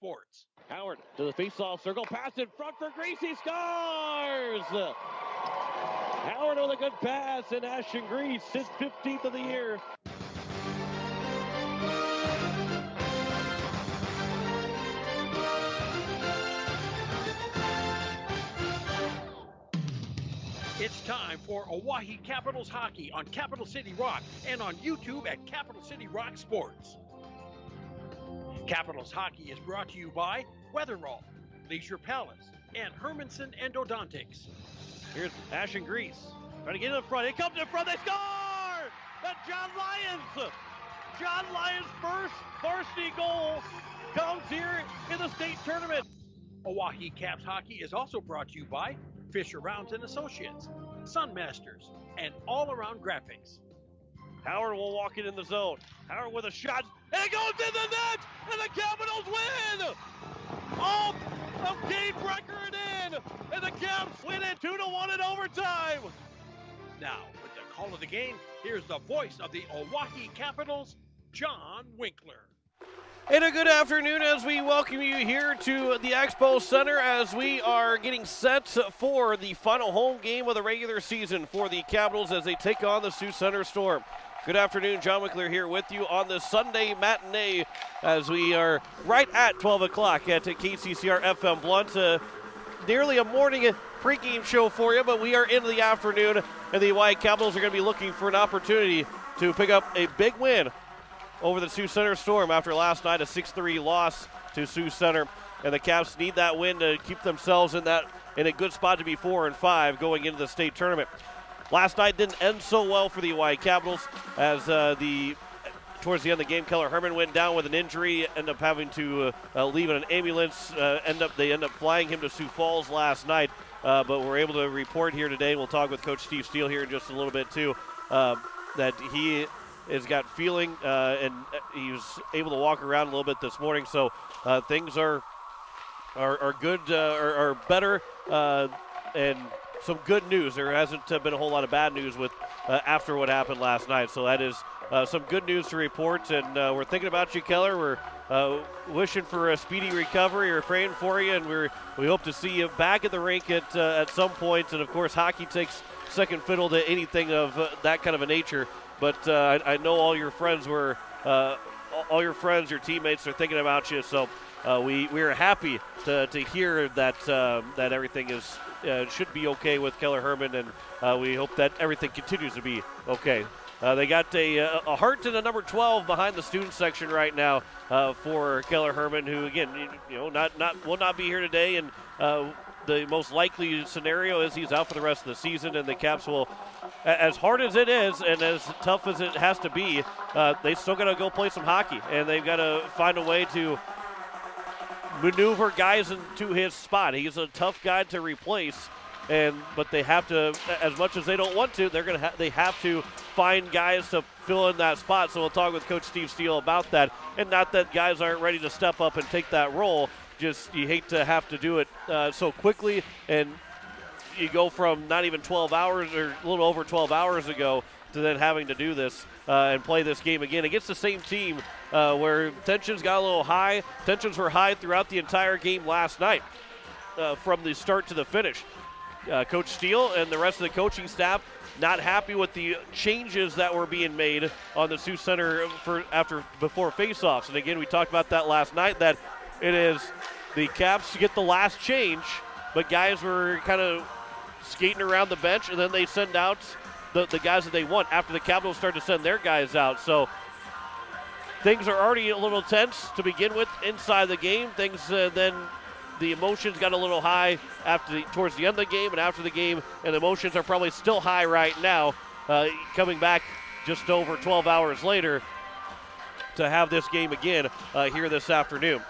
Sports. Howard to the face-off circle, pass in front for Greasy, scores! Howard with a good pass, and Ashton Grease, his 15th of the year. It's time for Oahe Capitals hockey on Capital City Rock and on YouTube at Capital City Rock Sports. Capitals hockey is brought to you by Weatherall, Leisure Palace, and Hermanson Endodontics. Here's Ashton Grease trying to get in the front. It comes in front. They score! That's John Lyons. John Lyons' first varsity goal comes here in the state tournament. Oahe Caps hockey is also brought to you by Fisher Rounds and Associates, Sun Masters, and All Around Graphics. Howard will walk it in the zone. Howard with a shot, and it goes in the net, and the Capitals win! Off of Dave Brecker and in, and the Caps win it 2-1 in overtime. Now, with the call of the game, here's the voice of the Oahe Capitals, John Winkler. And a good afternoon as we welcome you here to the Expo Center as we are getting set for the final home game of the regular season for the Capitals as they take on the Sioux Center Storm. Good afternoon, John Winkler here with you on this Sunday matinee as we are right at 12 o'clock at KCCR FM Blunt. Nearly a morning pregame show for you, but we are into the afternoon, and the Oahe Capitals are going to be looking for an opportunity to pick up a big win over the Sioux Center Storm after last night, a 6-3 loss to Sioux Center. And the Caps need that win to keep themselves in a good spot to be 4-5 going into the state tournament. Last night didn't end so well for the Oahe Capitals as towards the end of the game, Keller Herman went down with an injury, ended up having to leave in an ambulance. They end up flying him to Sioux Falls last night, but we're able to report here today. We'll talk with Coach Steve Steele here in just a little bit too, that he has got feeling and he was able to walk around a little bit this morning. So things are good, are better, and some good news. There hasn't been a whole lot of bad news with after what happened last night. So that is some good news to report. And we're thinking about you, Keller. We're wishing for a speedy recovery. We're praying for you, and we hope to see you back at the rink at some point. And of course, hockey takes second fiddle to anything of that kind of a nature. But I know all your friends your teammates are thinking about you. So we are happy to hear that everything should be okay with Keller Herman, and we hope that everything continues to be okay. They got a heart and a number 12 behind the student section right now for Keller Herman, who again, will not be here today, and the most likely scenario is he's out for the rest of the season, and the Caps will, as hard as it is and as tough as it has to be, they still got to go play some hockey, and they've got to find a way to maneuver guys into his spot. He's a tough guy to replace, but they have to, as much as they don't want to, they have to find guys to fill in that spot. So we'll talk with Coach Steve Steele about that, and not that guys aren't ready to step up and take that role. Just you hate to have to do it so quickly, and you go from not even 12 hours or a little over 12 hours ago to then having to do this and play this game again against the same team where tensions got a little high. Tensions were high throughout the entire game last night from the start to the finish. Coach Steele and the rest of the coaching staff not happy with the changes that were being made on the Sioux Center before faceoffs. And again, we talked about that last night, that it is the Caps get the last change, but guys were kind of skating around the bench, and then they send out the guys that they want after the Capitals start to send their guys out. So things are already a little tense to begin with inside the game. Things then the emotions got a little high towards the end of the game and after the game, and the emotions are probably still high right now, coming back just over 12 hours later to have this game again here this afternoon.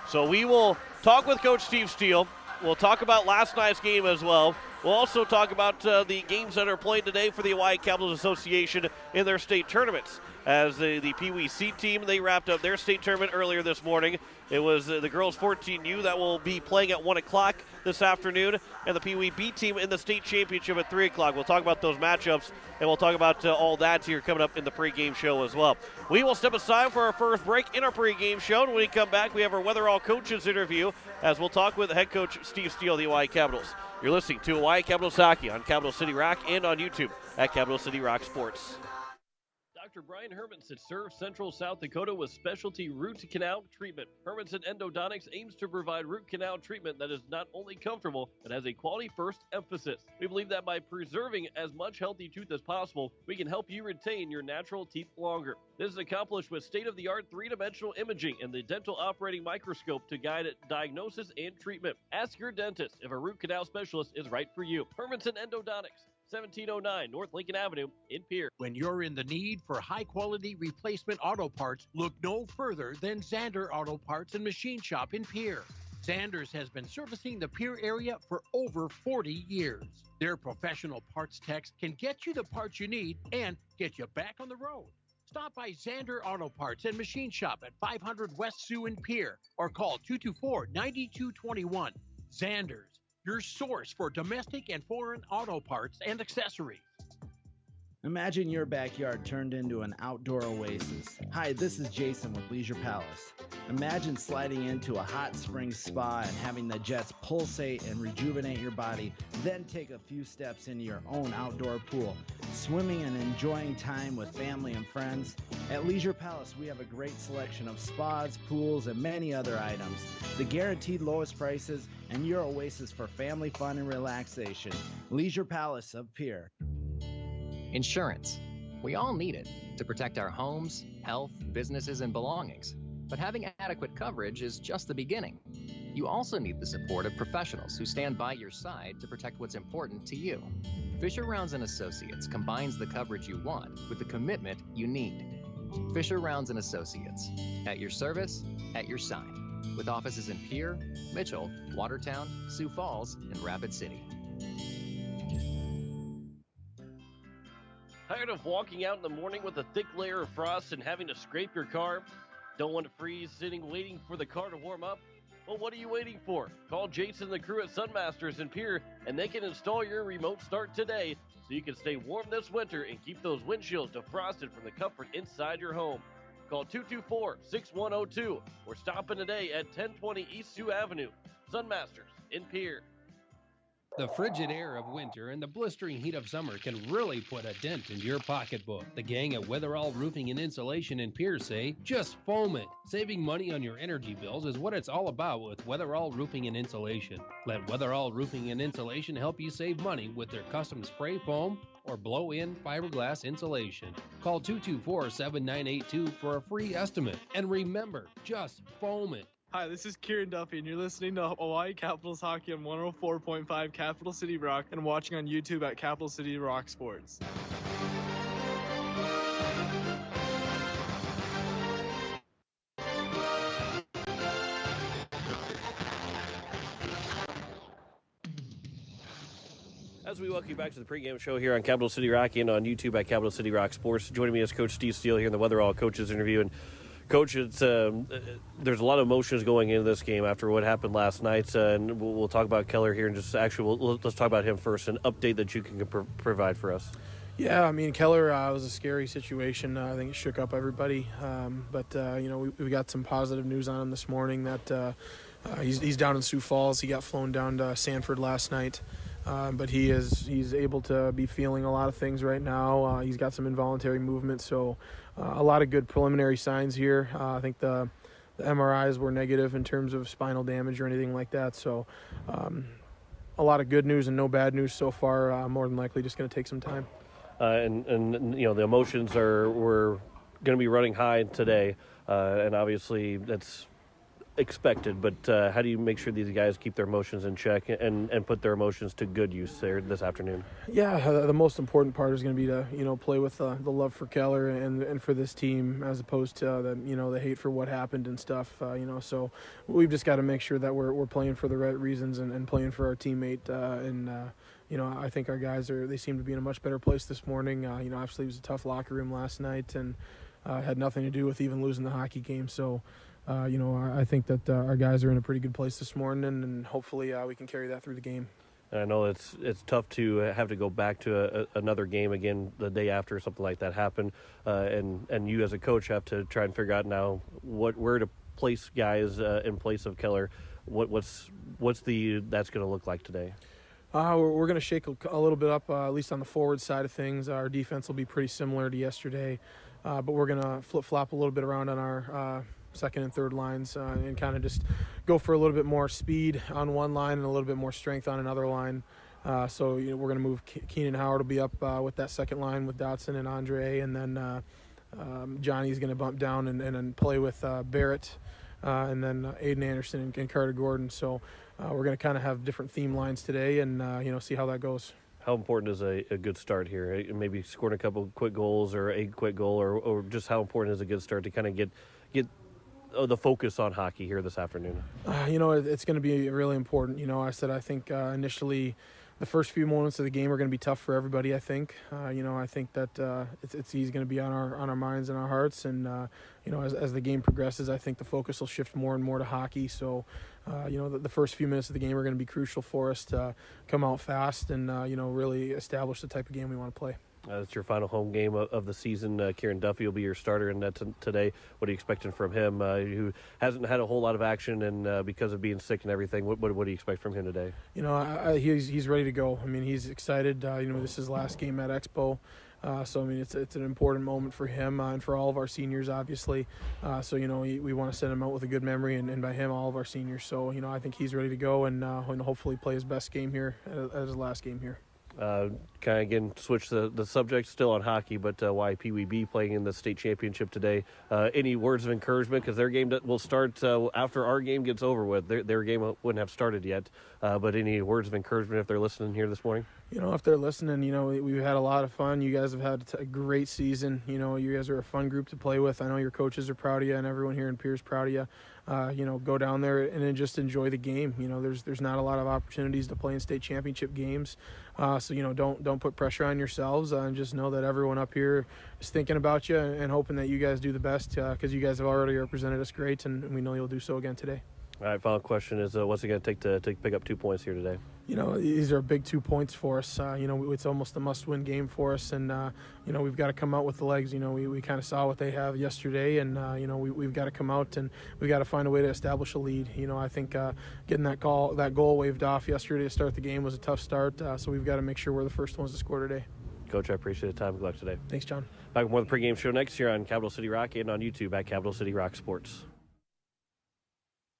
So we will talk with Coach Steve Steele. We'll talk about last night's game as well. We'll also talk about the games that are played today for the Oahe Capitals Association in their state tournaments. as the Pee Wee C team, they wrapped up their state tournament earlier this morning. It was the girls 14U that will be playing at 1 o'clock this afternoon, and the Pee Wee B team in the state championship at 3 o'clock. We'll talk about those matchups, and we'll talk about all that here coming up in the pregame show as well. We will step aside for our first break in our pregame show, and when we come back, we have our Weatherall coaches interview, as we'll talk with head coach Steve Steele of the Oahe Capitals. You're listening to Oahe Capitals Hockey on Capital City Rock and on YouTube at Capital City Rock Sports. Dr. Brian Hermanson serves Central South Dakota with specialty root canal treatment. Hermanson Endodontics aims to provide root canal treatment that is not only comfortable, but has a quality-first emphasis. We believe that by preserving as much healthy tooth as possible, we can help you retain your natural teeth longer. This is accomplished with state-of-the-art three-dimensional imaging and the dental operating microscope to guide diagnosis and treatment. Ask your dentist if a root canal specialist is right for you. Hermanson Endodontics. 1709 North Lincoln Avenue in Pierre. When you're in the need for high-quality replacement auto parts, look no further than Zander Auto Parts and Machine Shop in Pierre. Zanders has been servicing the Pierre area for over 40 years. Their professional parts techs can get you the parts you need and get you back on the road. Stop by Zander Auto Parts and Machine Shop at 500 West Sioux in Pierre or call 224-9221. Zanders, your source for domestic and foreign auto parts and accessories. Imagine your backyard turned into an outdoor oasis. Hi, this is Jason with Leisure Palace. Imagine sliding into a hot spring spa and having the jets pulsate and rejuvenate your body, then take a few steps into your own outdoor pool, swimming and enjoying time with family and friends. At Leisure Palace, we have a great selection of spas, pools, and many other items. The guaranteed lowest prices and your oasis for family fun and relaxation. Leisure Palace of Pierre. Insurance. We all need it to protect our homes, health, businesses, and belongings. But having adequate coverage is just the beginning. You also need the support of professionals who stand by your side to protect what's important to you. Fisher Rounds & Associates combines the coverage you want with the commitment you need. Fisher Rounds & Associates. At your service, at your side. With offices in Pierre, Mitchell, Watertown, Sioux Falls, and Rapid City. Tired of walking out in the morning with a thick layer of frost and having to scrape your car? Don't want to freeze sitting waiting for the car to warm up? Well, what are you waiting for? Call Jason and the crew at Sunmasters in Pierre, and they can install your remote start today so you can stay warm this winter and keep those windshields defrosted from the comfort inside your home. Call 224-6102 or stop in today at 1020 East Sioux Avenue. Sunmasters in Pierre. The frigid air of winter and the blistering heat of summer can really put a dent into your pocketbook. The gang at Weatherall Roofing and Insulation in Pierre say, just foam it. Saving money on your energy bills is what it's all about with Weatherall Roofing and Insulation. Let Weatherall Roofing and Insulation help you save money with their custom spray foam or blow-in fiberglass insulation. Call 224-7982 for a free estimate. And remember, just foam it. Hi, this is Kieran Duffy, and you're listening to Oahe Capitals Hockey on 104.5 Capital City Rock and watching on YouTube at Capital City Rock Sports. As we welcome you back to the pregame show here on Capital City Rock and on YouTube at Capital City Rock Sports, joining me is Coach Steve Steele here in the Weatherall Coaches interview. And Coach, it's, there's a lot of emotions going into this game after what happened last night, and we'll talk about Keller here, and just actually let's talk about him first. An update that you can provide for us. Yeah, I mean, Keller was a scary situation. I think it shook up everybody, but you know, we got some positive news on him this morning that he's down in Sioux Falls. He got flown down to Sanford last night. But he's able to be feeling a lot of things right now. He's got some involuntary movement, so a lot of good preliminary signs here. I think the MRIs were negative in terms of spinal damage or anything like that. So a lot of good news and no bad news so far. More than likely just going to take some time. And you know, the emotions were going to be running high today, and obviously that's expected, but how do you make sure these guys keep their emotions in check and put their emotions to good use there this afternoon? Yeah, the most important part is going to be to play with the love for Keller and for this team, as opposed to the hate for what happened and stuff. So we've just got to make sure that we're playing for the right reasons and playing for our teammate. I think our guys they seem to be in a much better place this morning. Obviously it was a tough locker room last night, and had nothing to do with even losing the hockey game. So, I think that our guys are in a pretty good place this morning, and hopefully we can carry that through the game. I know it's tough to have to go back to another game again the day after something like that happened, and you as a coach have to try and figure out now where to place guys in place of Keller. What's that's going to look like today? We're going to shake a little bit up, at least on the forward side of things. Our defense will be pretty similar to yesterday, but we're going to flip-flop a little bit around on our second and third lines and kind of just go for a little bit more speed on one line and a little bit more strength on another line. So we're going to move Keenan Howard will be up with that second line with Dotson and Andre, and then Johnny's going to bump down and play with Barrett, and then Aiden Anderson and Carter Gordon. So we're going to kind of have different theme lines today and see how that goes. How important is a good start here? Maybe scoring a couple quick goals or a quick goal, or just how important is a good start to kind of get the focus on hockey here this afternoon? It's going to be really important. I think initially the first few moments of the game are going to be tough for everybody. I think, I think that it's going to be on our minds and our hearts. And as the game progresses, I think the focus will shift more and more to hockey. So, the first few minutes of the game are going to be crucial for us to come out fast and really establish the type of game we want to play. It's your final home game of the season. Kieran Duffy will be your starter in that today. What are you expecting from him, who hasn't had a whole lot of action and because of being sick and everything? What do you expect from him today? He's ready to go. I mean, he's excited. This is his last game at Expo. So, I mean, it's an important moment for him and for all of our seniors, obviously. We want to send him out with a good memory, and by him, all of our seniors. So, I think he's ready to go and hopefully play his best game here as his last game here. Kind of again switch the subject, still on hockey, but YPWB playing in the state championship today. Any words of encouragement, because their game will start after our game gets over with. Their game wouldn't have started yet, but any words of encouragement if they're listening here this morning? If they're listening, we've had a lot of fun. You guys have had a great season. You guys are a fun group to play with. I know your coaches are proud of you, and everyone here in Pierce proud of you. Go down there and then just enjoy the game. There's not a lot of opportunities to play in state championship games. So don't put pressure on yourselves, and just know that everyone up here is thinking about you and hoping that you guys do the best, because you guys have already represented us great, and we know you'll do so again today. All right, final question is, what's it going to take to pick up 2 points here today? These are big 2 points for us. It's almost a must-win game for us, and we've got to come out with the legs. We kind of saw what they have yesterday, and we've got to come out and we've got to find a way to establish a lead. I think getting that goal waved off yesterday to start the game was a tough start. So we've got to make sure we're the first ones to score today. Coach, I appreciate the time. Good luck today. Thanks, John. Back with more of the pregame show next year on Capital City Rock and on YouTube at Capital City Rock Sports.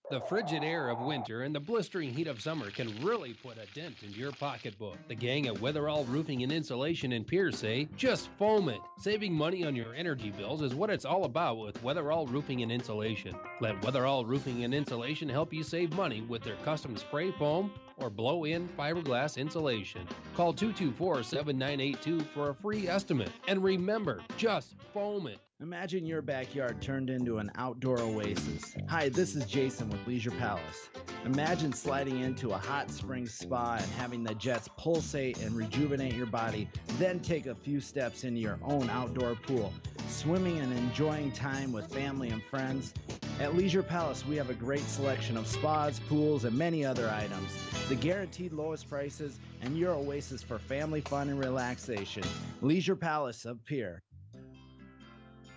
The frigid air of winter and the blistering heat of summer can really put a dent into your pocketbook. The gang at Weatherall Roofing and Insulation in Pierce say, just foam it. Saving money on your energy bills is what it's all about with Weatherall Roofing and Insulation. Let Weatherall Roofing and Insulation help you save money with their custom spray foam or blow-in fiberglass insulation. Call 224-7982 for a free estimate. And remember, just foam it. Imagine your backyard turned into an outdoor oasis. Hi, this is Jason with Leisure Palace. Imagine sliding into a hot spring spa and having the jets pulsate and rejuvenate your body, then take a few steps into your own outdoor pool, swimming and enjoying time with family and friends. At Leisure Palace, we have a great selection of spas, pools, and many other items. The guaranteed lowest prices and your oasis for family fun and relaxation. Leisure Palace of Pierre.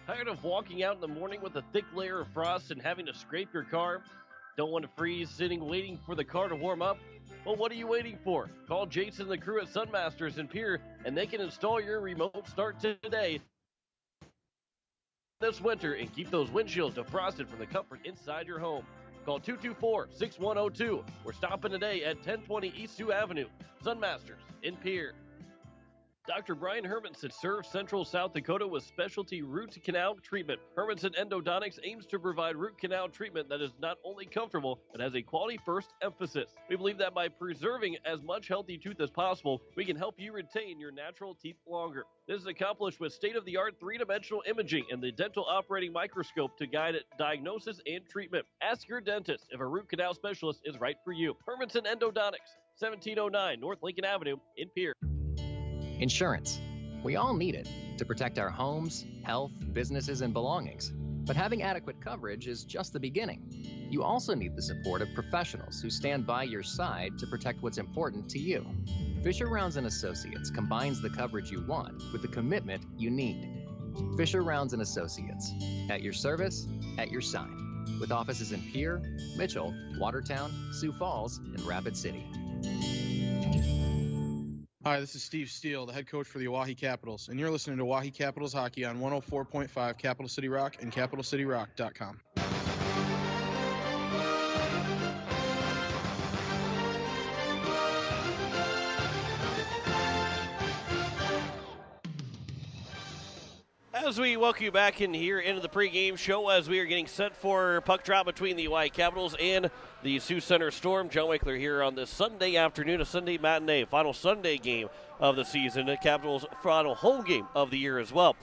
Tired of walking out in the morning with a thick layer of frost and having to scrape your car? Don't want to freeze sitting waiting for the car to warm up? Well, what are you waiting for? Call Jason and the crew at Sunmasters in Pierre, and they can install your remote start today this winter and keep those windshields defrosted from the comfort inside your home. Call 224-6102. We're stopping today at 1020 East Sioux Avenue. Sunmasters in Pierre. Dr. Brian Hermanson serves Central South Dakota with specialty root canal treatment. Hermanson Endodontics aims to provide root canal treatment that is not only comfortable, but has a quality-first emphasis. We believe that by preserving as much healthy tooth as possible, we can help you retain your natural teeth longer. This is accomplished with state-of-the-art three-dimensional imaging and the dental operating microscope to guide diagnosis and treatment. Ask your dentist if a root canal specialist is right for you. Hermanson Endodontics, 1709 North Lincoln Avenue in Pierre. Insurance. We all need it to protect our homes, health, businesses, and belongings. But having adequate coverage is just the beginning. You also need the support of professionals who stand by your side to protect what's important to you. Fisher Rounds & Associates combines the coverage you want with the commitment you need. Fisher Rounds & Associates, at your service, at your side, with offices in Pierre, Mitchell, Watertown, Sioux Falls, and Rapid City. Hi, this is Steve Steele, the head coach for the Oahe Capitals, and you're listening to Oahe Capitals Hockey on 104.5 Capital City Rock and CapitalCityRock.com. As we welcome you back in here into the pregame show, as we are getting set for puck drop between the Oahe Capitals and the Sioux Center Storm. John Winkler here on this Sunday afternoon, a Sunday matinee, final Sunday game of the season, the Capitals' final home game of the year as well.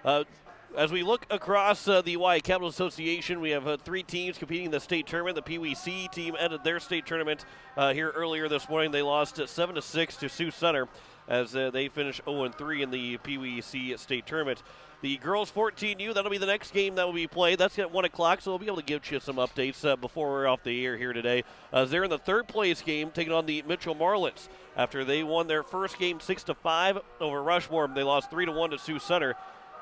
As we look across the Oahe Capital Association, we have three teams competing in the state tournament. The PWC team ended their state tournament here earlier this morning. They lost 7-6 to Sioux Center as they finished 0-3 in the PWC state tournament. The girls 14U, that'll be the next game that will be played. That's at 1 o'clock, so we'll be able to give you some updates before we're off the air here today. They're in the third place game, taking on the Mitchell Marlins. After they won their first game 6-5 over Rushmore, they lost 3-1 to Sioux Center.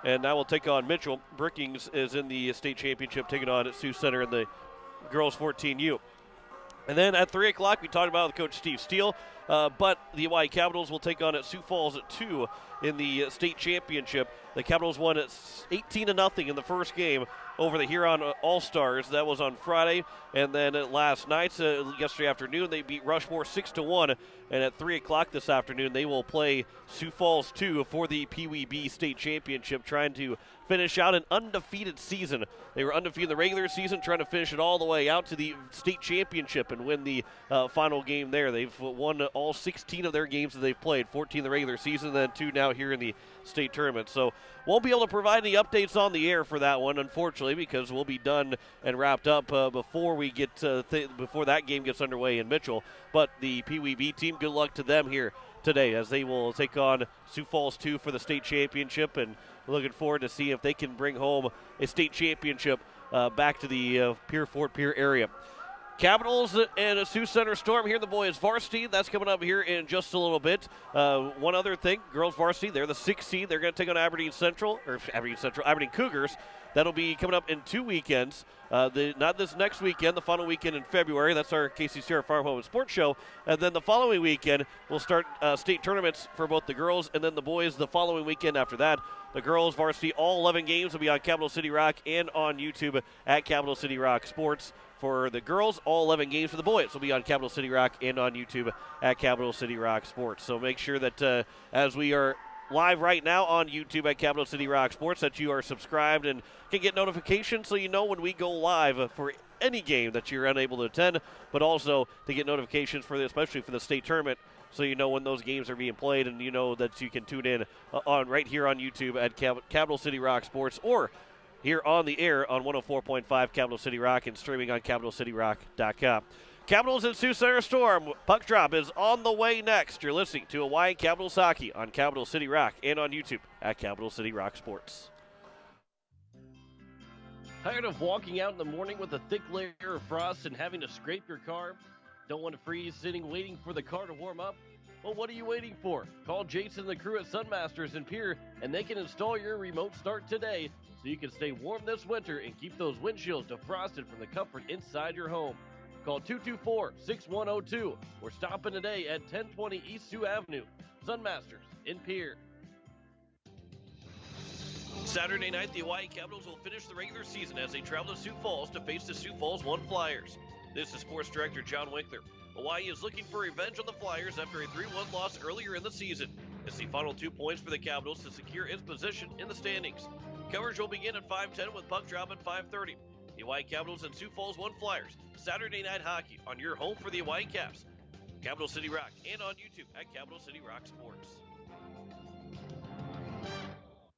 And now we'll take on Mitchell. Brookings is in the state championship, taking on Sioux Center in the girls 14U. And then at 3 o'clock, we talked about with Coach Steve Steele, but the Oahe Capitals will take on at Sioux Falls at 2 in the state championship. The Capitals won at 18-0 in the first game over the Huron All-Stars. That was on Friday. And then last night, yesterday afternoon, they beat Rushmore 6-1. And at 3 o'clock this afternoon, they will play Sioux Falls 2 for the PWB State Championship, trying to finish out an undefeated season. They were undefeated in the regular season, trying to finish it all the way out to the state championship and win the final game there. They've won all 16 of their games that they've played, 14 in the regular season, and then 2 now here in the state tournament. So won't be able to provide any updates on the air for that one, unfortunately, because we'll be done and wrapped up before we get before that game gets underway in Mitchell. But the PWB team, good luck to them here today as they will take on Sioux Falls 2 for the state championship, and looking forward to see if they can bring home a state championship back to the Fort Pierre area. Capitals and a Sioux Center Storm here in the boys varsity. That's coming up here in just a little bit. One other thing, girls varsity, they're the 6th seed. They're going to take on Aberdeen Cougars. That'll be coming up in 2 weekends. Not this next weekend, the final weekend in February. That's our KC Sierra Farm Home and Sports Show. And then the following weekend, we'll start state tournaments for both the girls and then the boys the following weekend after that. The girls varsity, all 11 games will be on Capital City Rock and on YouTube at Capital City Rock Sports. For the girls, all 11 games. For the boys will be on Capital City Rock and on YouTube at Capital City Rock Sports. So make sure that as we are live right now on YouTube at Capital City Rock Sports, that you are subscribed and can get notifications so you know when we go live for any game that you're unable to attend, but also to get notifications for especially for the state tournament, so you know when those games are being played, and you know that you can tune in on right here on YouTube at Capital City Rock Sports, or here on the air on 104.5 Capital City Rock and streaming on CapitalCityRock.com. Capitals and Sioux Center Storm. Puck drop is on the way next. You're listening to Hawaii Capitals Hockey on Capital City Rock and on YouTube at Capital City Rock Sports. Tired of walking out in the morning with a thick layer of frost and having to scrape your car? Don't want to freeze sitting waiting for the car to warm up? Well, what are you waiting for? Call Jason and the crew at Sunmasters in Pierre, and they can install your remote start today so you can stay warm this winter and keep those windshields defrosted from the comfort inside your home. Call 224-6102 or stop in today at 1020 East Sioux Avenue. Sunmasters in Pierre. Saturday night, the Hawaii Capitals will finish the regular season as they travel to Sioux Falls to face the Sioux Falls 1 Flyers. This is Sports Director John Winkler. Hawaii is looking for revenge on the Flyers after a 3-1 loss earlier in the season. It's the final 2 points for the Capitals to secure its position in the standings. Coverage will begin at 5:10 with puck drop at 5:30. The Hawaii Capitals and Sioux Falls 1 Flyers, Saturday Night Hockey on your home for the Hawaii Caps. Capital City Rock and on YouTube at Capital City Rock Sports.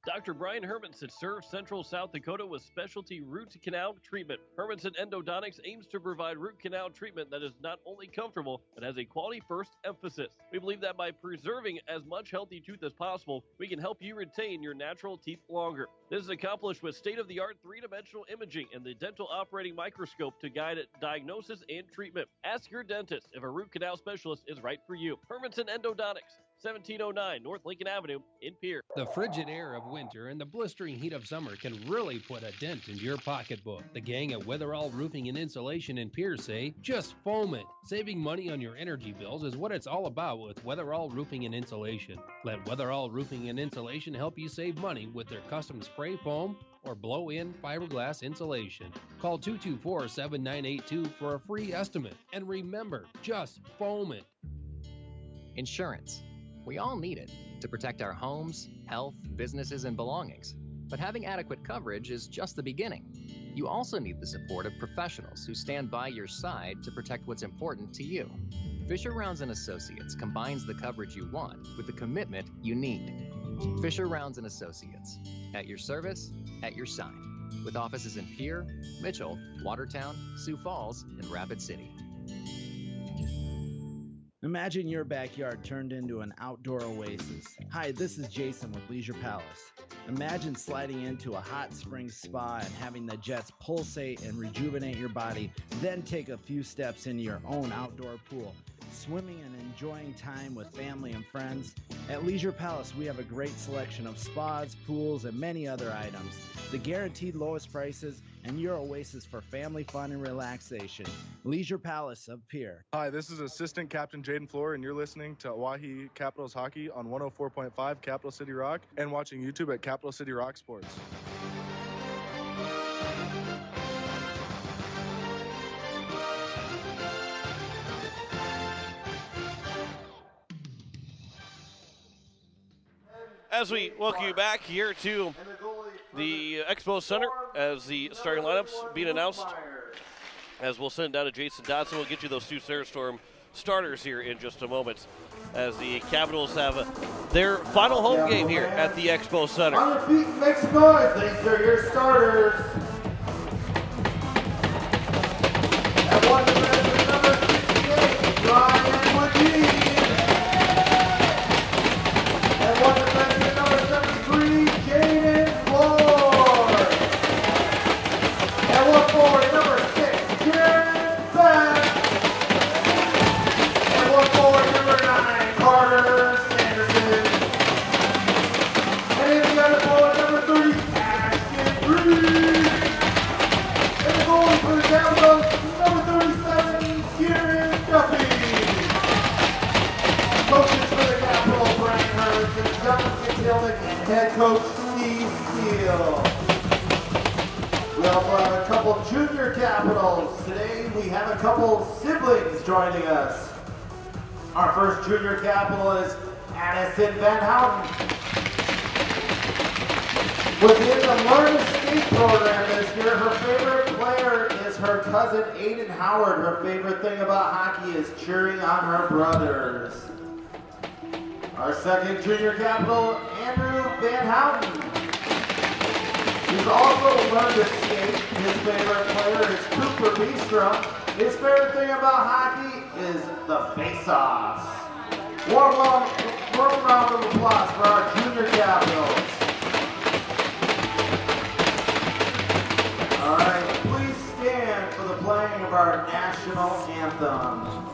Dr. Brian Hermanson serves Central South Dakota with specialty root canal treatment. Hermanson Endodontics aims to provide root canal treatment that is not only comfortable, but has a quality-first emphasis. We believe that by preserving as much healthy tooth as possible, we can help you retain your natural teeth longer. This is accomplished with state-of-the-art three-dimensional imaging and the dental operating microscope to guide diagnosis and treatment. Ask your dentist if a root canal specialist is right for you. Hermanson Endodontics, 1709 North Lincoln Avenue in Pierre. The frigid air of winter and the blistering heat of summer can really put a dent in your pocketbook. The gang at Weatherall Roofing and Insulation in Pierre say, just foam it. Saving money on your energy bills is what it's all about with Weatherall Roofing and Insulation. Let Weatherall Roofing and Insulation help you save money with their custom spray foam or blow-in fiberglass insulation. Call 224-7982 for a free estimate. And remember, just foam it. Insurance. We all need it to protect our homes, health, businesses, and belongings. But having adequate coverage is just the beginning. You also need the support of professionals who stand by your side to protect what's important to you. Fisher Rounds & Associates combines the coverage you want with the commitment you need. Fisher Rounds & Associates, at your service, at your side, with offices in Pierre, Mitchell, Watertown, Sioux Falls, and Rapid City. Imagine your backyard turned into an outdoor oasis. Hi, this is Jason with Leisure Palace. Imagine sliding into a hot spring spa and having the jets pulsate and rejuvenate your body, then take a few steps into your own outdoor pool, swimming and enjoying time with family and friends. At Leisure Palace, we have a great selection of spas, pools, and many other items. The guaranteed lowest prices and your oasis for family fun and relaxation. Leisure Palace of Pierre. Hi, this is Assistant Captain Jaden Floor, and you're listening to Oahe Capitals Hockey on 104.5 Capital City Rock and watching YouTube at Capital City Rock Sports. As we welcome you back here to the Expo Center as the starting lineups being announced, as we'll send down to Jason Dodson. We'll get you those two Storm starters here in just a moment as the Capitals have their final home game here at the Expo Center. On your feet, make some noise. These are your starters. At one defenseman, number 68, Ryan McGee. At one defenseman, number 73, Jaden Floor. At one forward, number 6, Jared Beck. At one forward, number 9, Carter Sanderson. And in the other forward, number 30, Ashton Reed. And the goalie for the Capitals, number 37, Kieran Duffy. Coaches for the Capitals, Brian Hermanson, Jonathan Tillman, and head coach Steve Steele. We also have a couple junior Capitals. Today we have a couple siblings joining us. Our first junior Capital is Addison Van Houten. Within the Learn to Skate program this year, her favorite player is her cousin Aiden Howard. Her favorite thing about hockey is cheering on her brothers. Our second junior Capital, Andrew Van Houten. He's also learned to skate. His favorite player is Cooper Beestrom. His favorite thing about hockey is the face-offs. Warm round of applause for our junior Capitals. All right, please stand for the playing of our national anthem.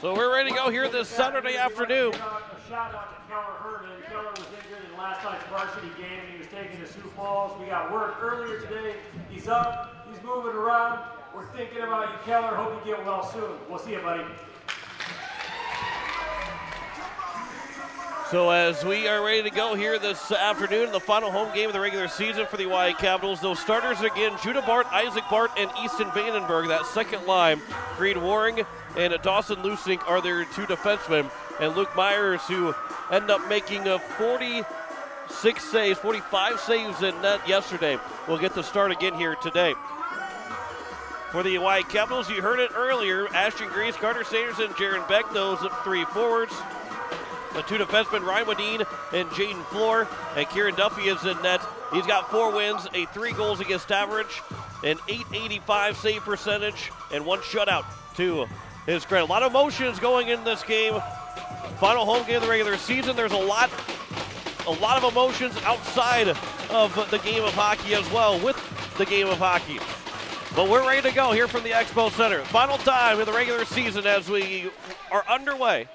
So we're ready to go here this Saturday afternoon. A shout out to Keller Herman. Keller was injured in last night's varsity game, and he was taken to Sioux Falls. We got word earlier today. He's up. He's moving around. We're thinking about you, Keller. Hope you get well soon. We'll see you, buddy. So as we are ready to go here this afternoon, the final home game of the regular season for the Oahe Capitals, those starters again, Judah Bart, Isaac Bart, and Easton Vandenberg. That second line, Creed Waring and Dawson Lusink are their two defensemen. And Luke Myers, who ended up making 45 saves in net yesterday, will get the start again here today. For the Oahe Capitals, you heard it earlier, Ashton Grease, Carter Sanderson, Jaron Beck, those three forwards. The two defensemen, Ryan Wadine and Jaden Floor, and Kieran Duffy is in net. He's got 4 wins, a 3 goals against average, an .885 save percentage, and 1 shutout to his credit. A lot of emotions going in this game. Final home game of the regular season. There's a lot of emotions outside of the game of hockey as well with the game of hockey. But we're ready to go here from the Expo Center. Final time in the regular season as we are underway.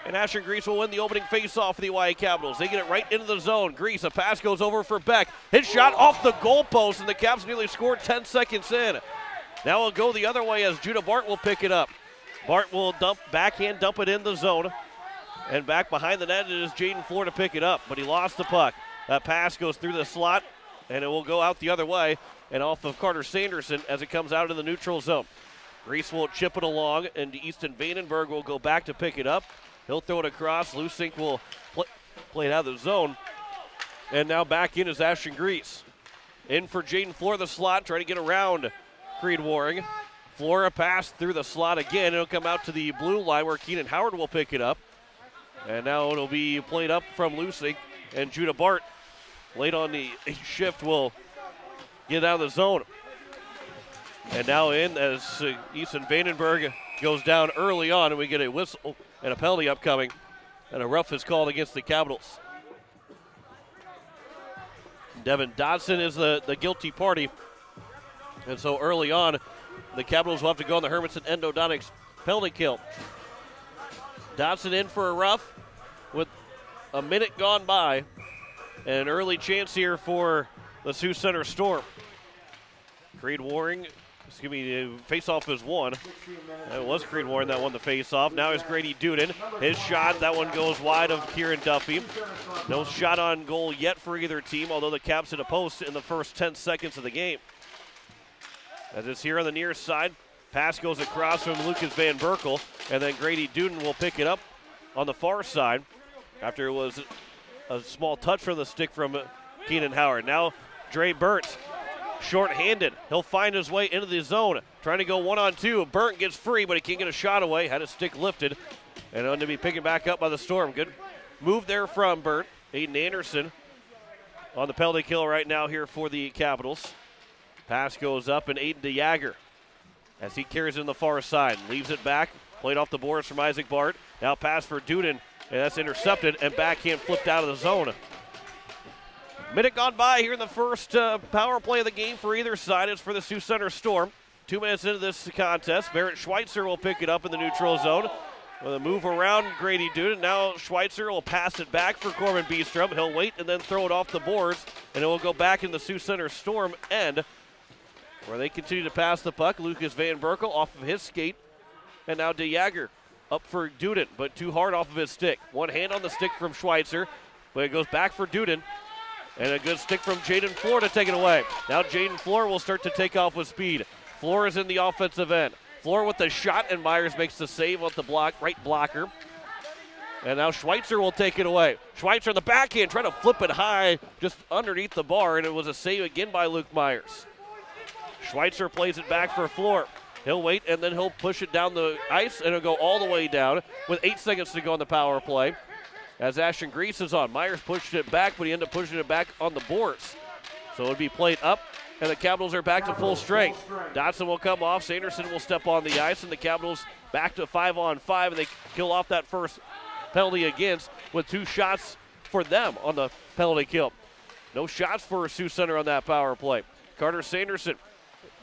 And Ashton Grease will win the opening faceoff for the Oahe Capitals. They get it right into the zone. Grease, a pass goes over for Beck. His shot off the goalpost, and the Caps nearly scored 10 seconds in. Now it'll go the other way as Judah Bart will pick it up. Bart will backhand dump it in the zone. And back behind the net it is Jaden Floor to pick it up, but he lost the puck. That pass goes through the slot, and it will go out the other way and off of Carter Sanderson as it comes out in the neutral zone. Grease will chip it along, and Easton Vandenberg will go back to pick it up. He'll throw it across. Lusink will play it out of the zone. And now back in is Ashton Grease. In for Jaden Floor, the slot, trying to get around Creed Waring. Floor a pass through the slot again. It'll come out to the blue line where Keenan Howard will pick it up. And now it'll be played up from Lusink. And Judah Bart, late on the shift, will get out of the zone. And now in as Easton Vandenberg goes down early on, and we get a whistle and a penalty upcoming, and a rough is called against the Capitals. Devin Dodson is the guilty party, and so early on, the Capitals will have to go on the Hermanson Endodontics penalty kill. Dodson in for a rough with a minute gone by, and an early chance here for the Sioux Center Storm. Creed Waring, face-off is won. It was Creed Warren that won the face-off. Now is Grady Duden. His shot, that one goes wide of Kieran Duffy. No shot on goal yet for either team, although the Caps hit a post in the first 10 seconds of the game. As it's here on the near side, pass goes across from Lucas Van Berkel, and then Grady Duden will pick it up on the far side after it was a small touch from the stick from Keenan Howard. Now Dre Burnt, short-handed. He'll find his way into the zone. Trying to go 1-on-2. Burnt gets free, but he can't get a shot away. Had his stick lifted. And going to be picking back up by the Storm. Good move there from Burnt. Aiden Anderson on the penalty kill right now here for the Capitals. Pass goes up, and Aiden DeJager, as he carries it in the far side, leaves it back. Played off the boards from Isaac Bart. Now pass for Duden, and that's intercepted, and backhand flipped out of the zone. Minute gone by here in the first power play of the game for either side. It's for the Sioux Center Storm. 2 minutes into this contest, Barrett Schweitzer will pick it up in the neutral zone. With a move around Grady Duden. Now Schweitzer will pass it back for Corbin Beestrom. He'll wait and then throw it off the boards, and it will go back in the Sioux Center Storm end, where they continue to pass the puck. Lucas Van Berkel off of his skate, and now DeJager up for Duden, but too hard off of his stick. One hand on the stick from Schweitzer, but it goes back for Duden. And a good stick from Jaden Floor to take it away. Now Jaden Floor will start to take off with speed. Floor is in the offensive end. Floor with the shot, and Myers makes the save with the right blocker. And now Schweitzer will take it away. Schweitzer on the backhand, trying to flip it high just underneath the bar, and it was a save again by Luke Myers. Schweitzer plays it back for Floor. He'll wait, and then he'll push it down the ice, and it'll go all the way down with 8 seconds to go on the power play. As Ashton Grease is on. Myers pushed it back, but he ended up pushing it back on the boards. So it'll be played up, and the Capitals are back to full strength. Dotson will come off. Sanderson will step on the ice, and the Capitals back to 5-on-5, and they kill off that first penalty against with 2 shots for them on the penalty kill. No shots for Sioux Center on that power play. Carter Sanderson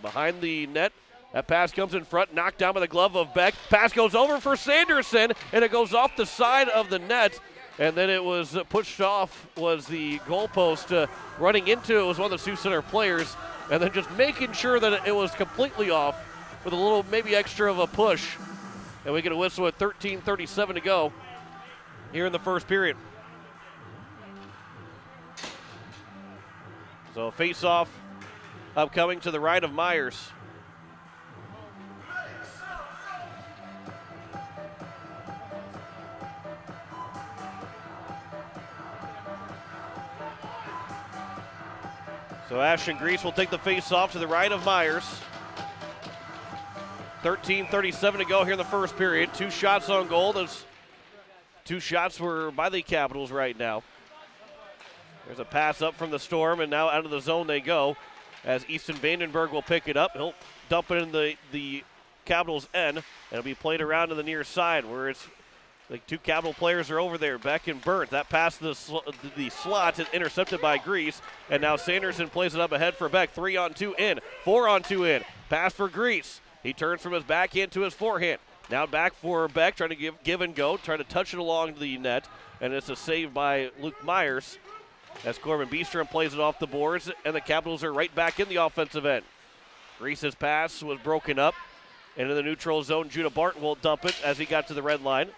behind the net That pass comes in front, knocked down by the glove of Beck. Pass goes over for Sanderson, and it goes off the side of the net. And then it was pushed off, was the goalpost. Running into it was one of the Sioux Center players, and then just making sure that it was completely off with a little maybe extra of a push. And we get a whistle with 13:37 to go here in the first period. So face-off upcoming to the right of Myers. So Ashton Grease will take the face-off to the right of Myers. 13:37 to go here in the first period. 2 shots on goal. Those 2 shots were by the Capitals right now. There's a pass up from the Storm, and now out of the zone they go as Easton Vandenberg will pick it up. He'll dump it in the Capitals' end, and it'll be played around to the near side where it's like 2 Capital players are over there, Beck and Burnt. That pass to the slot is intercepted by Grease, and now Sanderson plays it up ahead for Beck. 3-on-2 in, 4-on-2 in. Pass for Grease. He turns from his backhand to his forehand. Now back for Beck, trying to give and go, trying to touch it along the net, and it's a save by Luke Myers as Corbin Beestrom plays it off the boards, and the Capitals are right back in the offensive end. Grease's pass was broken up, and in the neutral zone, Judah Barton will dump it as he got to the red line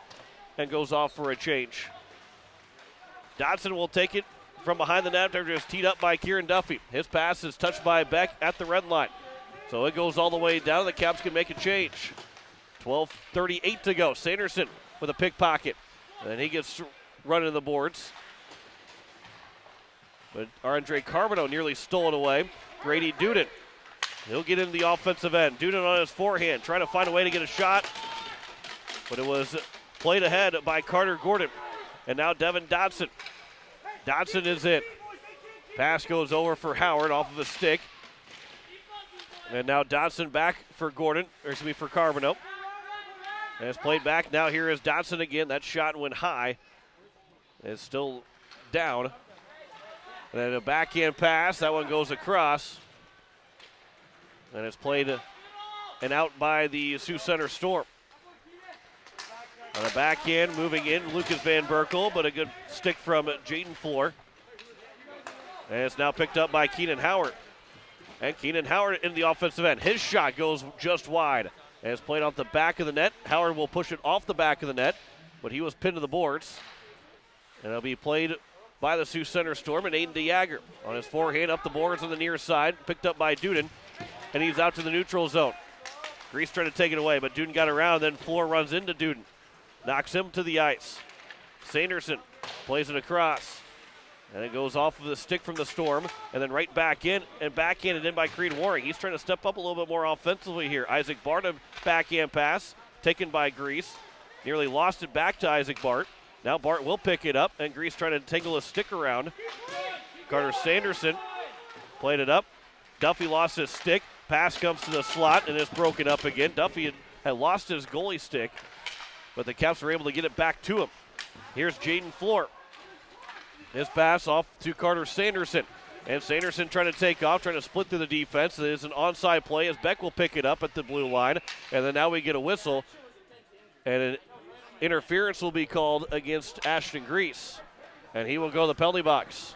and goes off for a change. Dodson will take it from behind the net after just teed up by Kieran Duffy. His pass is touched by Beck at the red line. So it goes all the way down. The Caps can make a change. 12:38 to go. Sanderson with a pickpocket. And he gets running the boards. But Andre Carbonneau nearly stole it away. Grady Duden. He'll get into the offensive end. Duden on his forehand, trying to find a way to get a shot. But it was played ahead by Carter Gordon. And now Devin Dodson. Dodson is in. Pass goes over for Howard off of a stick. And now Dodson back for Gordon, or excuse me, for Carbonneau. And it's played back. Now here is Dodson again. That shot went high. It's still down. And then a backhand pass. That one goes across. And it's played and out by the Sioux Center Storm. On the backhand, moving in, Lucas Van Berkel, but a good stick from Jaden Floor. And it's now picked up by Keenan Howard. And Keenan Howard in the offensive end. His shot goes just wide. And it's played off the back of the net. Howard will push it off the back of the net, but he was pinned to the boards. And it'll be played by the Sioux Center Storm, and Aiden DeJager on his forehand up the boards on the near side, picked up by Duden, and he's out to the neutral zone. Grease trying to take it away, but Duden got around, then Floor runs into Duden. Knocks him to the ice. Sanderson plays it across. And it goes off of the stick from the Storm, and then right back in, and backhanded in by Creed Waring. He's trying to step up a little bit more offensively here. Isaac Bart, a backhand pass, taken by Grease. Nearly lost it back to Isaac Bart. Now Bart will pick it up, and Grease trying to tangle his stick around. Carter Sanderson played it up. Duffy lost his stick. Pass comes to the slot, and it's broken up again. Duffy had lost his goalie stick, but the Caps were able to get it back to him. Here's Jaden Floor. His pass off to Carter Sanderson. And Sanderson trying to take off, trying to split through the defense. It is an onside play as Beck will pick it up at the blue line. And then now we get a whistle. And an interference will be called against Ashton Grease. And he will go to the penalty box.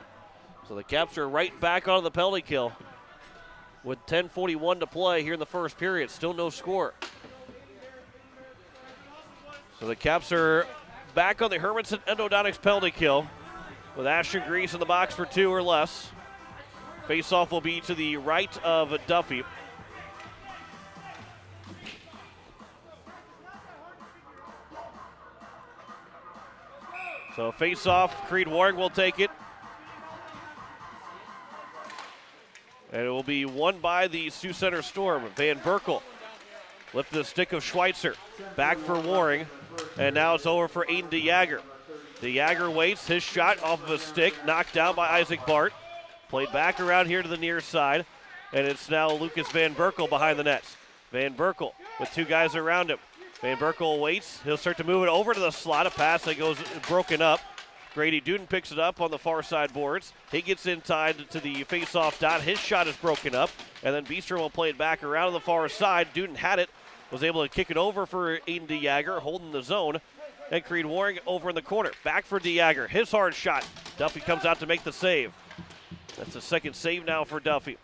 So the Caps are right back on the penalty kill with 10:41 to play here in the first period. Still no score. So the Caps are back on the Hermanson Endodontics penalty kill with Ashton Grease in the box for 2 or less. Face-off will be to the right of Duffy. So face-off, Creed Waring will take it. And it will be won by the Sioux Center Storm. Van Berkel lifted the stick of Schweitzer. Back for Waring. And now it's over for Aiden DeJager. DeJager waits, his shot off of a stick, knocked down by Isaac Bart. Played back around here to the near side, and it's now Lucas Van Berkel behind the nets. Van Berkel with 2 guys around him. Van Berkel waits, he'll start to move it over to the slot, a pass that goes broken up Grady Duden picks it up on the far side boards. He gets in tied to the face-off dot. His shot is broken up, and then Beastrom will play it back around to the far side. Duden had it, was able to kick it over for Aiden DeJager, holding the zone. And Creed Waring over in the corner. Back for DeJager. His hard shot. Duffy comes out to make the save. That's the second save now for Duffy.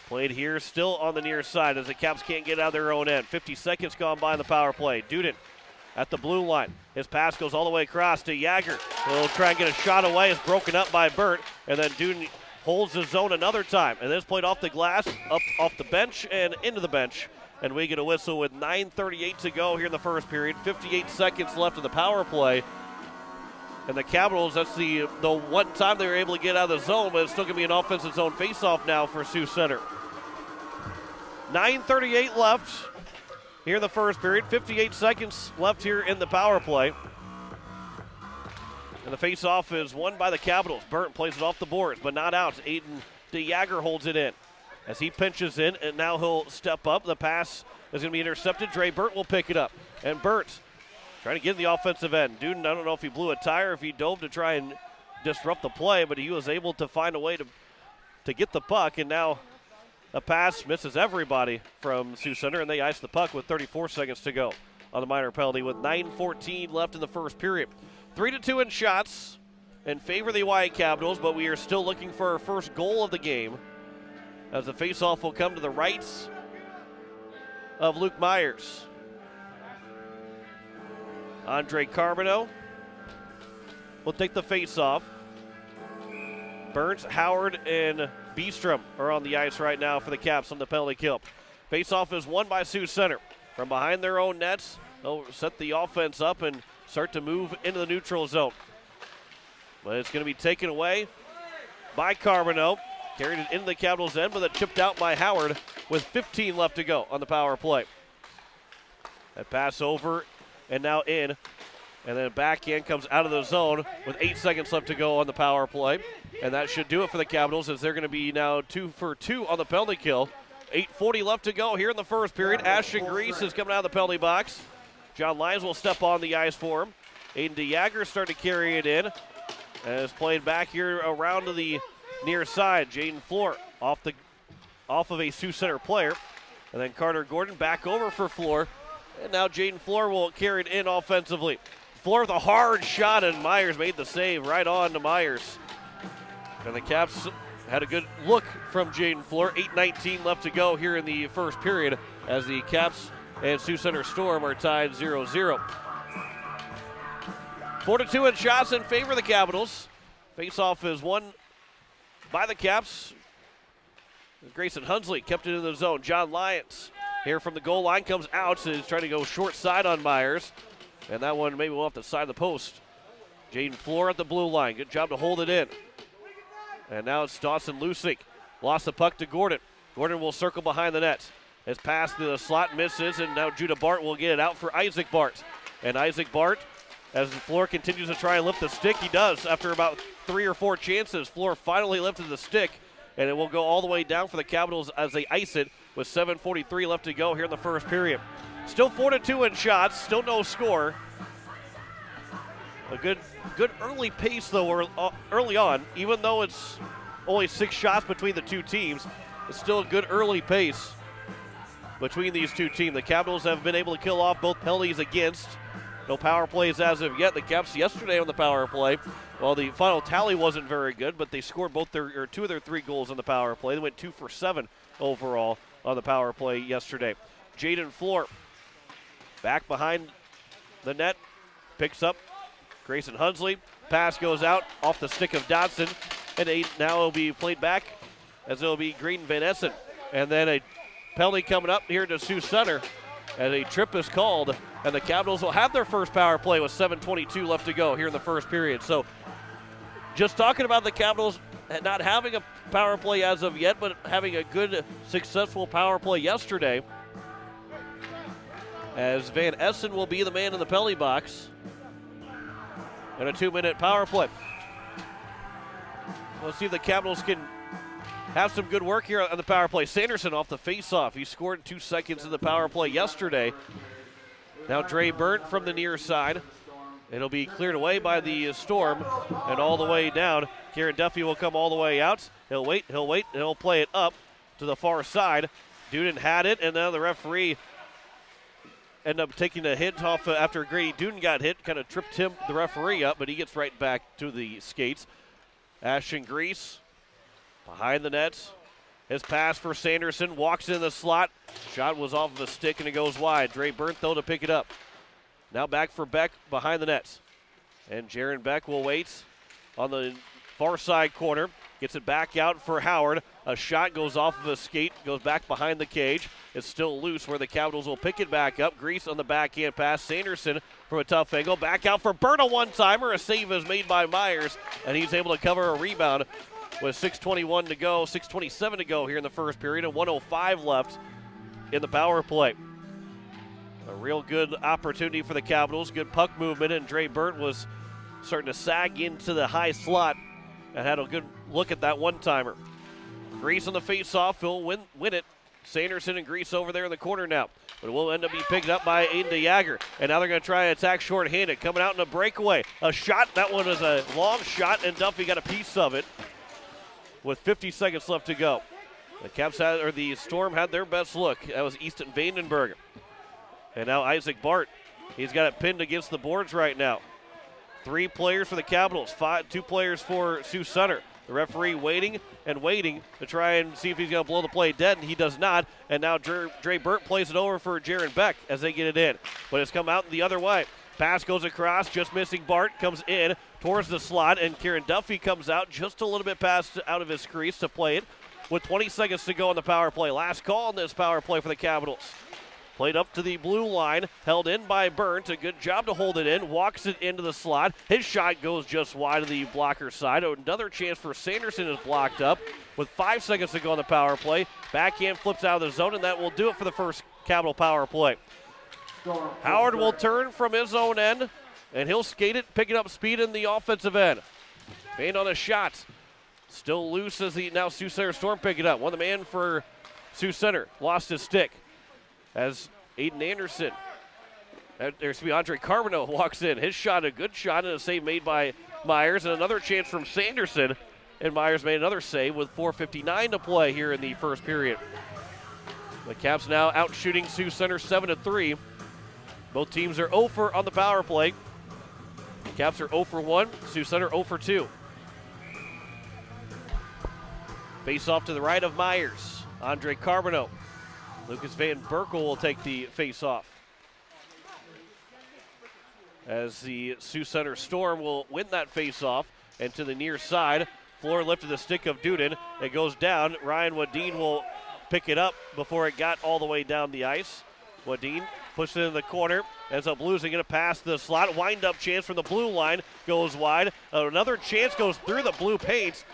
Played here still on the near side as the Caps can't get out of their own end. 50 seconds gone by in the power play. Duden at the blue line. His pass goes all the way across to Jagger. He'll try and get a shot away. It's broken up by Burt. And then Duden holds the zone another time. And then it's played off the glass, up off the bench, and into the bench. And we get a whistle with 9:38 to go here in the first period. 58 seconds left in the power play. And the Capitals, that's the one time they were able to get out of the zone, but it's still going to be an offensive zone faceoff now for Sioux Center. 9:38 left here in the first period. 58 seconds left here in the power play. And the faceoff is won by the Capitals. Burton plays it off the boards, but not out. Aiden DeJager holds it in. As he pinches in, and now he'll step up. The pass is going to be intercepted. Dre Burt will pick it up. And Burt trying to get in the offensive end. Duden, I don't know if he blew a tire, if he dove to try and disrupt the play, but he was able to find a way to get the puck. And now a pass misses everybody from Sioux Center, and they ice the puck with 34 seconds to go on the minor penalty with 9:14 left in the first period. 3-2 in shots in favor of the Hawaii Capitals, but we are still looking for our first goal of the game, as the faceoff will come to the right of Luke Myers. Andre Carbonneau will take the faceoff. Burns, Howard, and Beastrom are on the ice right now for the Caps on the penalty kill. Faceoff is won by Sioux Center. From behind their own nets, they'll set the offense up and start to move into the neutral zone. But it's going to be taken away by Carbonneau. Carried it into the Capitals' end, but it chipped out by Howard with 15 left to go on the power play. That pass over and now in. And then backhand comes out of the zone with 8 seconds left to go on the power play. And that should do it for the Capitals, as they're going to be now 2 for 2 on the penalty kill. 8:40 left to go here in the first period. Ashton Grease is coming out of the penalty box. John Lyons will step on the ice for him. Aiden DeJager started to carry it in. And it's played back here around to the near side. Jaden Floor off of a Sioux Center player. And then Carter Gordon back over for Floor. And now Jaden Floor will carry it in offensively. Floor with a hard shot, and Myers made the save right on to Myers. And the Caps had a good look from Jaden Floor. 8:19 left to go here in the first period, as the Caps and Sioux Center Storm are tied 0-0. 4-2 in shots in favor of the Capitals. Faceoff is won by the Caps. Grayson Hunsley kept it in the zone. John Lyons here from the goal line comes out, so he's trying to go short side on Myers. And that one maybe off the side of the post. Jaden Floor at the blue line. Good job to hold it in. And now it's Dawson Lusick. Lost the puck to Gordon. Gordon will circle behind the net. His pass to the slot misses, and now Judah Bart will get it out for Isaac Bart. And Isaac Bart, as the Floor continues to try and lift the stick, he does. After about 3 or 4 chances, Floor finally lifted the stick, and it will go all the way down for the Capitals as they ice it with 7:43 left to go here in the first period. Still 4-2 in shots, still no score. A good early pace, though, early on. Even though it's only 6 shots between the two teams, it's still a good early pace between these two teams. The Capitals have been able to kill off both penalties against. No power plays as of yet. The Caps yesterday on the power play, well, the final tally wasn't very good, but they scored 2 of their 3 goals on the power play. They went 2 for 7 overall on the power play yesterday. Jaden Floor back behind the net, picks up Grayson Hunsley. Pass goes out off the stick of Dodson, and now it'll be played back as it'll be Green Van Essen. And then a penalty coming up here to Sioux Center as a trip is called, and the Capitals will have their first power play with 7:22 left to go here in the first period. So just talking about the Capitals not having a power play as of yet, but having a good, successful power play yesterday, as Van Essen will be the man in the penalty box. And a 2-minute power play. Let's see if the Capitals can have some good work here on the power play. Sanderson off the faceoff. He scored in 2 seconds in the power play yesterday. Now Dre Burnt from the near side. It'll be cleared away by the Storm and all the way down. Kieran Duffy will come all the way out. He'll wait, and he'll play it up to the far side. Duden had it, and now the referee ended up taking a hit off after Grady Duden got hit, kind of tripped the referee up, but he gets right back to the skates. Ashton Grease behind the net. His pass for Sanderson, walks in the slot. Shot was off of a stick and it goes wide. Dre Burnt though to pick it up. Now back for Beck behind the nets. And Jaron Beck will wait on the far side corner. Gets it back out for Howard. A shot goes off of a skate, goes back behind the cage. It's still loose where the Capitals will pick it back up. Grease on the backhand pass. Sanderson from a tough angle. Back out for Burnt, a one-timer. A save is made by Myers, and he's able to cover a rebound with 6:21 to go, 6:27 to go here in the first period, and 1:05 left in the power play. A real good opportunity for the Capitals. Good puck movement, and Dre Burnt was starting to sag into the high slot and had a good look at that one-timer. Grease on the face-off. He'll win it. Sanderson and Grease over there in the corner now. But it will end up being picked up by Aiden DeJager. And now they're going to try and attack short-handed. Coming out in a breakaway. A shot. That one was a long shot, and Duffy got a piece of it with 50 seconds left to go. The Storm had their best look. That was Easton Vandenberg. And now Isaac Bart. He's got it pinned against the boards right now. 3 players for the Capitals, 2 players for Sioux Center. The referee waiting to try and see if he's going to blow the play dead, and he does not. And now Dre Burnt plays it over for Jaron Beck as they get it in. But it's come out the other way. Pass goes across, just missing Bart, comes in towards the slot, and Kieran Duffy comes out just a little bit past out of his crease to play it with 20 seconds to go on the power play. Last call on this power play for the Capitals. Played up to the blue line, held in by Burnt. A good job to hold it in, walks it into the slot. His shot goes just wide of the blocker side. Another chance for Sanderson is blocked up with 5 seconds to go on the power play. Backhand flips out of the zone, and that will do it for the first Capital power play. Howard will turn from his own end, and he'll skate it, picking up speed in the offensive end. Feint on a shot. Still loose as the now Sioux Center Storm pick it up. One the man for Sioux Center. Lost his stick. As Aiden Anderson, there's to be Andre Carbonneau walks in. His shot, a good shot, and a save made by Myers, and another chance from Sanderson. And Myers made another save with 4:59 to play here in the first period. The Caps now out shooting Sioux Center 7-3. Both teams are 0 for on the power play. The Caps are 0 for 1, Sioux Center 0 for 2. Face off to the right of Myers. Andre Carbonneau. Lucas Van Berkel will take the face-off. As the Sioux Center Storm will win that face-off, and to the near side, floor lifted the stick of Duden. It goes down. Ryan Wadeen will pick it up before it got all the way down the ice. Wadeen pushes it in the corner, ends up losing it, pass the slot. Wind-up chance from the blue line, goes wide. Another chance goes through the blue paint,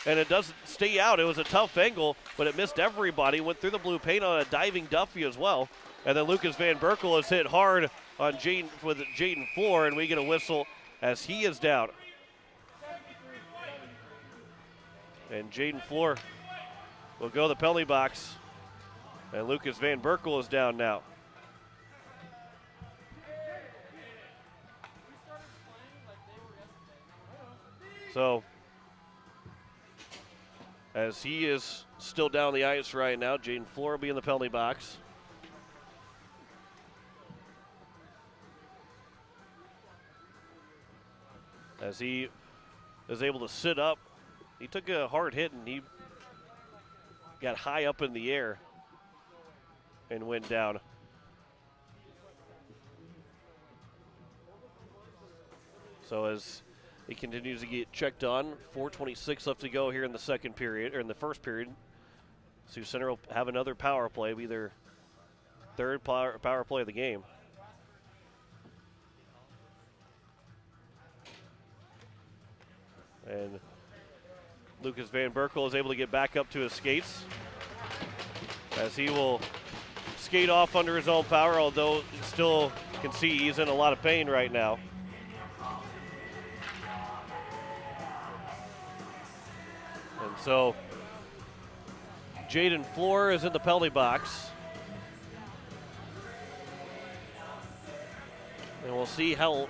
and it doesn't stay out. It was a tough angle, but it missed everybody. Went through the blue paint on a diving Duffy as well. And then Lucas Van Berkel is hit hard on Jaden Floor, and we get a whistle as he is down. And Jaden Floor will go to the penalty box. And Lucas Van Berkel is down now. So, as he is still down the ice right now, Jaden Floor will be in the penalty box. As he is able to sit up, he took a hard hit and he got high up in the air and went down. So as he continues to get checked on, 4:26 left to go here in the second period, or in the first period. Sioux Center will have another power play, be their third power play of the game. And Lucas Van Berkel is able to get back up to his skates as he will skate off under his own power, although still can see he's in a lot of pain right now. And so Jaden Floor is in the penalty box. And we'll see how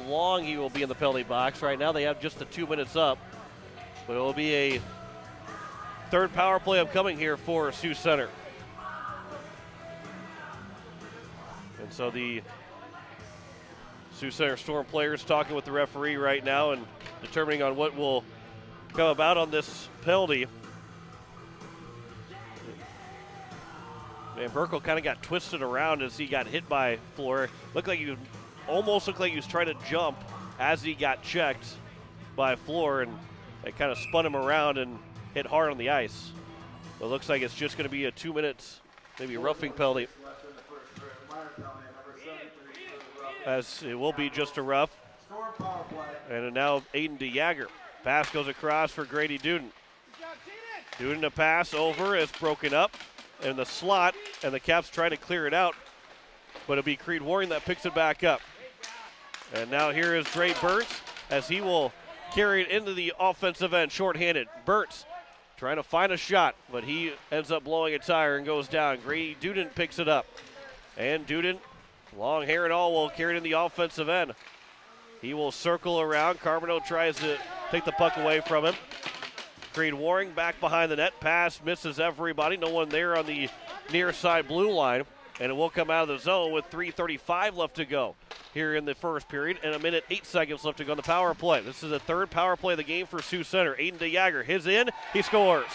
long he will be in the penalty box. Right now they have just the 2 minutes up. But it will be a third power play upcoming here for Sioux Center. And so the Sioux Center Storm players talking with the referee right now and determining on what will come about on this penalty. And Burkle kind of got twisted around as he got hit by Floor. Almost looked like he was trying to jump as he got checked by Floor, and it kind of spun him around and hit hard on the ice. So it looks like it's just going to be a 2 minutes, maybe roughing penalty. As it will be just a rough. And now Aiden DeJager. Pass goes across for Grady Duden. Duden a pass over, it's broken up in the slot, and the Caps trying to clear it out. But it'll be Creed Waring that picks it back up. And now here is Dre Burtz as he will carry it into the offensive end, shorthanded. Burtz trying to find a shot, but he ends up blowing a tire and goes down. Grady Duden picks it up. And Duden, long hair and all, will carry it in the offensive end. He will circle around. Carbonneau tries to take the puck away from him. Creed Waring back behind the net. Pass misses everybody. No one there on the near side blue line. And it will come out of the zone with 3:35 left to go here in the first period and 1:08 left to go on the power play. This is the third power play of the game for Sioux Center. Aiden DeJager, his in, he scores.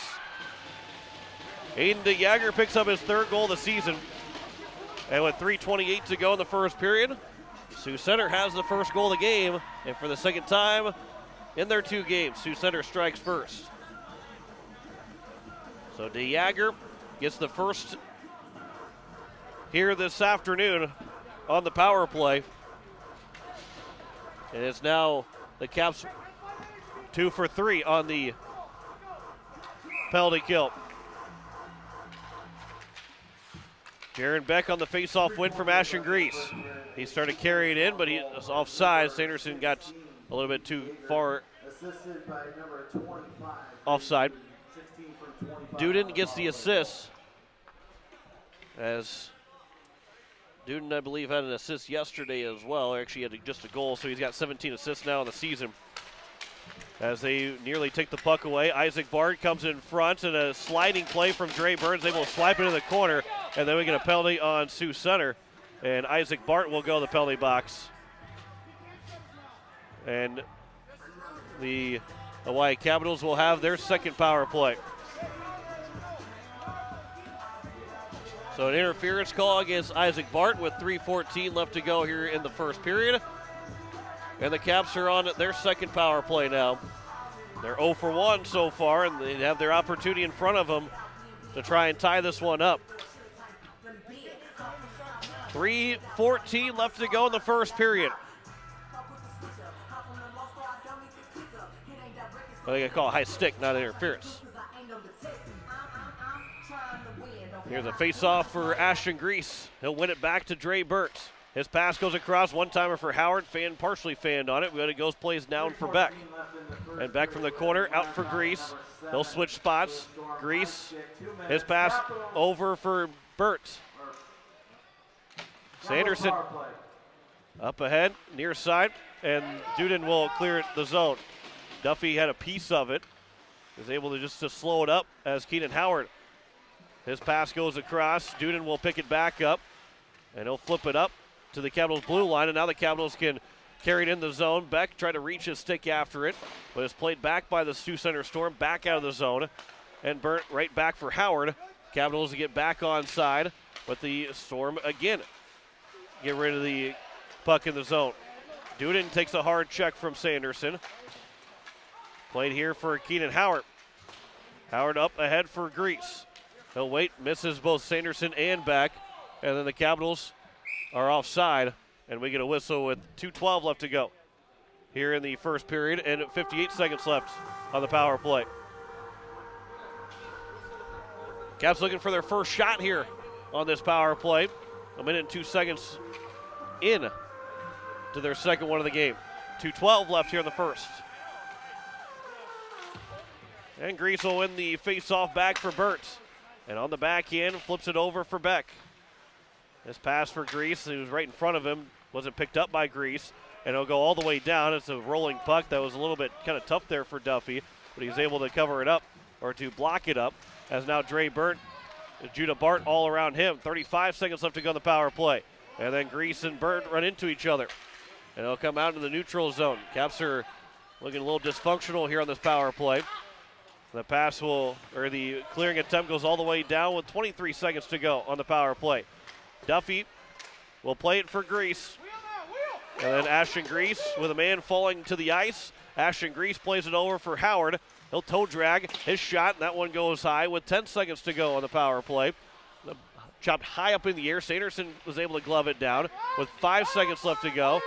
Aiden DeJager picks up his third goal of the season. And with 3:28 to go in the first period, Sioux Center has the first goal of the game. And for the second time in their 2 games, Sioux Center strikes first. So DeJager gets the first here this afternoon on the power play. And it's now the Caps 2 for 3 on the penalty kill. Jaron Beck on the face-off win from Ashton Grease. He started carrying it in, but he was offside. Sanderson got a little bit too far offside. Duden gets the assist, as Duden, I believe, had an assist yesterday as well. Actually, he had just a goal, so he's got 17 assists now in the season. As they nearly take the puck away, Isaac Bard comes in front, and a sliding play from Dre Burns, able to swipe it into the corner, and then we get a penalty on Sioux Center, and Isaac Bart will go to the penalty box. And the Hawaii Capitals will have their second power play. So an interference call against Isaac Bart with 3:14 left to go here in the first period. And the Caps are on their second power play now. They're 0 for 1 so far, and they have their opportunity in front of them to try and tie this one up. 3:14 left to go in the first period. Well, they got to call a high stick, not interference. Here's a face-off for Ashton Grease. He'll win it back to Dre Burtz. His pass goes across, one-timer for Howard, partially fanned on it, but it goes plays down for Beck. And Beck from the corner, out for Grease. They'll switch spots. Grease, his pass over for Burtz. Sanderson up ahead, near side, and Duden will clear the zone. Duffy had a piece of it, is able to just slow it up as Keenan Howard. His pass goes across. Duden will pick it back up, and he'll flip it up to the Capitals blue line, and now the Capitals can carry it in the zone. Beck tried to reach his stick after it, but it's played back by the Sioux Center Storm, back out of the zone, and burnt right back for Howard. Capitals get back onside, but the Storm again get rid of the puck in the zone. Duden takes a hard check from Sanderson. Played here for Keenan Howard. Howard up ahead for Grease. He'll wait, misses both Sanderson and Beck, and then the Capitals are offside, and we get a whistle with 2:12 left to go here in the first period and 58 seconds left on the power play. Caps looking for their first shot here on this power play. 1 minute and 2 seconds in to their second one of the game. 2:12 left here in the first. And Grease will win the face-off back for Burtz. And on the back end, flips it over for Beck. This pass for Grease, he was right in front of him, wasn't picked up by Grease, and it'll go all the way down. It's a rolling puck that was a little bit kind of tough there for Duffy, but he's able to cover it up or to block it up as now Dre Burnt, Judah Bart all around him. 35 seconds left to go on the power play. And then Grease and Burnt run into each other. And it'll come out into the neutral zone. Caps are looking a little dysfunctional here on this power play. The pass the clearing attempt goes all the way down with 23 seconds to go on the power play. Duffy will play it for Grease. And then Ashton Grease with a man falling to the ice. Ashton Grease plays it over for Howard. He'll toe drag his shot, and that one goes high with 10 seconds to go on the power play. Chopped high up in the air. Sanderson was able to glove it down with 5 seconds left to go.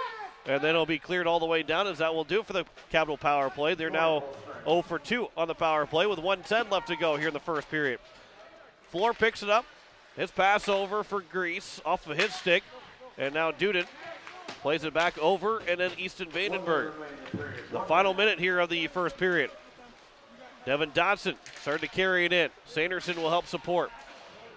And then it'll be cleared all the way down, as that will do for the Capital power play. They're now 0 for 2 on the power play with 1:10 left to go here in the first period. Floor picks it up. His pass over for Grease off of his stick. And now Duden plays it back over, and then Easton Vandenberg. The final minute here of the first period. Devin Dodson started to carry it in. Sanderson will help support.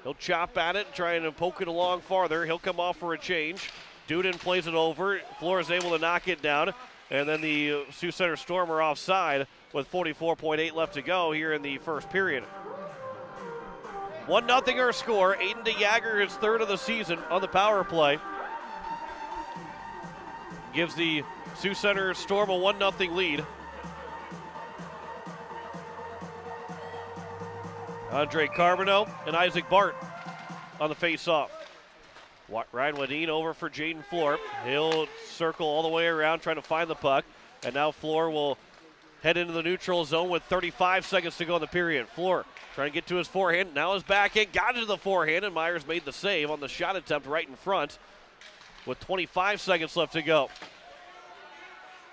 He'll chop at it, trying to poke it along farther. He'll come off for a change. Duden plays it over. Floor is able to knock it down. And then the Sioux Center Storm are offside with 44.8 left to go here in the first period. 1-0 our score. Aiden DeJager, his third of the season on the power play. Gives the Sioux Center Storm a 1-0 lead. Andre Carbonneau and Isaac Bart on the face-off. Ryan Wadeen over for Jaden Floor. He'll circle all the way around trying to find the puck. And now Floor will head into the neutral zone with 35 seconds to go in the period. Floor trying to get to his forehand. Now his backhand got into the forehand, and Myers made the save on the shot attempt right in front with 25 seconds left to go.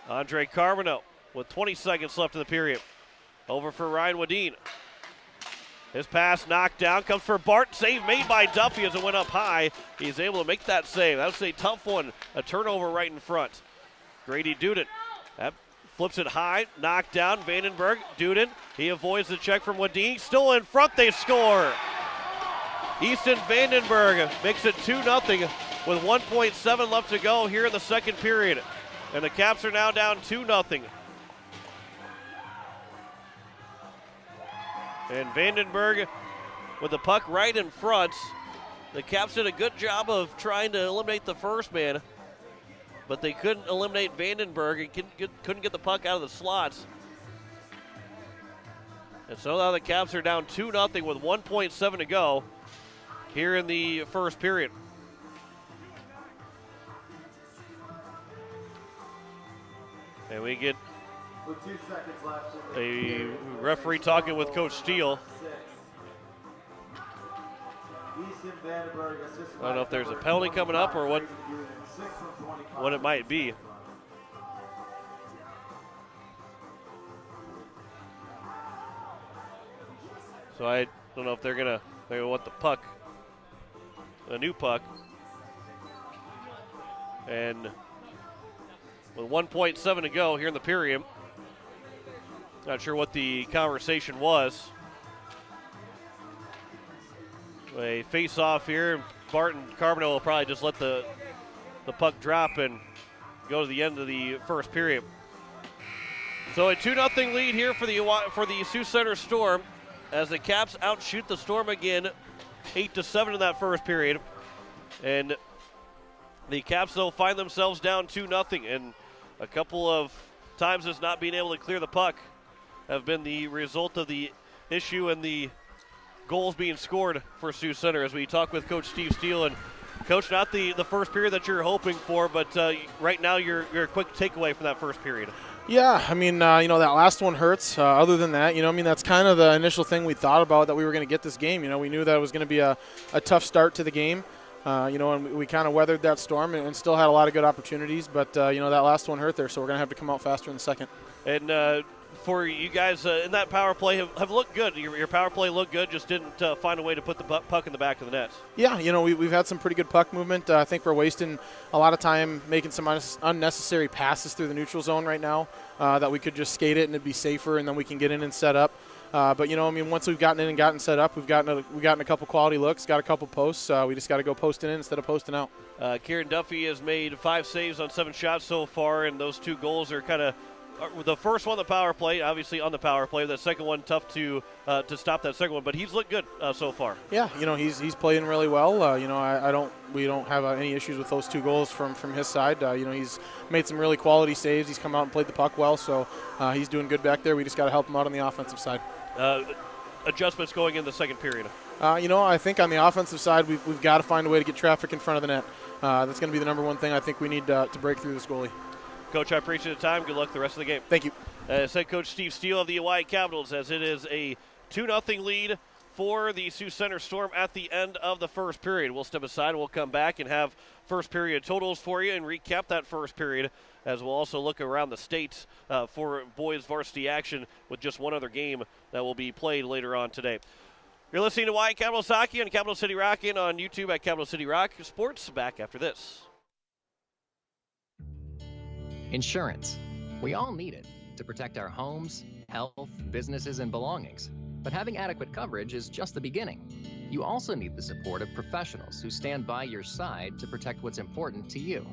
Andre Carbonneau with 20 seconds left in the period. Over for Ryan Wadeen. His pass knocked down, comes for Bart. Save made by Duffy as it went up high. He's able to make that save. That was a tough one. A turnover right in front. Grady Duden. That flips it high, knocked down. Vandenberg, Duden. He avoids the check from Wadeen. Still in front, they score. Easton Vandenberg makes it 2-0 with 1.7 left to go here in the second period. And the Caps are now down 2-0. And Vandenberg with the puck right in front. The Caps did a good job of trying to eliminate the first man, but they couldn't eliminate Vandenberg and couldn't get the puck out of the slots. And so now the Caps are down 2-0 with 1.7 to go here in the first period. And we get with 2 seconds left. A referee talking with Coach Steele. I don't know if there's a penalty coming up or what it might be. So I don't know if they're gonna want the puck, a new puck. And with 1.7 to go here in the period, not sure what the conversation was. A face-off here. Barton Carbonneau will probably just let the puck drop and go to the end of the first period. So a 2-0 lead here for the Sioux Center Storm as the Caps outshoot the Storm again, 8-7 in that first period. And the Caps, though, find themselves down 2-0, and a couple of times as not being able to clear the puck have been the result of the issue and the goals being scored for Sioux Center. As we talk with Coach Steve Steele, and Coach, not the first period that you're hoping for, but right now your quick takeaway from that first period. Yeah, I mean, that last one hurts. Other than that, that's kind of the initial thing we thought about, that we were going to get this game. We knew that it was going to be a tough start to the game. And we kind of weathered that storm and still had a lot of good opportunities. But, that last one hurt there, so we're going to have to come out faster in the second. And for you guys in that power play have looked good. Your power play looked good, just didn't find a way to put the puck in the back of the net. Yeah, we've had some pretty good puck movement. I think we're wasting a lot of time making some unnecessary passes through the neutral zone right now that we could just skate it and it'd be safer, and then we can get in and set up. But once we've gotten in and gotten set up, we've gotten a couple quality looks, got a couple posts. We just got to go posting in instead of posting out. Kieran Duffy has made 5 saves on 7 shots so far, and those 2 goals are kind of the first one, the power play, obviously on the power play. The second one, tough to stop that second one, but he's looked good so far. Yeah, he's playing really well. We don't have any issues with those 2 goals from his side. He's made some really quality saves. He's come out and played the puck well, so he's doing good back there. We just got to help him out on the offensive side. Adjustments going in the second period. I think on the offensive side, we've got to find a way to get traffic in front of the net. That's going to be the number one thing I think we need to break through this goalie. Coach, I appreciate the time. Good luck the rest of the game. Thank you. Head coach Steve Steele of the Oahe Capitals, as it is a 2-0 lead for the Sioux Center Storm at the end of the first period. We'll step aside. We'll come back and have first period totals for you and recap that first period, as we'll also look around the state for boys varsity action with just one other game that will be played later on today. You're listening to Oahe Capitals Hockey on Capital City Rock and on YouTube at Capital City Rock Sports. Back after this. Insurance. We all need it to protect our homes, health, businesses, and belongings. But having adequate coverage is just the beginning. You also need the support of professionals who stand by your side to protect what's important to you.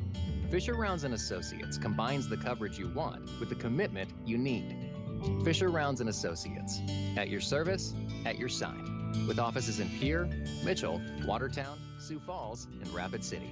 Fisher Rounds & Associates combines the coverage you want with the commitment you need. Fisher Rounds & Associates. At your service, at your side. With offices in Pierre, Mitchell, Watertown, Sioux Falls, and Rapid City.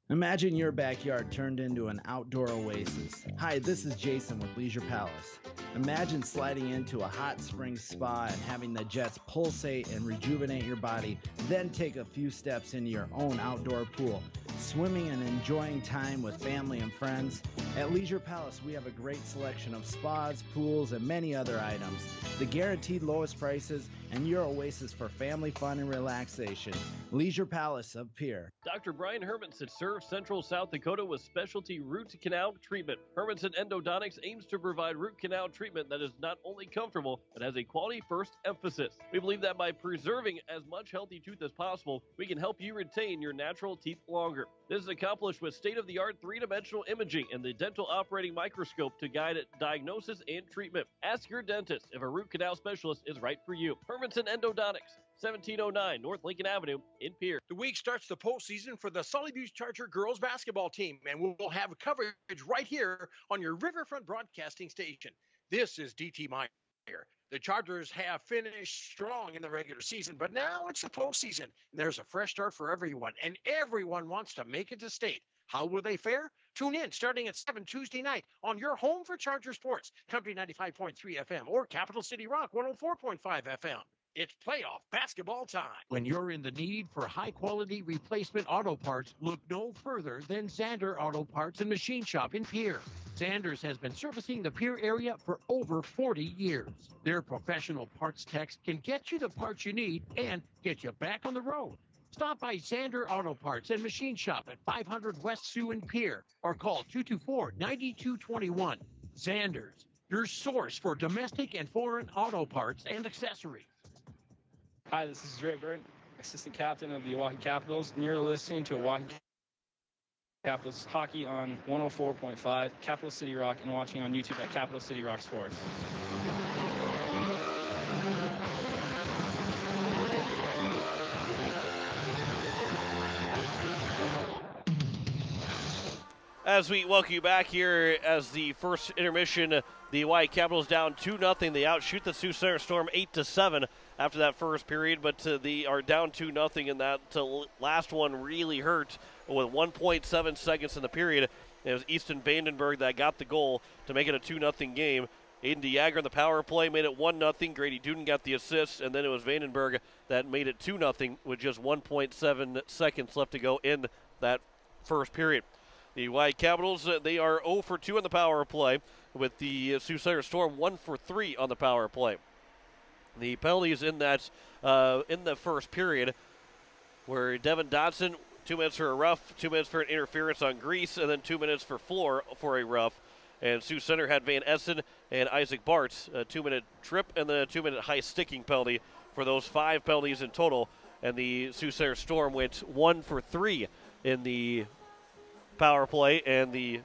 Imagine your backyard turned into an outdoor oasis. Hi, this is Jason with Leisure Palace. Imagine sliding into a hot spring spa and having the jets pulsate and rejuvenate your body, then take a few steps into your own outdoor pool, swimming and enjoying time with family and friends. At Leisure Palace, we have a great selection of spas, pools, and many other items. The guaranteed lowest prices and your oasis for family fun and relaxation. Leisure Palace of Pierre. Dr. Brian Hermanson serves Central South Dakota with specialty root canal treatment. Hermanson Endodontics aims to provide root canal treatment that is not only comfortable, but has a quality first emphasis. We believe that by preserving as much healthy tooth as possible, we can help you retain your natural teeth longer. This is accomplished with state-of-the-art 3-dimensional imaging and the dental operating microscope to guide diagnosis and treatment. Ask your dentist if a root canal specialist is right for you. Hermanson Endodontics, 1709 North Lincoln Avenue in Pierre. The week starts the postseason for the Sully Butte Charger girls basketball team, and we'll have coverage right here on your Riverfront Broadcasting station. This is DT Meyer. The Chargers have finished strong in the regular season, but now it's the postseason. There's a fresh start for everyone, and everyone wants to make it to state. How will they fare? Tune in starting at 7 Tuesday night on your home for Charger Sports, Company 95.3 FM or Capital City Rock 104.5 FM. It's playoff basketball time. When you're in the need for high-quality replacement auto parts, look no further than Zander Auto Parts and Machine Shop in Pierre. Zanders has been servicing the Pierre area for over 40 years. Their professional parts techs can get you the parts you need and get you back on the road. Stop by Zander Auto Parts and Machine Shop at 500 West Sioux in Pierre or call 224-9221. Zanders, your source for domestic and foreign auto parts and accessories. Hi, this is Ray Burton, assistant captain of the Oahe Capitals, and you're listening to Oahe Capitals Hockey on 104.5 Capital City Rock and watching on YouTube at Capital City Rock Sports. As we welcome you back here as the first intermission, the Oahe Capitals down 2-0. They outshoot the Sioux Center Storm 8-7 after that first period, but they are down 2-0, and that last one really hurt with 1.7 seconds in the period. It was Easton Vandenberg that got the goal to make it a 2-0 game. Aiden DeJager on the power play made it 1-0. Grady Duden got the assist, and then it was Vandenberg that made it 2-0 with just 1.7 seconds left to go in that first period. The Oahe Capitals, they are 0 for 2 on the power play, with the Sioux Center Storm 1 for 3 on the power play. The penalties in that in the first period were Devin Dodson, 2 minutes for a rough, 2 minutes for an interference on Grease, and then 2 minutes for Floor for a rough. And Sioux Center had Van Essen and Isaac Bart, a 2-minute trip and then a 2-minute high sticking penalty for those 5 penalties in total. And the Sioux Center Storm went 1 for 3 in the power play, and the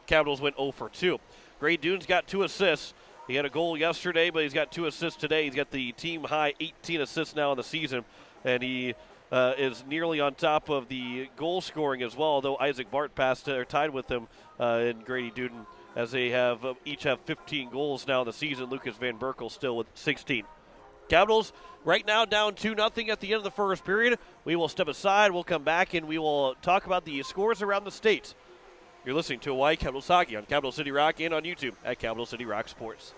Capitals went 0 for 2. Gray Dunes got 2 assists, He had a goal yesterday, but he's got 2 assists today. He's got the team high 18 assists now in the season, and he is nearly on top of the goal scoring as well, although Isaac Bart tied with him and Grady Duden, as they each have 15 goals now in the season. Lucas Van Berkel still with 16. Capitals right now down 2-0 at the end of the first period. We will step aside. We'll come back, and we will talk about the scores around the state. You're listening to Hawaii Capitals Hockey on Capital City Rock and on YouTube at Capital City Rock Sports.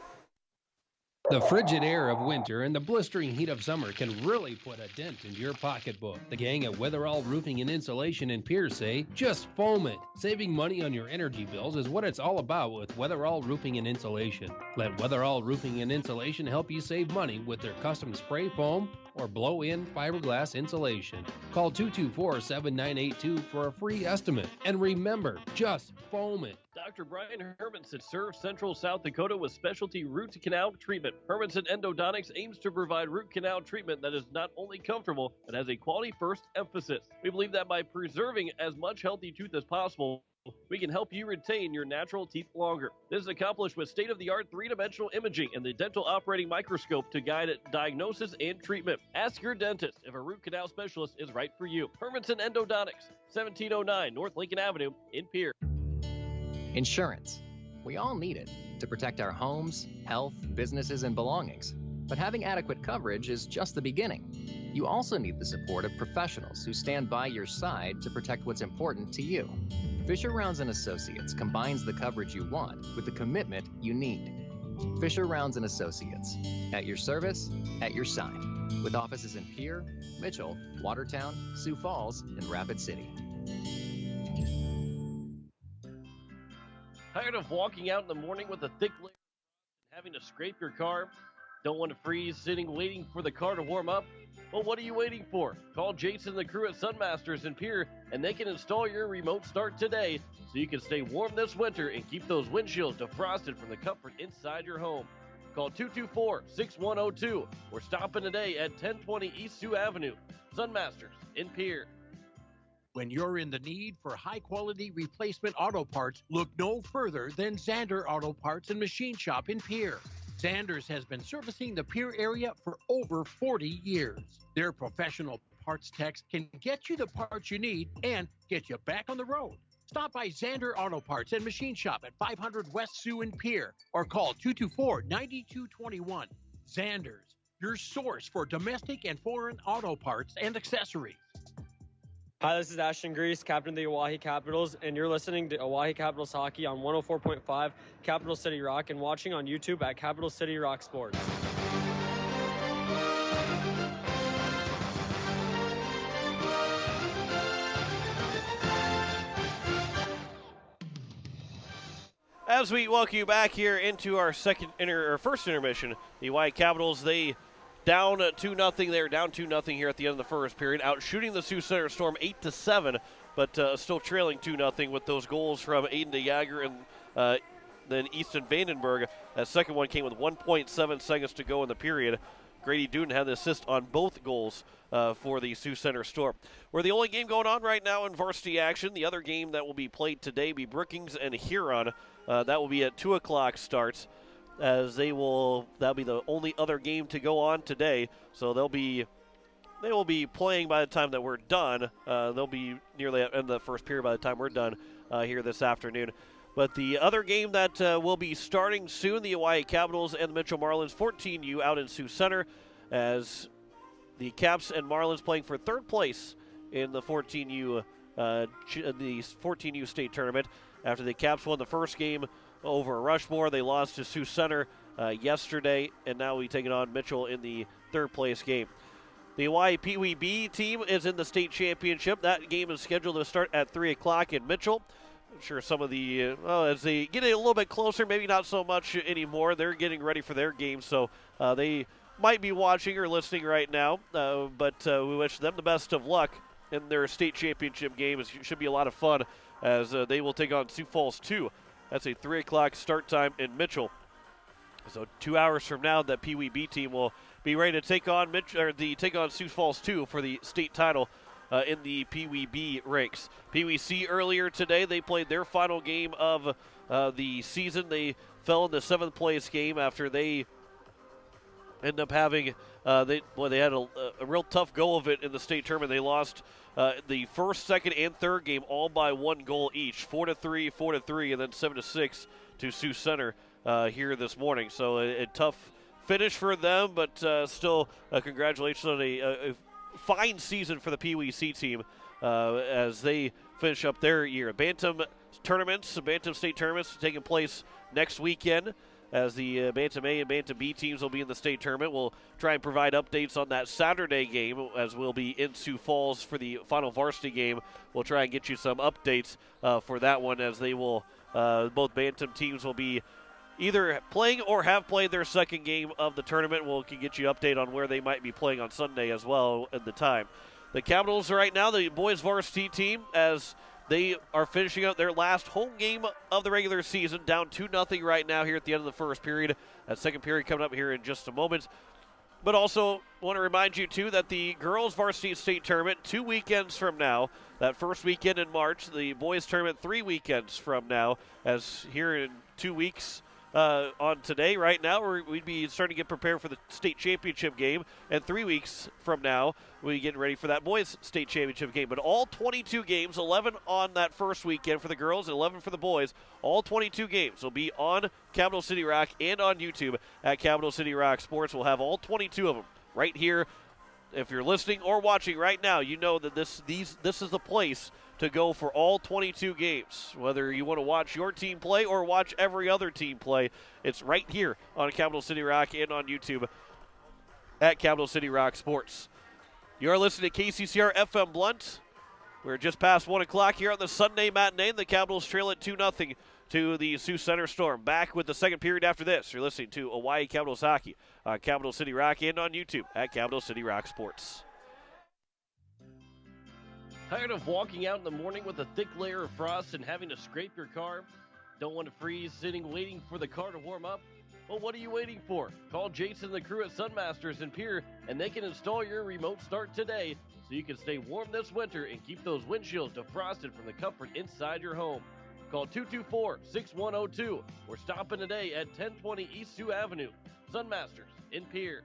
The frigid air of winter and the blistering heat of summer can really put a dent into your pocketbook. The gang at Weatherall Roofing and Insulation in Pierce say, just foam it. Saving money on your energy bills is what it's all about with Weatherall Roofing and Insulation. Let Weatherall Roofing and Insulation help you save money with their custom spray foam or blow-in fiberglass insulation. Call 224-7982 for a free estimate. And remember, just foam it. Dr. Brian Hermanson serves Central South Dakota with specialty root canal treatment. Hermanson Endodontics aims to provide root canal treatment that is not only comfortable, but has a quality-first emphasis. We believe that by preserving as much healthy tooth as possible, we can help you retain your natural teeth longer. This is accomplished with state-of-the-art 3-dimensional imaging and the dental operating microscope to guide diagnosis and treatment. Ask your dentist if a root canal specialist is right for you. Hermanson Endodontics, 1709 North Lincoln Avenue in Pierre. Insurance. We all need it to protect our homes, health, businesses, and belongings. But having adequate coverage is just the beginning. You also need the support of professionals who stand by your side to protect what's important to you. Fisher Rounds & Associates combines the coverage you want with the commitment you need. Fisher Rounds & Associates, at your service, at your side, with offices in Pierre, Mitchell, Watertown, Sioux Falls, and Rapid City. Tired of walking out in the morning with a thick layer and having to scrape your car? Don't want to freeze sitting waiting for the car to warm up? Well, what are you waiting for? Call Jason and the crew at Sunmasters in Pierre, and they can install your remote start today so you can stay warm this winter and keep those windshields defrosted from the comfort inside your home. Call 224-6102 or stop in today at 1020 East Sioux Avenue. Sunmasters in Pierre. When you're in the need for high-quality replacement auto parts, look no further than Zander Auto Parts and Machine Shop in Pierre. Zanders has been servicing the Pierre area for over 40 years. Their professional parts techs can get you the parts you need and get you back on the road. Stop by Zander Auto Parts and Machine Shop at 500 West Sioux in Pierre or call 224-9221. Zanders, your source for domestic and foreign auto parts and accessories. Hi, this is Ashton Grease, captain of the Oahe Capitals, and you're listening to Oahe Capitals Hockey on 104.5 Capital City Rock and watching on YouTube at Capital City Rock Sports. As we welcome you back here into our first intermission, the Oahe Capitals, they down 2-0. They're down 2-0 here at the end of the first period, out shooting the Sioux Center Storm 8-7, but still trailing 2-0 with those goals from Aiden DeJager and then Easton Vandenberg. That second one came with 1.7 seconds to go in the period. Grady Duden had the assist on both goals for the Sioux Center Storm. We're the only game going on right now in varsity action. The other game that will be played today be Brookings and Huron. That will be at 2 o'clock starts, as that'll be the only other game to go on today. So they will be playing by the time that we're done. They'll be nearly at the end of the first period by the time we're done here this afternoon. But the other game that will be starting soon, the Hawaii Capitals and the Mitchell Marlins 14U out in Sioux Center, as the Caps and Marlins playing for third place in the 14U state tournament. After the Caps won the first game over Rushmore, they lost to Sioux Center yesterday, and now we take it on Mitchell in the third place game. The Hawaii Pee Wee B team is in the state championship. That game is scheduled to start at 3 o'clock in Mitchell. I'm sure some of as they get a little bit closer, maybe not so much anymore, they're getting ready for their game, so they might be watching or listening right now, but we wish them the best of luck in their state championship game. It should be a lot of fun, as they will take on Sioux Falls 2. That's a 3 o'clock start time in Mitchell. So 2 hours from now, that Pee Wee B team will be ready to take on Sioux Falls 2 for the state title in the Pee Wee B ranks. Pee Wee C earlier today, they played their final game of the season. They fell in the 7th place game after they end up having they had a real tough go of it in the state tournament. They lost the first, second, and third game all by 1 goal each, 4-3, 4-3, and then 7-6 to Sioux Center here this morning. So a tough finish for them, but still congratulations on a fine season for the Pee Wee C team as they finish up their year. Bantam state tournaments taking place next weekend, as the Bantam A and Bantam B teams will be in the state tournament. We'll try and provide updates on that Saturday game, as we'll be in Sioux Falls for the final varsity game. We'll try and get you some updates for that one, as they will both Bantam teams will be either playing or have played their second game of the tournament. We'll can get you an update on where they might be playing on Sunday as well at the time. The Capitals right now, the boys varsity team, as they are finishing up their last home game of the regular season, down 2-0 right now here at the end of the first period. That second period coming up here in just a moment. But also want to remind you, too, that the girls varsity state tournament 2 weekends from now, that first weekend in March, the boys tournament 3 weekends from now, as here in 2 weeks on today, right now, we'd be starting to get prepared for the state championship game, and 3 weeks from now, we'll be getting ready for that boys state championship game. But all 22 games, 11 on that first weekend for the girls and 11 for the boys, all 22 games will be on Capital City Rock and on YouTube at Capital City Rock Sports. We'll have all 22 of them right here. If you're listening or watching right now, you know that this is the place to go for all 22 games. Whether you want to watch your team play or watch every other team play, it's right here on Capital City Rock and on YouTube at Capital City Rock Sports. You're listening to KCCR FM Blunt. We're just past 1 o'clock here on the Sunday matinee. The Capitals trail at 2-0 to the Sioux Center Storm. Back with the second period after this. You're listening to Hawaii Capitals Hockey on Capital City Rock and on YouTube at Capital City Rock Sports. Tired of walking out in the morning with a thick layer of frost and having to scrape your car? Don't want to freeze sitting waiting for the car to warm up? Well, what are you waiting for? Call Jason and the crew at Sunmasters in Pierre, and they can install your remote start today so you can stay warm this winter and keep those windshields defrosted from the comfort inside your home. Call 224-6102 or stop in today at 1020 East Sioux Avenue. Sunmasters in Pierre.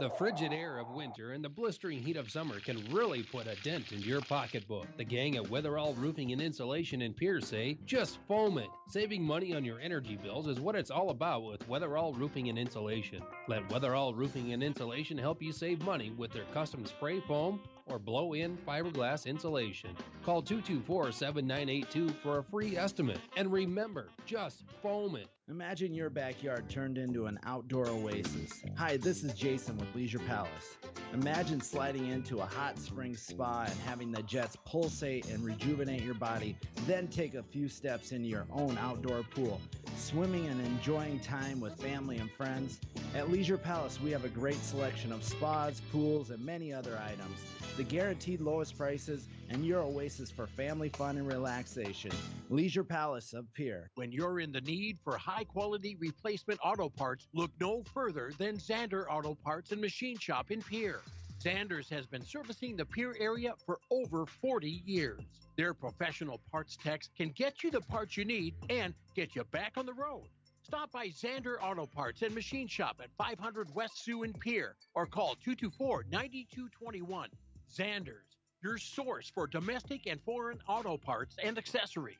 The frigid air of winter and the blistering heat of summer can really put a dent into your pocketbook. The gang at Weatherall Roofing and Insulation in Pierce say, just foam it. Saving money on your energy bills is what it's all about with Weatherall Roofing and Insulation. Let Weatherall Roofing and Insulation help you save money with their custom spray foam or blow-in fiberglass insulation. Call 224-7982 for a free estimate. And remember, just foam it. Imagine your backyard turned into an outdoor oasis. Hi, this is Jason with Leisure Palace. Imagine sliding into a hot spring spa and having the jets pulsate and rejuvenate your body, then take a few steps into your own outdoor pool, swimming and enjoying time with family and friends. At Leisure Palace, we have a great selection of spas, pools, and many other items. The guaranteed lowest prices and your oasis for family fun and relaxation. Leisure Palace of Pierre. When you're in the need for high-quality replacement auto parts, look no further than Zander Auto Parts and Machine Shop in Pierre. Zanders has been servicing the Pierre area for over 40 years. Their professional parts techs can get you the parts you need and get you back on the road. Stop by Zander Auto Parts and Machine Shop at 500 West Sioux in Pierre or call 224-9221. Zanders, your source for domestic and foreign auto parts and accessories.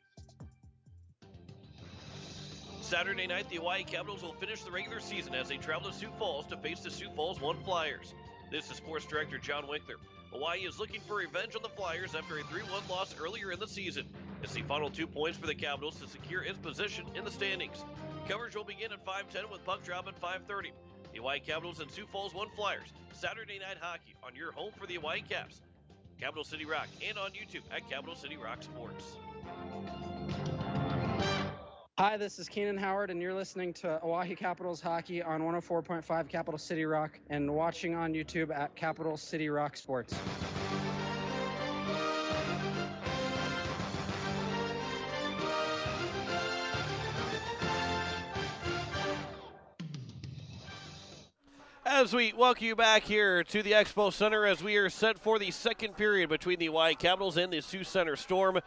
Saturday night, the Hawaii Capitals will finish the regular season as they travel to Sioux Falls to face the Sioux Falls 1 Flyers. This is Sports Director John Winkler. Hawaii is looking for revenge on the Flyers after a 3-1 loss earlier in the season. It's the final 2 points for the Capitals to secure its position in the standings. Coverage will begin at 5:10 with puck drop at 5:30. The Hawaii Capitals and Sioux Falls 1 Flyers, Saturday Night Hockey on your home for the Hawaii Caps. Capital City Rock and on YouTube at Capital City Rock Sports. Hi, this is Keenan Howard, and you're listening to Oahe Capitals Hockey on 104.5 Capital City Rock and watching on YouTube at Capital City Rock Sports. As we welcome you back here to the Expo Center as we are set for the second period between the Hawaii Capitals and the Sioux Center Storm.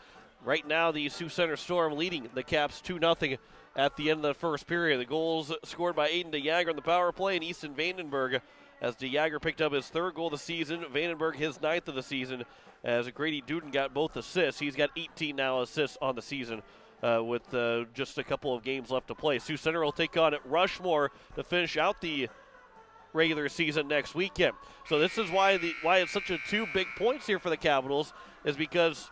Right now, the Sioux Center Storm leading the Caps 2-0 at the end of the first period. The goals scored by Aiden DeJager on the power play and Easton Vandenberg, as DeJager picked up his 3rd goal of the season, Vandenberg his 9th of the season, as Grady Duden got both assists. He's got 18 now assists on the season with just a couple of games left to play. Sioux Center will take on Rushmore to finish out the regular season next weekend. So this is why it's such a 2 big points here for the Capitals, is because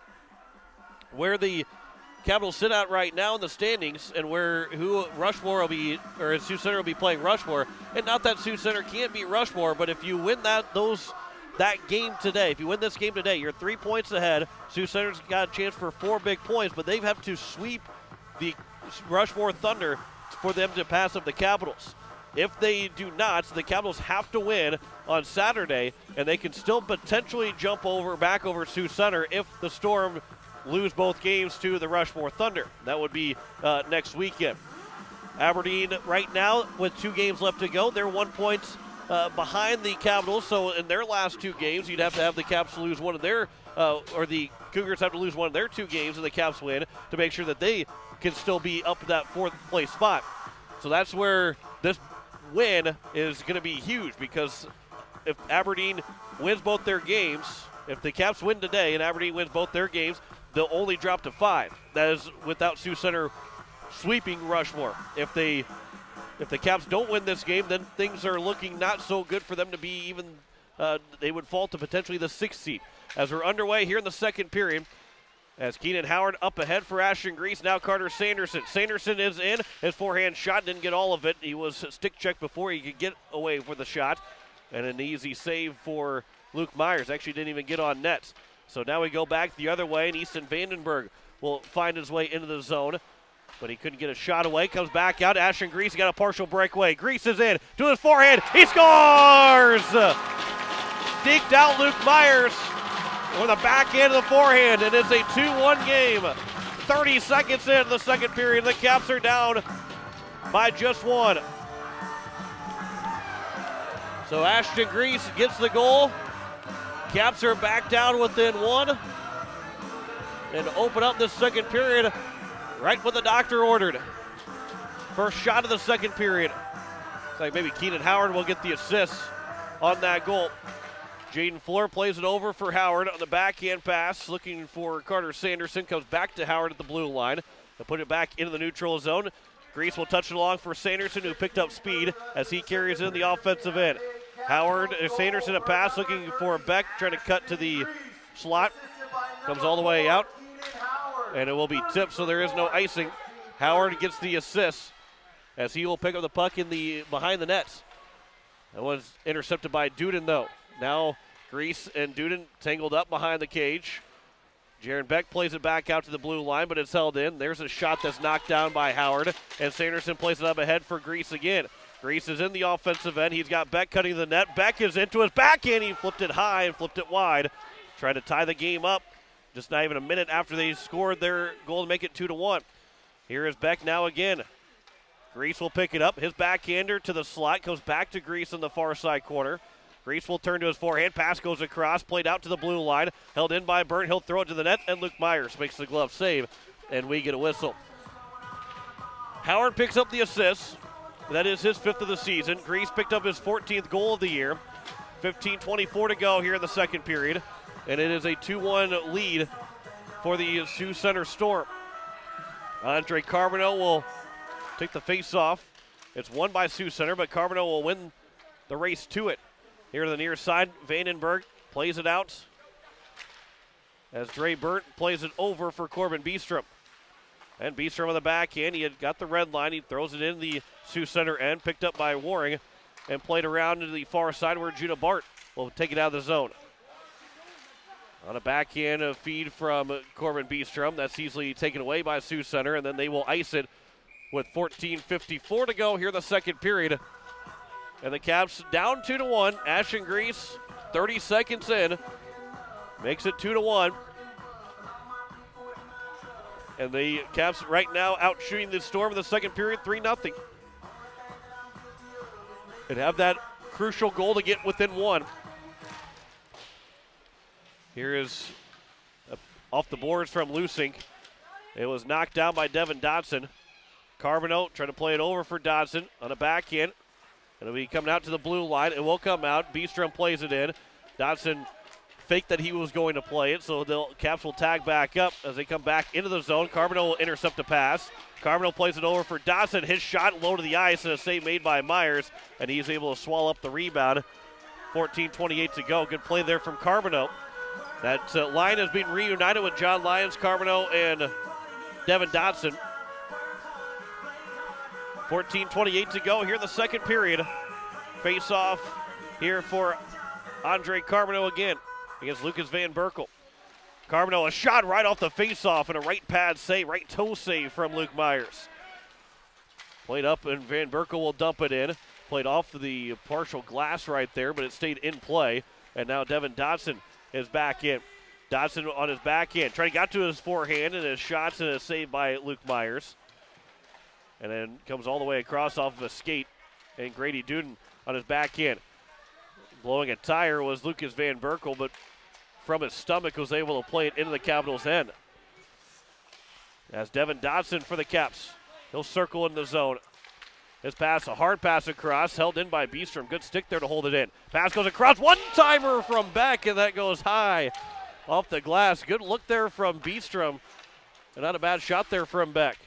where the Capitals sit out right now in the standings and who Rushmore will be, or Sioux Center will be playing Rushmore, and not that Sioux Center can't beat Rushmore, but if you win that game today, if you win this game today, you're 3 points ahead. Sioux Center's got a chance for 4 big points, but they have to sweep the Rushmore Thunder for them to pass up the Capitals. If they do not, the Capitals have to win on Saturday, and they can still potentially jump back over Sioux Center if the Storm lose both games to the Rushmore Thunder. That would be next weekend. Aberdeen right now with 2 games left to go. They're 1 point behind the Capitals, so in their last 2 games, you'd have to have the Caps lose one of their, or the Cougars have to lose one of their 2 games and the Caps win to make sure that they can still be up to that 4th place spot. So that's where this win is going to be huge, because if Aberdeen wins both their games, if the Caps win today and Aberdeen wins both their games, they'll only drop to 5. That is without Sioux Center sweeping Rushmore. If the Caps don't win this game, then things are looking not so good for them to be even, they would fall to potentially the 6th seed. As we're underway here in the second period, as Keenan Howard up ahead for Ashton Grease, now Carter Sanderson. Sanderson is in. His forehand shot didn't get all of it. He was stick checked before he could get away for the shot. And an easy save for Luke Myers. Actually didn't even get on net. So now we go back the other way, and Easton Vandenberg will find his way into the zone. But he couldn't get a shot away. Comes back out. Ashton Grease got a partial breakaway. Grease is in to his forehand. He scores! Deked out Luke Myers on the back end of the forehand, and it's a 2-1 game. 30 seconds into the second period. The Caps are down by just 1. So Ashton Grease gets the goal. Caps are back down within 1 and open up this second period right what the doctor ordered. First shot of the second period. It's like maybe Keenan Howard will get the assist on that goal. Jaden Floor plays it over for Howard on the backhand pass, looking for Carter Sanderson. Comes back to Howard at the blue line. They'll put it back into the neutral zone. Grease will touch it along for Sanderson, who picked up speed as he carries in the offensive end. Sanderson a pass, looking for Beck, trying to cut to the slot. Comes all the way out, and it will be tipped, so there is no icing. Howard gets the assist as he will pick up the puck behind the nets. That was intercepted by Duden, though. Now Grease and Duden tangled up behind the cage. Jaron Beck plays it back out to the blue line, but it's held in. There's a shot that's knocked down by Howard, and Sanderson plays it up ahead for Grease again. Grease is in the offensive end. He's got Beck cutting the net. Beck is into his backhand. He flipped it high and flipped it wide. Tried to tie the game up just not even a minute after they scored their goal to make it 2-1. Here is Beck now again. Grease will pick it up. His backhander to the slot. Goes back to Grease in the far side corner. Grease will turn to his forehand. Pass goes across. Played out to the blue line. Held in by Burnt. He'll throw it to the net. And Luke Myers makes the glove save. And we get a whistle. Howard picks up the assist. That is his 5th of the season. Grease picked up his 14th goal of the year. 15:24 to go here in the second period. And it is a 2-1 lead for the Sioux Center Storm. Andre Carbonell will take the face-off. It's won by Sioux Center, but Carbonell will win the race to it. Here to the near side, Vandenberg plays it out as Dre Burnt plays it over for Corbin Beestrom. And Beestrom on the backhand, he had got the red line. He throws it in the Sioux Center end, picked up by Waring, and played around to the far side where Judah Bart will take it out of the zone. On a backhand feed from Corbin Beestrom, that's easily taken away by Sioux Center, and then they will ice it with 14:54 to go here in the second period. And the Caps down 2-1. Ashton Grease, 30 seconds in, makes it 2-1. And the Caps right now out shooting the Storm in the second period, 3-0. And have that crucial goal to get within 1. Here is off the boards from Lusink. It was knocked down by Devin Dodson. Carbonneau trying to play it over for Dodson on a backhand. It'll be coming out to the blue line. It will come out. Beestrom plays it in. Dodson faked that he was going to play it, so the Caps will tag back up as they come back into the zone. Carbonneau will intercept a pass. Carbonneau plays it over for Dodson. His shot low to the ice and a save made by Myers, and he's able to swallow up the rebound. 14:28 to go. Good play there from Carbonneau. That line has been reunited with John Lyons, Carbonneau, and Devin Dodson. 14:28 to go here in the second period. Face off here for Andre Carbonneau again against Lucas Van Berkel. Carbonneau, a shot right off the face-off and a right pad save, right toe save from Luke Myers. Played up and Van Berkel will dump it in. Played off the partial glass right there, but it stayed in play. And now Devin Dodson is back in. Dodson on his backhand. Got to his forehand and his shots and a save by Luke Myers. And then comes all the way across off of a skate. And Grady Duden on his backhand. Blowing a tire was Lucas Van Berkel, but from his stomach was able to play it into the Capitals' end. As Devin Dodson for the Caps. He'll circle in the zone. His pass, a hard pass across, held in by Beestrom. Good stick there to hold it in. Pass goes across, one-timer from Beck, and that goes high off the glass. Good look there from Beestrom, and not a bad shot there from Beck.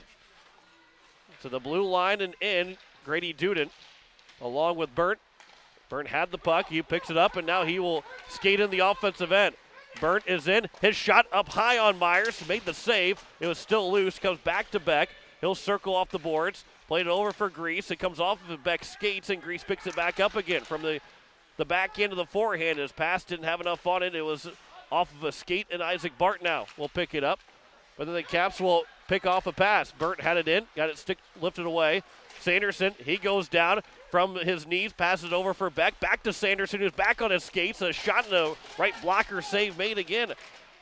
To the blue line and in, Grady Duden, along with Burnt. Burnt had the puck, he picks it up, and now he will skate in the offensive end. Burnt is in, his shot up high on Myers, made the save. It was still loose, comes back to Beck. He'll circle off the boards, played it over for Grease. It comes off of Beck skates, and Grease picks it back up again from the back end of the forehand. His pass didn't have enough on it. It was off of a skate, and Isaac Bart now will pick it up. But then the Caps will pick off a pass. Burnt had it in, got it lifted away. Sanderson, he goes down from his knees, passes over for Beck. Back to Sanderson, who's back on his skates. A shot in the right blocker save made again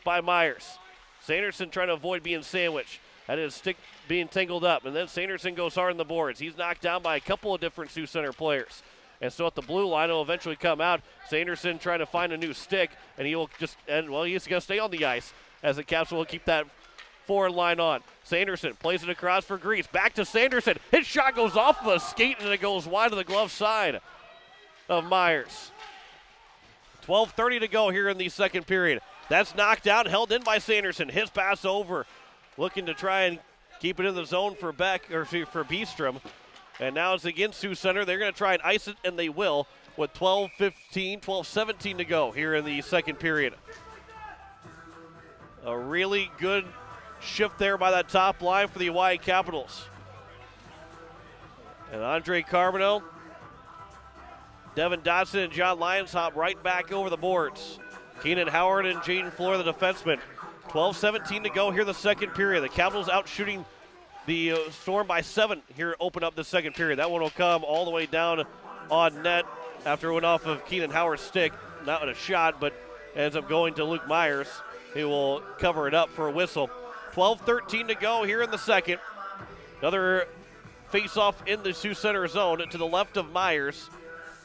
by Myers. Sanderson trying to avoid being sandwiched. Had his stick being tangled up. And then Sanderson goes hard on the boards. He's knocked down by a couple of different Sioux Center players. And so at the blue line, he'll eventually come out. Sanderson trying to find a new stick, and he's going to stay on the ice as the Caps will keep that forward line on. Sanderson plays it across for Grease. Back to Sanderson. His shot goes off of a skate, and it goes wide of the glove side of Myers. 12:30 to go here in the second period. That's knocked out, held in by Sanderson. His pass over, looking to try and keep it in the zone for for Beestrom. And now it's against Sioux Center. They're going to try and ice it, and they will, with 12-17 to go here in the second period. A really good shift there by that top line for the Oahe Capitals. And Andre Carbonneau, Devin Dodson, and John Lyons hop right back over the boards. Keenan Howard and Jaden Floor, the defensemen. 12-17 to go here in the second period. The Capitals out shooting the Storm by 7 here, open up the second period. That one will come all the way down on net after it went off of Keenan Howard's stick. Not with a shot, but ends up going to Luke Myers. He will cover it up for a whistle. 12-13 to go here in the second. Another face-off in the Sioux Center zone to the left of Myers.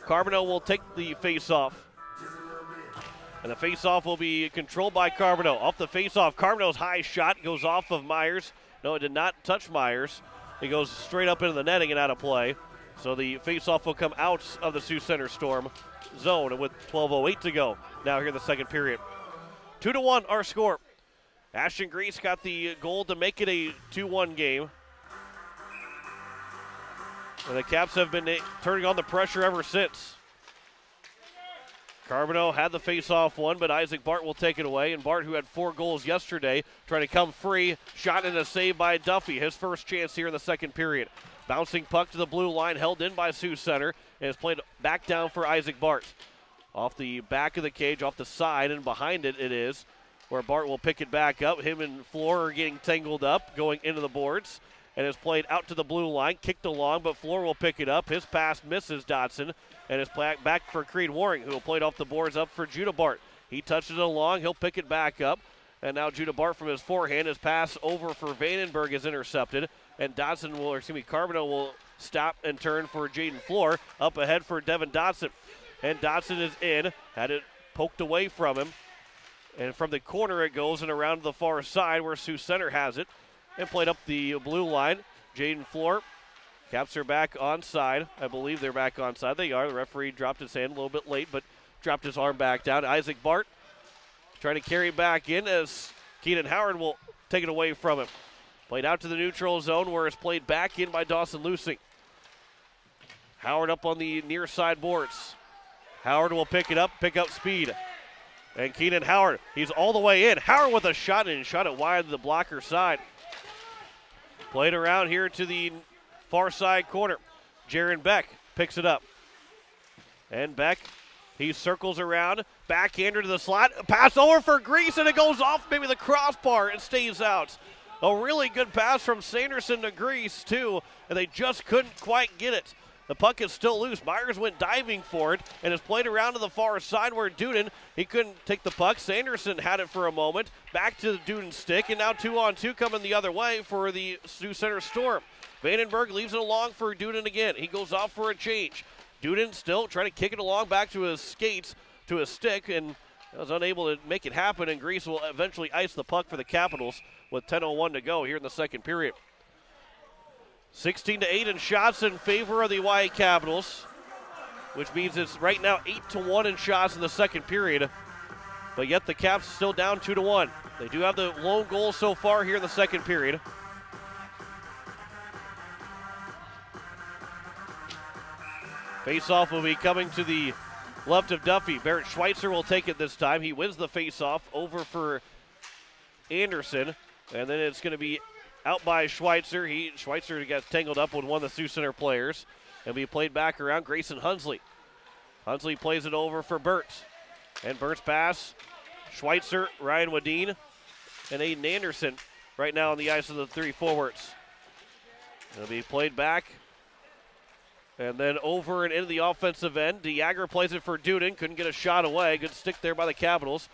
Carbonneau will take the face-off. And the face-off will be controlled by Carbonneau. Off the face-off, Carbonneau's high shot goes off of Myers. No, it did not touch Myers. It goes straight up into the netting and out of play. So the face-off will come out of the Sioux Center Storm zone with 12:08 to go now here in the second period. 2-1 our score. Ashton Grease got the goal to make it a 2-1 game. And the Caps have been turning on the pressure ever since. Carbonneau had the face-off one, but Isaac Bart will take it away. And Bart, who had 4 goals yesterday, trying to come free. Shot and a save by Duffy. His first chance here in the second period. Bouncing puck to the blue line, held in by Sioux Center, and is played back down for Isaac Bart. Off the back of the cage, off the side, and behind it is where Bart will pick it back up. Him and Floor are getting tangled up, going into the boards, and is played out to the blue line, kicked along, but Floor will pick it up. His pass misses Dodson, and is back for Creed Waring, who will play it off the boards up for Judah Bart. He touches it along, he'll pick it back up, and now Judah Bart from his forehand, his pass over for Vandenberg is intercepted, and Carbonneau will stop and turn for Jaden Floor, up ahead for Devin Dodson. And Dodson is in, had it poked away from him, and from the corner it goes and around to the far side where Sioux Center has it. and played up the blue line. Jaden Floor. Caps are back onside. I believe they're back onside. They are. The referee dropped his hand a little bit late, but dropped his arm back down. Isaac Bart trying to carry it back in as Keenan Howard will take it away from him. Played out to the neutral zone where it's played back in by Dawson Lusing. Howard up on the near side boards. Howard will pick it up, pick up speed. And Keenan Howard, he's all the way in. Howard with a shot and shot it wide to the blocker side. Played around here to the far side corner. Jaron Beck picks it up. And Beck, he circles around, backhander to the slot, pass over for Grease, and it goes off maybe the crossbar and stays out. A really good pass from Sanderson to Grease, too, and they just couldn't quite get it. The puck is still loose. Myers went diving for it and is played around to the far side where Duden, he couldn't take the puck. Sanderson had it for a moment. Back to the Duden's stick, and now 2-on-2 coming the other way for the Sioux Center Storm. Vandenberg leaves it along for Duden again. He goes off for a change. Duden still trying to kick it along back to his skates, to his stick, and was unable to make it happen, and Grease will eventually ice the puck for the Capitals with 10:01 to go here in the second period. 16-8 in shots in favor of the Oahe Capitals, which means it's right now 8-1 in shots in the second period. But yet the Caps still down 2-1. They do have the lone goal so far here in the second period. Face-off will be coming to the left of Duffy. Barrett Schweitzer will take it this time. He wins the face-off over for Anderson. And then it's going to be out by Schweitzer. Schweitzer got tangled up with one of the Sioux Center players. And be played back around Grayson Hunsley. Hunsley plays it over for Burt's. And Burt's pass. Schweitzer, Ryan Wadeen, and Aiden Anderson right now on the ice of the three forwards. It'll be played back. And then over and into the offensive end. DeJager plays it for Duden. Couldn't get a shot away. Good stick there by the Capitals.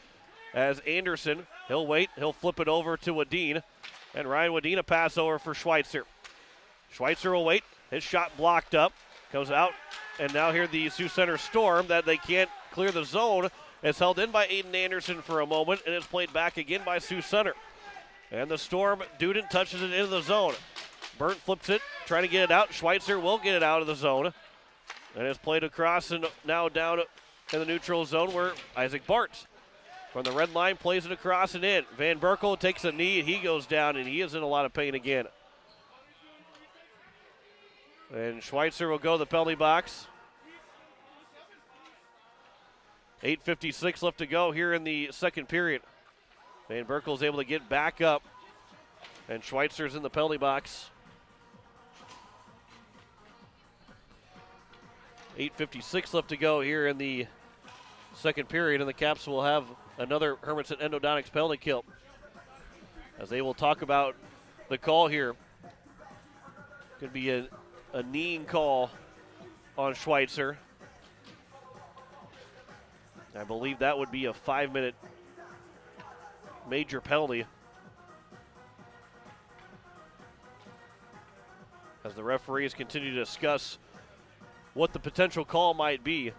As Anderson, he'll wait. He'll flip it over to Wadeen. And Ryan Wadeen a pass over for Schweitzer. Schweitzer will wait. His shot blocked up. Goes out. And now here the Sioux Center Storm that they can't clear the zone. It's held in by Aiden Anderson for a moment. And it's played back again by Sioux Center. And the Storm, Duden touches it into the zone. Burnt flips it, trying to get it out. Schweitzer will get it out of the zone. And it's played across and now down in the neutral zone where Isaac Bart from the red line plays it across and in. Van Berkel takes a knee and he goes down and he is in a lot of pain again. And Schweitzer will go to the penalty box. 8:56 left to go here in the second period. Van Berkel is able to get back up. And Schweitzer's in the penalty box. 8:56 left to go here in the second period, and the Caps will have another Hermanson Endodontics penalty kill. As they will talk about the call here. Could be a kneeing call on Schweitzer. I believe that would be a 5-minute major penalty. As the referees continue to discuss what the potential call might be.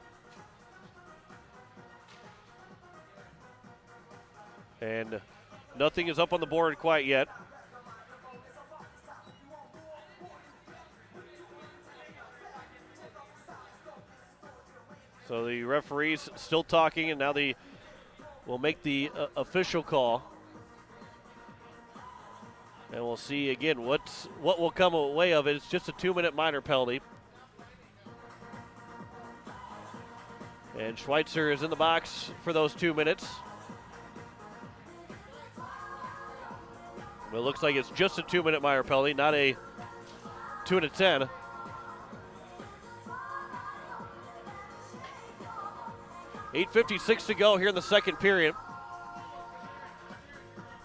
And nothing is up on the board quite yet. So the referees still talking, and now they will make the official call. And we'll see again what will come away of it. It's just a 2-minute minor penalty. And Schweitzer is in the box for those 2 minutes. It looks like it's just a 2-minute minor penalty, not a 2 and a 10. $8:56 to go here in the second period.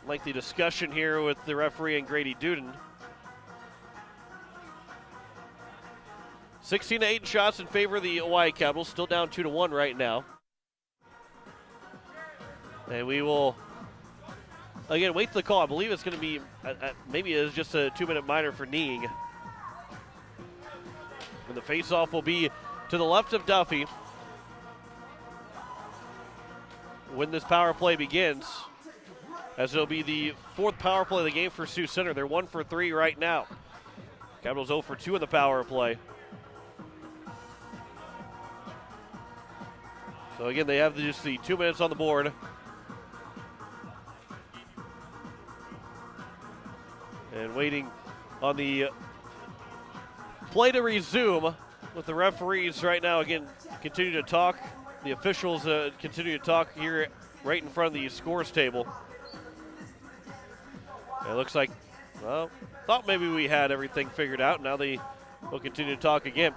Lengthy discussion here with the referee and Grady Duden. 16-8 shots in favor of the Oahe Capitals, still down 2-1 right now. And we will, again, wait for the call. I believe it's going to be, maybe it's just a 2-minute minor for kneeing. And the faceoff will be to the left of Duffy when this power play begins. as it'll be the 4th power play of the game for Sioux Center. They're 1 for 3 right now. Capitals 0 for 2 in the power play. So again, they have just the 2 minutes on the board. And waiting on the play to resume with the referees right now. Again, continue to talk. The officials continue to talk here right in front of the scores table. And it looks like, well, thought maybe we had everything figured out. Now they will continue to talk again.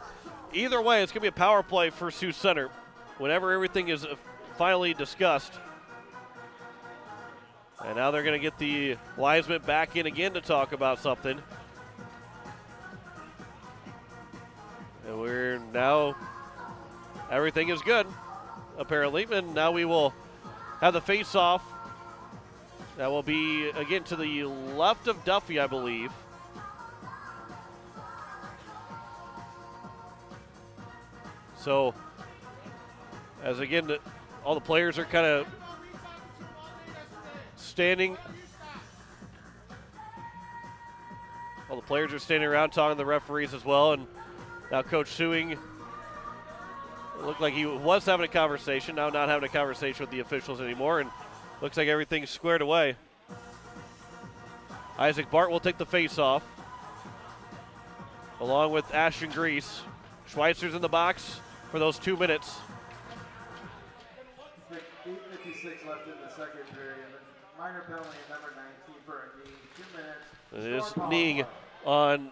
Either way, it's going to be a power play for Sioux Center whenever everything is finally discussed. And now they're going to get the linesman back in again to talk about something. And we're now, everything is good, apparently. And now we will have the face-off. That will be, again, to the left of Duffy, I believe. So, as again, all the players are kind of standing. All the players are standing around talking to the referees as well. And now Coach Sewing, it looked like he was having a conversation, now not having a conversation with the officials anymore. And looks like everything's squared away. Isaac Bart will take the face-off, along with Ashton Grease. Schweitzer's in the box for those 2 minutes. 8:56 left in the second period. Minor penalty, number 19 for a knee. 2 minutes. It is kneeing on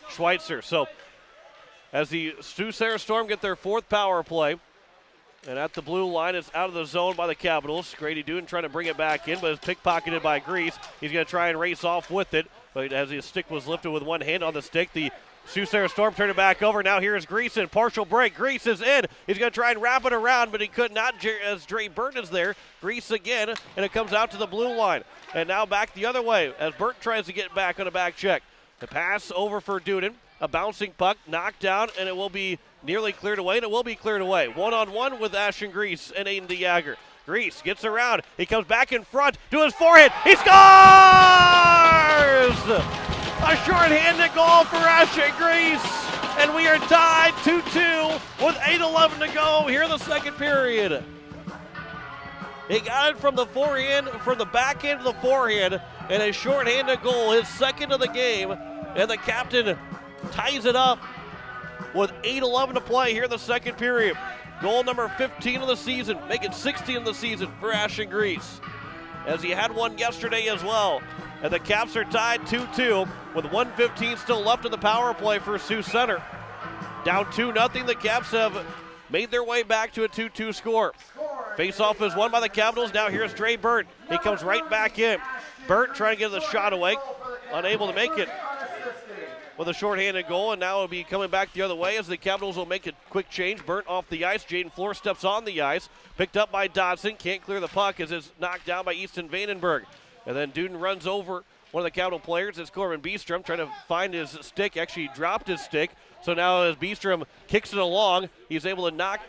Schweitzer. So, as the Sioux Center Storm get their 4th power play, and at the blue line, it's out of the zone by the Capitals. Grady Duden trying to bring it back in, but it's pickpocketed by Grease. He's going to try and race off with it, but as his stick was lifted with one hand on the stick, the Sioux Center Storm turn it back over. Now here's Grease in partial break. Grease is in. He's going to try and wrap it around, but he could not as Dre Burton is there. Grease again, and it comes out to the blue line. And now back the other way as Burton tries to get back on a back check. The pass over for Duden. A bouncing puck, knocked down, and it will be nearly cleared away, and it will be cleared away. One-on-one with Ashton Grease and Aiden DeJager. Grease gets around. He comes back in front to his forehand. He scores! A short-handed goal for Ashton Grease, and we are tied 2-2 with 8:11 to go here in the second period. He got it from the forehand, from the backhand to the forehand, and a short-handed goal, his second of the game, and the captain ties it up with 8:11 to play here in the second period. Goal number 15 of the season, making 16 of the season for Ashton Grease, as he had one yesterday as well. And the Caps are tied 2-2 with 1:15 still left in the power play for Sioux Center. Down 2-0, the Caps have made their way back to a 2-2 score. Face-off is won by the Capitals. Now here's Dre Burt. He comes right back in. Burt trying to get the shot away, unable to make it with a shorthanded goal, and now it'll be coming back the other way as the Capitals will make a quick change. Burnt off the ice. Jaden Floor steps on the ice. Picked up by Dodson. Can't clear the puck as it's knocked down by Easton Vandenberg. And then Duden runs over one of the Capital players. It's Corbin Beestrom trying to find his stick. Actually dropped his stick. So now as Beestrom kicks it along, he's able to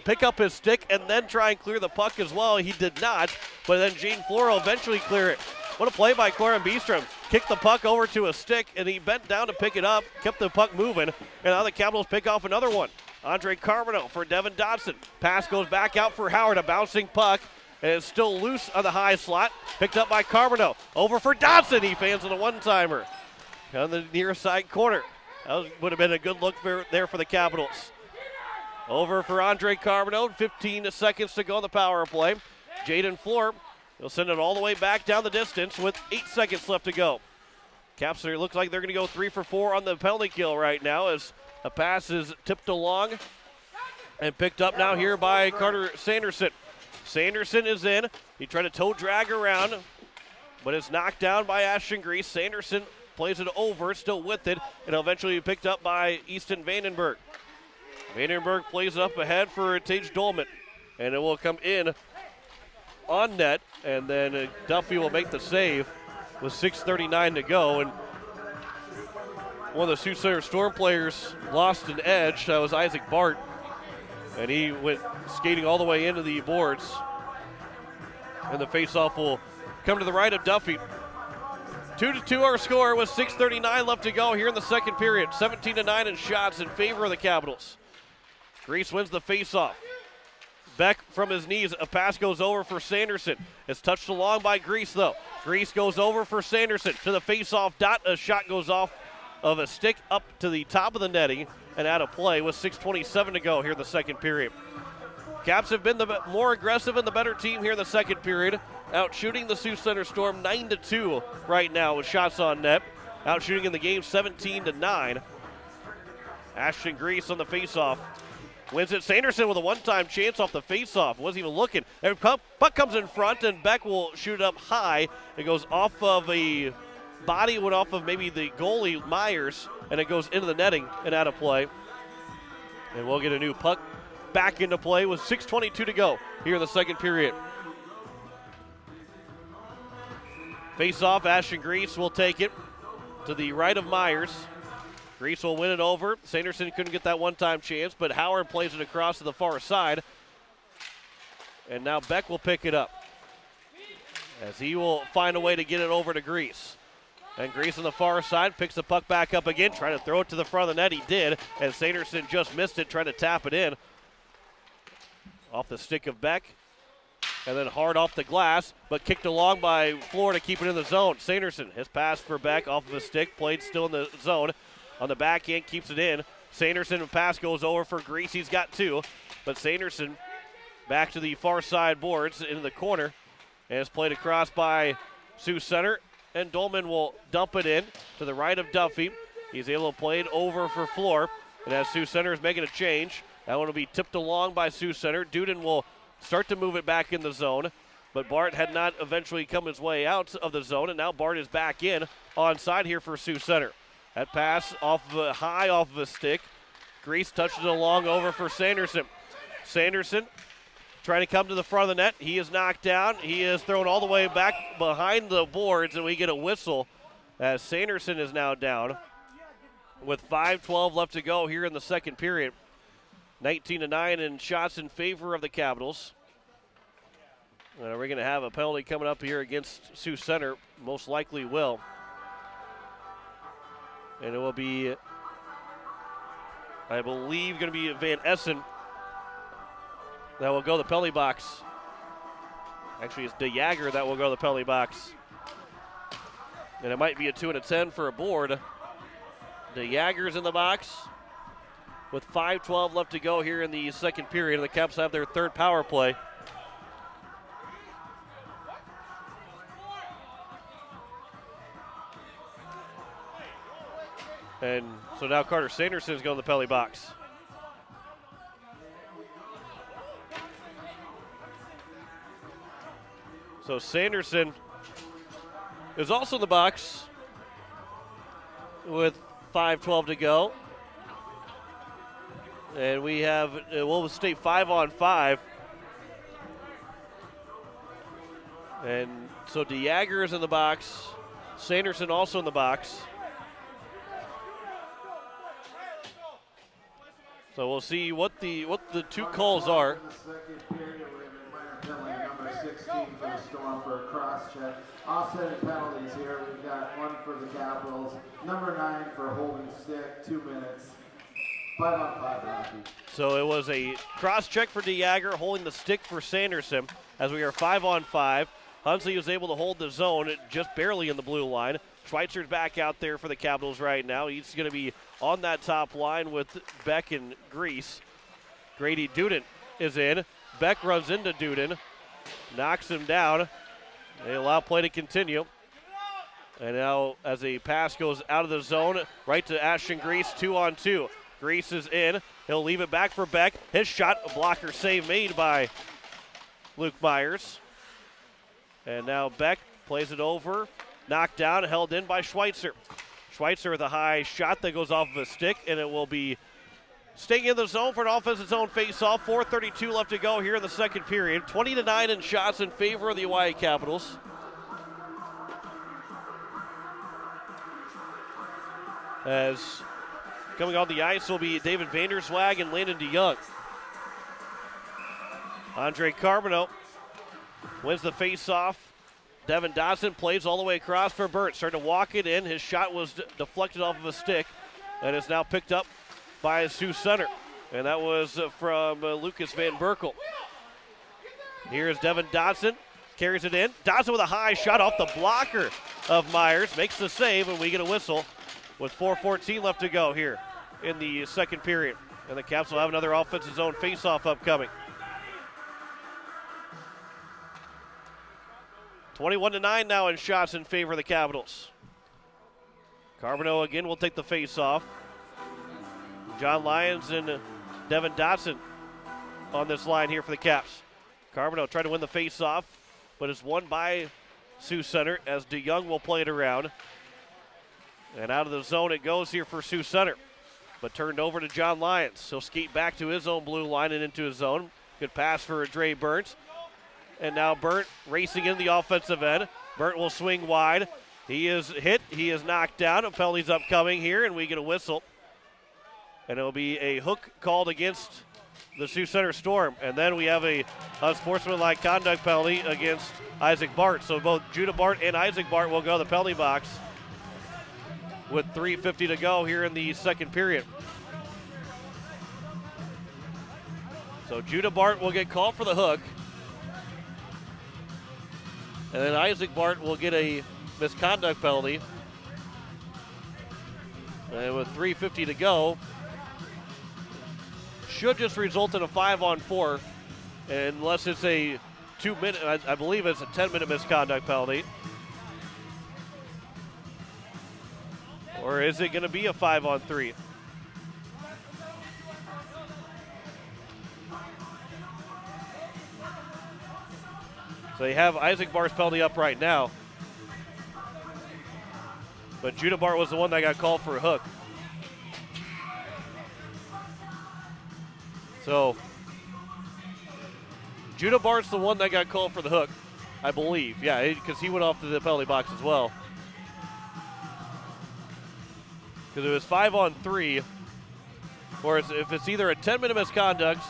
pick up his stick and then try and clear the puck as well. He did not, but then Jaden Floor will eventually clear it. What a play by Corbin Beestrom. Kicked the puck over to a stick, and he bent down to pick it up, kept the puck moving, and now the Capitals pick off another one. Andre Carbonneau for Devin Dodson. Pass goes back out for Howard, a bouncing puck, and it's still loose on the high slot. Picked up by Carbonneau. Over for Dodson. He fans on a one-timer on the near side corner. That would have been a good look there for the Capitals. Over for Andre Carbonneau. 15 seconds to go on the power play. Jaden Floor. He'll send it all the way back down the distance with 8 seconds left to go. Caps looks like they're going to go 3 for 4 on the penalty kill right now as a pass is tipped along and picked up now here by Carter Sanderson. Sanderson is in. He tried to toe drag around, but it's knocked down by Ashton Grease. Sanderson plays it over, still with it, and eventually picked up by Easton Vandenberg. Vandenberg plays it up ahead for Tage Dolman, and it will come in on net, and then Duffy will make the save with 6:39 to go. And one of the Sioux Center Storm players lost an edge. That was Isaac Bart, and he went skating all the way into the boards. And the faceoff will come to the right of Duffy. 2-2 our score with 6:39 left to go here in the second period. 17-9 in shots in favor of the Capitals. Grease wins the faceoff. Beck from his knees, a pass goes over for Sanderson. It's touched along by Grease though. Grease goes over for Sanderson to the faceoff dot. A shot goes off of a stick up to the top of the netting and out of play with 6:27 to go here in the second period. Caps have been the more aggressive and the better team here in the second period. Out shooting the Sioux Center Storm 9-2 right now with shots on net. Out shooting in the game 17-9. Ashton Grease on the faceoff. Wins it. Sanderson with a one-time chance off the faceoff. Wasn't even looking. And puck comes in front, and Beck will shoot up high. It goes off of a body, went off of maybe the goalie, Myers, and it goes into the netting and out of play. And we'll get a new puck back into play with 6:22 to go here in the second period. Face-off, Ashton Grease will take it to the right of Myers. Grease will win it over. Sanderson couldn't get that one-time chance, but Howard plays it across to the far side. And now Beck will pick it up as he will find a way to get it over to Grease. And Grease on the far side picks the puck back up again, trying to throw it to the front of the net. He did, and Sanderson just missed it, trying to tap it in. Off the stick of Beck, and then hard off the glass, but kicked along by Floor to keep it in the zone. Sanderson, his pass for Beck off of his stick, played still in the zone. On the backhand, keeps it in. Sanderson, pass goes over for Grease. He's got two, but Sanderson back to the far side boards into the corner, and it's played across by Sioux Center, and Dolman will dump it in to the right of Duffy. He's able to play it over for Floor, and as Sioux Center is making a change, that one will be tipped along by Sioux Center. Duden will start to move it back in the zone, but Bart had not eventually come his way out of the zone, and now Bart is back in onside here for Sioux Center. That pass high off of a stick. Grease touches it along over for Sanderson. Sanderson trying to come to the front of the net. He is knocked down. He is thrown all the way back behind the boards, and we get a whistle as Sanderson is now down with 5:12 left to go here in the second period. 19-9 in shots in favor of the Capitals. We're going to have a penalty coming up here against Sioux Center. Most likely will. And it will be, I believe, going to be Van Essen that will go to the penalty box. Actually, it's De Jager that will go to the penalty box. And it might be a 2 and a 10 for a board. De Jager's in the box with 5:12 left to go here in the second period. The Caps have their third power play. And so now Carter Sanderson is going to the penalty box. So Sanderson is also in the box with 5:12 to go. And we have, we'll stay 5-on-5. And so De Jager is in the box. Sanderson also in the box. So we'll see what the two calls are. Number 16 for the Storm for a cross-check. Offsetting penalties here. We've got one for the Capitals. Number 9 for holding stick, 2 minutes. 5-on-5 hockey. So it was a cross-check for De Jager, holding the stick for Sanderson as we are 5-on-5. Hunsley was able to hold the zone just barely in the blue line. Schweitzer's back out there for the Capitals right now. He's going to be on that top line with Beck and Grease. Grady Duden is in. Beck runs into Duden, knocks him down. They allow play to continue. And now as a pass goes out of the zone, right to Ashton Grease, 2-on-2. Grease is in. He'll leave it back for Beck. His shot, a blocker save made by Luke Myers. And now Beck plays it over. Knocked down, held in by Schweitzer. Schweitzer with a high shot that goes off of a stick, and it will be staying in the zone for an offensive zone face-off. 4:32 left to go here in the second period. 20-9 in shots in favor of the Oahe Capitals. As coming on the ice will be David Vanderswag and Landon DeYoung. Andre Carbonneau wins the face-off Devin Dodson plays all the way across for Burt. Starting to walk it in. His shot was deflected off of a stick and is now picked up by Sioux Center. And that was from Lucas Van Berkel. Here's Devin Dodson. Carries it in. Dodson with a high shot off the blocker of Myers. Makes the save, and we get a whistle with 4:14 left to go here in the second period. And the Caps will have another offensive zone faceoff upcoming. 21-9 now in shots in favor of the Capitals. Carbonneau again will take the face-off. John Lyons and Devin Dodson on this line here for the Caps. Carbonneau tried to win the face-off, but it's won by Sioux Center as DeYoung will play it around. And out of the zone it goes here for Sioux Center, but turned over to John Lyons. He'll skate back to his own blue line and into his zone. Good pass for Dre Burnt. And now Burnt racing in the offensive end. Burnt will swing wide. He is hit. He is knocked down. A penalty's upcoming here, and we get a whistle. And it'll be a hook called against the Sioux Center Storm. And then we have a unsportsmanlike conduct penalty against Isaac Bart. So both Judah Bart and Isaac Bart will go to the penalty box with 3:50 to go here in the second period. So Judah Bart will get called for the hook. And then Isaac Bart will get a misconduct penalty. And with 3:50 to go, should just result in a 5-on-4, unless it's a 2-minute, I believe it's a 10-minute misconduct penalty. Or is it going to be a 5-on-3? So they have Isaac Bart's penalty up right now. But Judah Bart was the one that got called for a hook. So Judah Bart's the one that got called for the hook, I believe. Yeah, because he went off to the penalty box as well. Because it was 5-on-3, or if it's either a 10-minute misconduct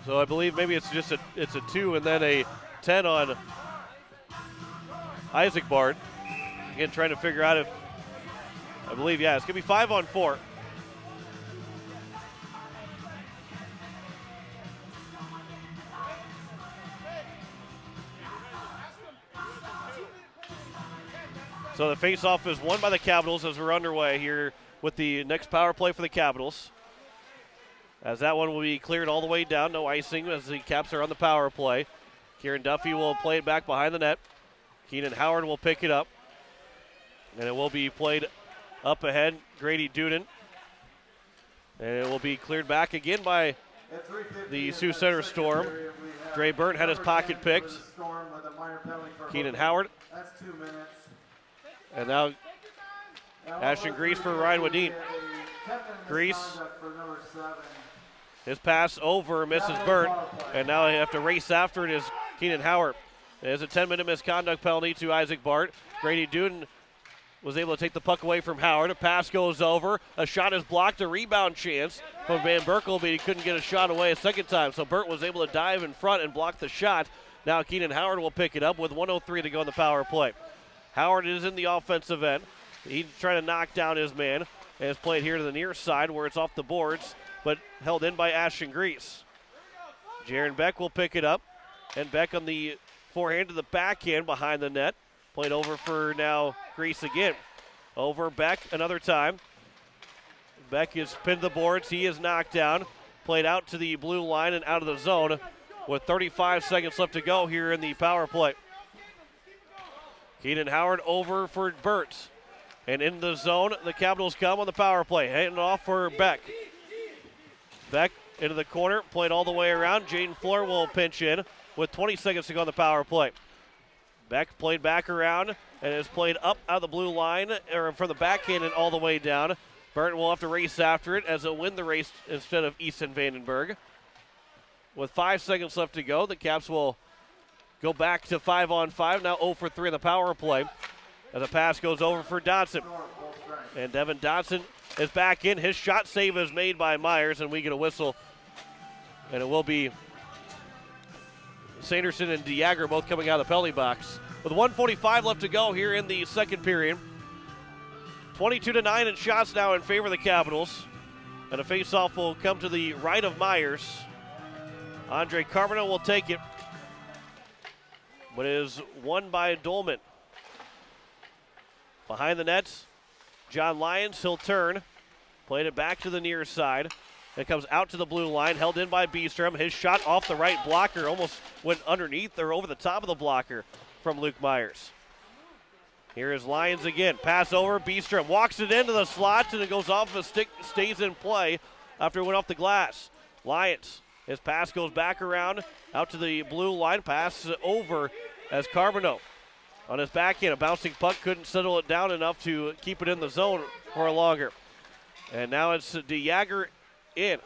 so I believe maybe it's just it's a 2 and then a 10 on Isaac Bart. Again, trying to figure out if, I believe, yeah, it's going to be 5-on-4. So the face-off is won by the Capitals as we're underway here with the next power play for the Capitals. As that one will be cleared all the way down, no icing as the Caps are on the power play. Kieran Duffy will play it back behind the net. Keenan Howard will pick it up. And it will be played up ahead, Grady Duden. And it will be cleared back again by the Sioux Center Storm. Dre Burnt had his pocket picked. Keenan Howard. That's 2 minutes. And now Ashton Grease for Ryan Wadeen. Grease. His pass over misses Burnt. And now they have to race after it is Keenan Howard. There's a 10-minute misconduct penalty to Isaac Bart. Grady Duden was able to take the puck away from Howard. A pass goes over. A shot is blocked. A rebound chance from Van Berkel, but he couldn't get a shot away a second time. So Burt was able to dive in front and block the shot. Now Keenan Howard will pick it up with 1:03 to go in the power play. Howard is in the offensive end. He's trying to knock down his man. And it's played here to the near side where it's off the boards, but held in by Ashton Grease. Jaron Beck will pick it up. And Beck on the forehand to the backhand behind the net. Played over for now Grease again. Over Beck another time. Beck is pinned to the boards. He is knocked down. Played out to the blue line and out of the zone with 35 seconds left to go here in the power play. Keenan Howard over for Burt. And in the zone, the Capitals come on the power play. Handing off for Beck. Beck into the corner, played all the way around. Jaden Floor will pinch in with 20 seconds to go on the power play. Beck played back around and is played up out of the blue line, or from the backhand and all the way down. Burton will have to race after it as he'll win the race instead of Easton Vandenberg. With 5 seconds left to go, the Caps will go back to 5-on-5, now 0 for 3 in the power play. As a pass goes over for Dodson. And Devin Dodson is back in. His shot save is made by Myers, and we get a whistle. And it will be Sanderson and DeYager both coming out of the penalty box. With 1:45 left to go here in the second period. 22-9 in shots now in favor of the Capitals. And a faceoff will come to the right of Myers. Andre Carbonell will take it. But it is won by Dolman. Behind the nets, John Lyons, he'll turn. Played it back to the near side. It comes out to the blue line, held in by Beestrom. His shot off the right blocker almost went underneath or over the top of the blocker from Luke Myers. Here is Lyons again. Pass over, Beestrom walks it into the slot, and it goes off the stick, stays in play after it went off the glass. Lyons, his pass goes back around, out to the blue line, pass over as Carbonell on his backhand. A bouncing puck couldn't settle it down enough to keep it in the zone for longer. And now it's DeYager in.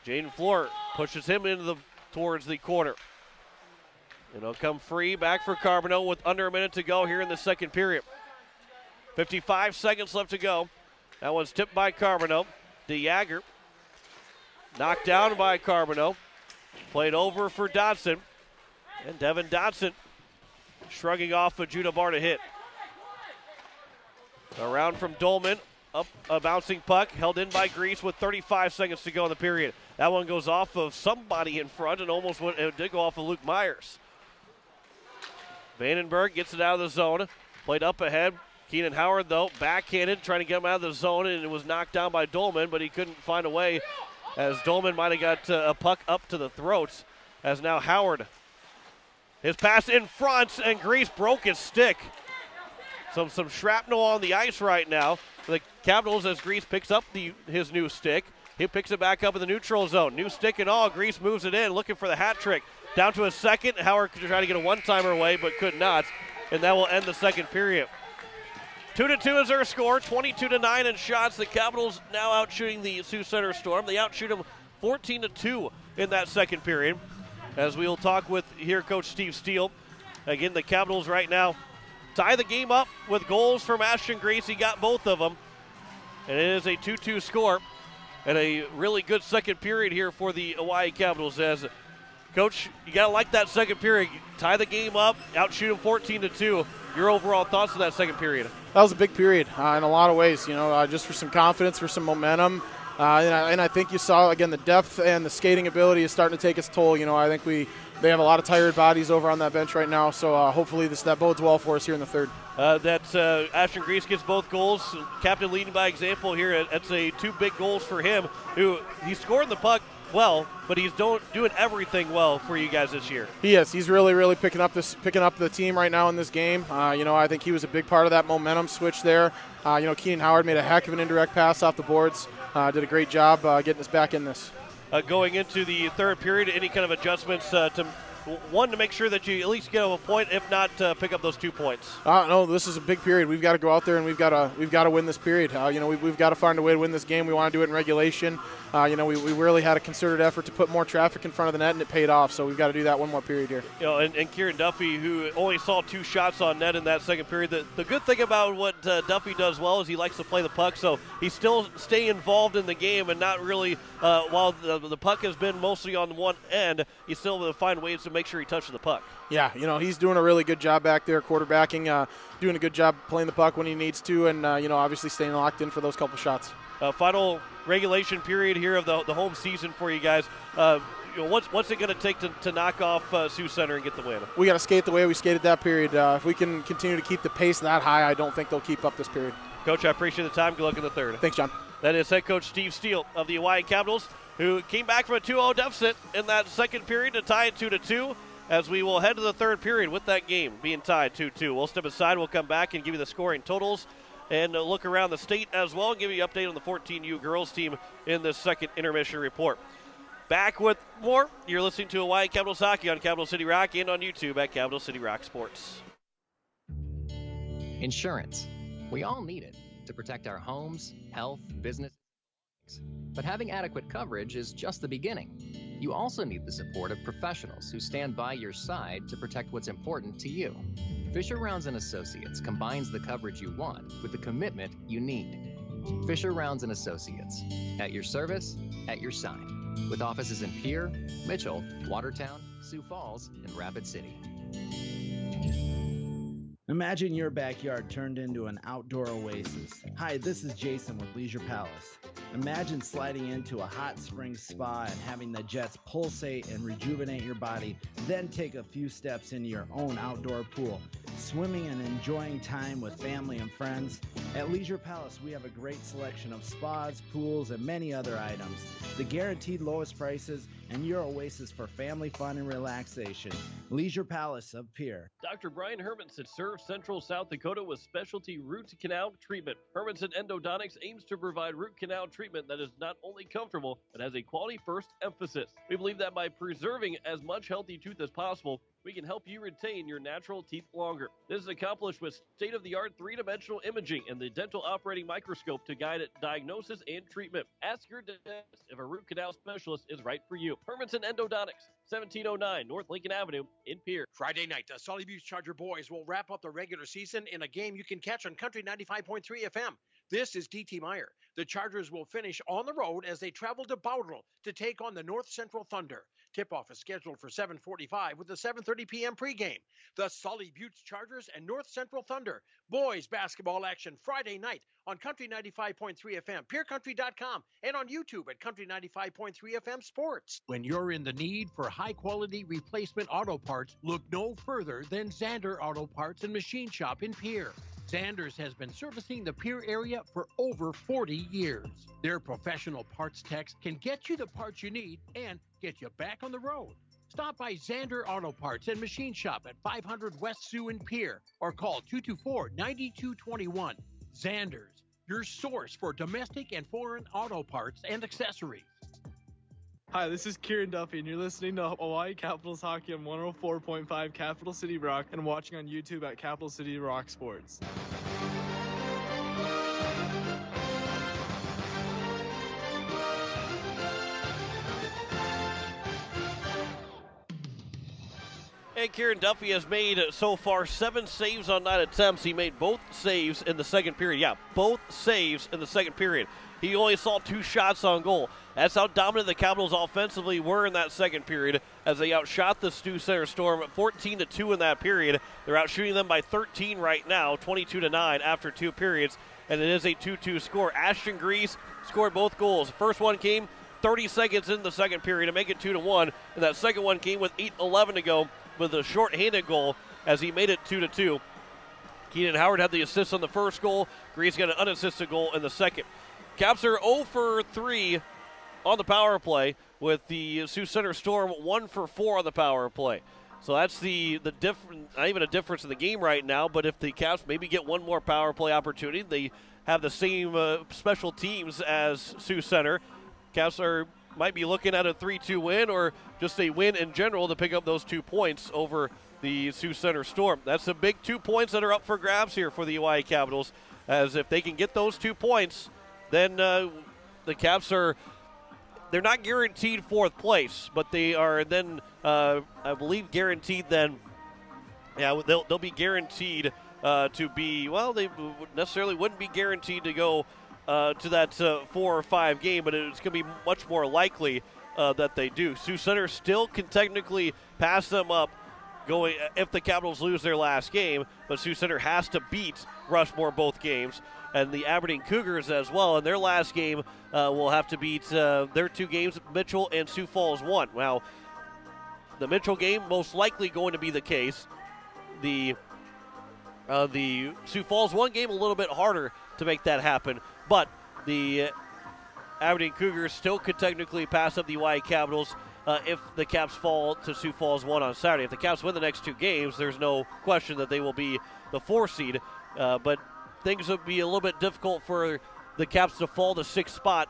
Jaden Floor pushes him towards the corner. And he'll come free back for Carbonell with under a minute to go here in the second period. 55 seconds left to go. That one's tipped by Carbonell. DeYager knocked down by Carbonell. Played over for Dodson. And Devin Dodson shrugging off a Judah Bar to hit. Around from Dolman. Up a bouncing puck, held in by Grease with 35 seconds to go in the period. That one goes off of somebody in front and almost went, it did go off of Luke Myers. Vandenberg gets it out of the zone. Played up ahead. Keenan Howard, though, backhanded, trying to get him out of the zone, and it was knocked down by Dolman, but he couldn't find a way as Dolman might have got a puck up to the throats as now Howard. His pass in front, and Grease broke his stick. Some shrapnel on the ice right now. The Capitals as Grease picks up his new stick. He picks it back up in the neutral zone. New stick and all. Grease moves it in, looking for the hat trick. Down to a second. Howard could try to get a one-timer away, but could not. And that will end the second period. 2-2 is their score. 22-9 in shots. The Capitals now out shooting the Sioux Center Storm. They outshoot them 14-2 in that second period. As we'll talk with here Coach Steve Steele. Again, the Capitals right now tie the game up with goals from Ashton Grease. He got both of them. And it is a 2-2 score. And a really good second period here for the Oahe Capitals. As Coach, you got to like that second period. Tie the game up, outshoot them 14-2. Your overall thoughts on that second period? That was a big period in a lot of ways, just for some confidence, for some momentum. And I think you saw, again, the depth and the skating ability is starting to take its toll. I think they have a lot of tired bodies over on that bench right now, so hopefully that bodes well for us here in the third. Ashton Grease gets both goals. Captain leading by example here. That's two big goals for him. He's scoring the puck well, but he's doing everything well for you guys this year. He is. He's really, really picking up the team right now in this game. I think he was a big part of that momentum switch there. Keenan Howard made a heck of an indirect pass off the boards. Did a great job getting us back in this. Going into the third period, any kind of adjustments to make sure that you at least get a point, if not pick up those 2 points? No, this is a big period. We've got to go out there and we've got to win this period. We've got to find a way to win this game. We want to do it in regulation. We really had a concerted effort to put more traffic in front of the net, and it paid off. So we've got to do that one more period here. And Kieran Duffy, who only saw 2 shots on net in that second period. The good thing about what Duffy does well is he likes to play the puck, so he's still staying involved in the game and not really, while the puck has been mostly on one end, he's still able to find ways to make sure he touches the puck. Yeah, he's doing a really good job back there, quarterbacking, doing a good job playing the puck when he needs to, and, obviously staying locked in for those couple shots. Final regulation period here of the home season for you guys. What's it going to take to knock off Sioux Center and get the win? We got to skate the way we skated that period. If we can continue to keep the pace that high, I don't think they'll keep up this period. Coach, I appreciate the time. Good luck in the third. Thanks, John. That is head coach Steve Steele of the Oahe Capitals, who came back from a 2-0 deficit in that second period to tie it 2-2. As we will head to the third period with that game being tied 2-2. We'll step aside. We'll come back and give you the scoring totals and look around the state as well and give you an update on the 14U girls team in this second intermission report. Back with more. You're listening to Oahe Capitals Hockey on Capital City Rock and on YouTube at Capital City Rock Sports. Insurance. We all need it to protect our homes, health, business. But having adequate coverage is just the beginning. You also need the support of professionals who stand by your side to protect what's important to you. Fisher Rounds & Associates combines the coverage you want with the commitment you need. Fisher Rounds & Associates, at your service, at your side, with offices in Pierre, Mitchell, Watertown, Sioux Falls, and Rapid City. Imagine your backyard turned into an outdoor oasis. Hi, this is Jason with Leisure Palace. Imagine sliding into a hot spring spa and having the jets pulsate and rejuvenate your body, then take a few steps into your own outdoor pool, swimming and enjoying time with family and friends. At Leisure Palace, we have a great selection of spas, pools, and many other items. The guaranteed lowest prices and your oasis for family fun and relaxation. Leisure Palace of Pierre. Dr. Brian Hermanson serves Central South Dakota with specialty root canal treatment. Hermanson Endodontics aims to provide root canal treatment that is not only comfortable, but has a quality first emphasis. We believe that by preserving as much healthy tooth as possible, we can help you retain your natural teeth longer. This is accomplished with state-of-the-art three-dimensional imaging and the dental operating microscope to guide diagnosis and treatment. Ask your dentist if a root canal specialist is right for you. Hermanson Endodontics, 1709 North Lincoln Avenue in Pierre. Friday night, the Solid Butte Charger boys will wrap up the regular season in a game you can catch on Country 95.3 FM. This is D.T. Meyer. The Chargers will finish on the road as they travel to Bowdle to take on the North Central Thunder. Tip-off is scheduled for 7:45 with a 7:30 p.m. pregame. The Solid Butte Chargers and North Central Thunder. Boys basketball action Friday night on Country 95.3 FM, PeerCountry.com, and on YouTube at Country 95.3 FM Sports. When you're in the need for high-quality replacement auto parts, look no further than Zander Auto Parts and Machine Shop in Pierre. Zanders has been servicing the Pierre area for over 40 years. Their professional parts techs can get you the parts you need and get you back on the road. Stop by Zander Auto Parts and Machine Shop at 500 West Sioux in Pierre or call 224-9221. Zanders, your source for domestic and foreign auto parts and accessories. Hi, this is Kieran Duffy, and you're listening to Hawaii Capitals Hockey on 104.5 Capital City Rock and watching on YouTube at Capital City Rock Sports. And Kieran Duffy has made so far 7 saves on 9 attempts. He made both saves in the second period. Yeah, both saves in the second period. He only saw 2 shots on goal. That's how dominant the Capitals offensively were in that second period as they outshot the Sioux Center Storm 14-2 in that period. They're outshooting them by 13 right now, 22-9 after 2 periods, and it is a 2-2 score. Ashton Grease scored both goals. The first one came 30 seconds in the second period to make it 2-1, and that second one came with 8:11 to go with a short-handed goal as he made it 2-2. Keenan Howard had the assist on the first goal. Grease got an unassisted goal in the second. Caps are 0 for 3 on the power play, with the Sioux Center Storm 1 for 4 on the power play. So that's the difference, not even a difference in the game right now, but if the Caps maybe get one more power play opportunity, they have the same special teams as Sioux Center. Caps might be looking at a 3-2 win or just a win in general to pick up those 2 points over the Sioux Center Storm. That's the big 2 points that are up for grabs here for the Oahe Capitals, as if they can get those 2 points, then the Caps they're not guaranteed 4th place, but they are then, I believe, guaranteed then, yeah, they'll be guaranteed to be, well, they necessarily wouldn't be guaranteed to go to that 4 or 5 game, but it's going to be much more likely that they do. Sioux Center still can technically pass them up going if the Capitals lose their last game, but Sioux Center has to beat Rushmore both games, and the Aberdeen Cougars as well. In their last game will have to beat their 2 games, Mitchell and Sioux Falls 1. Now, the Mitchell game most likely going to be the case. The Sioux Falls 1 game a little bit harder to make that happen, but the Aberdeen Cougars still could technically pass up the Oahe Capitals if the Caps fall to Sioux Falls 1 on Saturday. If the Caps win the next 2 games, there's no question that they will be the 4 seed, but things would be a little bit difficult for the Caps to fall to 6th spot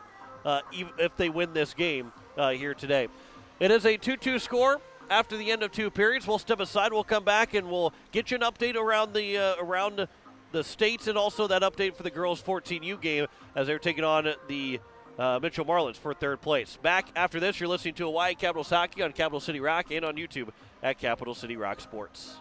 even if they win this game here today. It is a 2-2 score after the end of 2 periods. We'll step aside. We'll come back and we'll get you an update around the states, and also that update for the girls 14U game as they're taking on the Mitchell Marlins for third place. Back after this, you're listening to Hawaii Capitals Hockey on Capital City Rock and on YouTube at Capital City Rock Sports.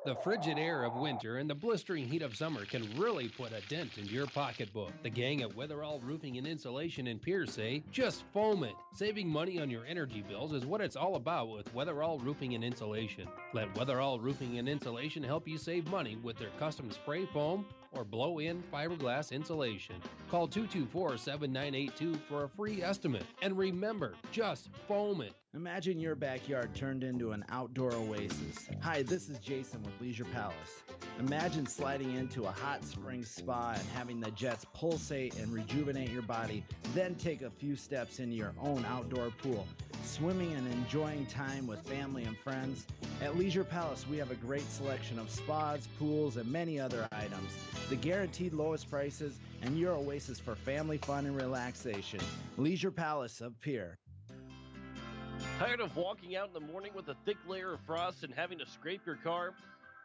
The frigid air of winter and the blistering heat of summer can really put a dent into your pocketbook. The gang at Weatherall Roofing and Insulation in Pierce say, just foam it. Saving money on your energy bills is what it's all about with Weatherall Roofing and Insulation. Let Weatherall Roofing and Insulation help you save money with their custom spray foam or blow-in fiberglass insulation. Call 224-7982 for a free estimate. And remember, just foam it. Imagine your backyard turned into an outdoor oasis. Hi, this is Jason with Leisure Palace. Imagine sliding into a hot spring spa and having the jets pulsate and rejuvenate your body, then take a few steps into your own outdoor pool, swimming and enjoying time with family and friends. At Leisure Palace, we have a great selection of spas, pools, and many other items. The guaranteed lowest prices and your oasis for family fun and relaxation. Leisure Palace of Pierre. Tired of walking out in the morning with a thick layer of frost and having to scrape your car?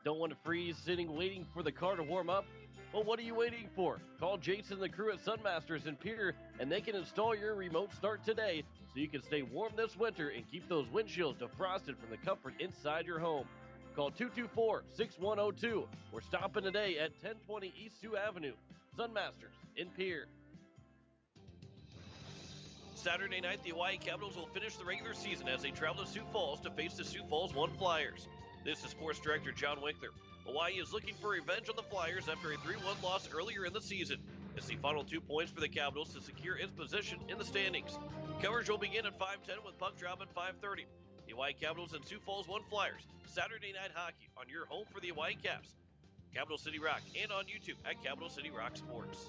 Don't want to freeze sitting waiting for the car to warm up? Well, what are you waiting for? Call Jason and the crew at Sunmasters in Pierre, and they can install your remote start today so you can stay warm this winter and keep those windshields defrosted from the comfort inside your home. Call 224-6102 or stop in today at 1020 East Sioux Avenue. Sunmasters in Pierre. Saturday night, the Hawaii Capitals will finish the regular season as they travel to Sioux Falls to face the Sioux Falls 1 Flyers. This is Sports Director John Winkler. Hawaii is looking for revenge on the Flyers after a 3-1 loss earlier in the season. It's the final 2 points for the Capitals to secure its position in the standings. Coverage will begin at 5:10 with puck drop at 5:30. The Hawaii Capitals and Sioux Falls 1 Flyers, Saturday Night Hockey on your home for the Hawaii Caps. Capital City Rock and on YouTube at Capital City Rock Sports.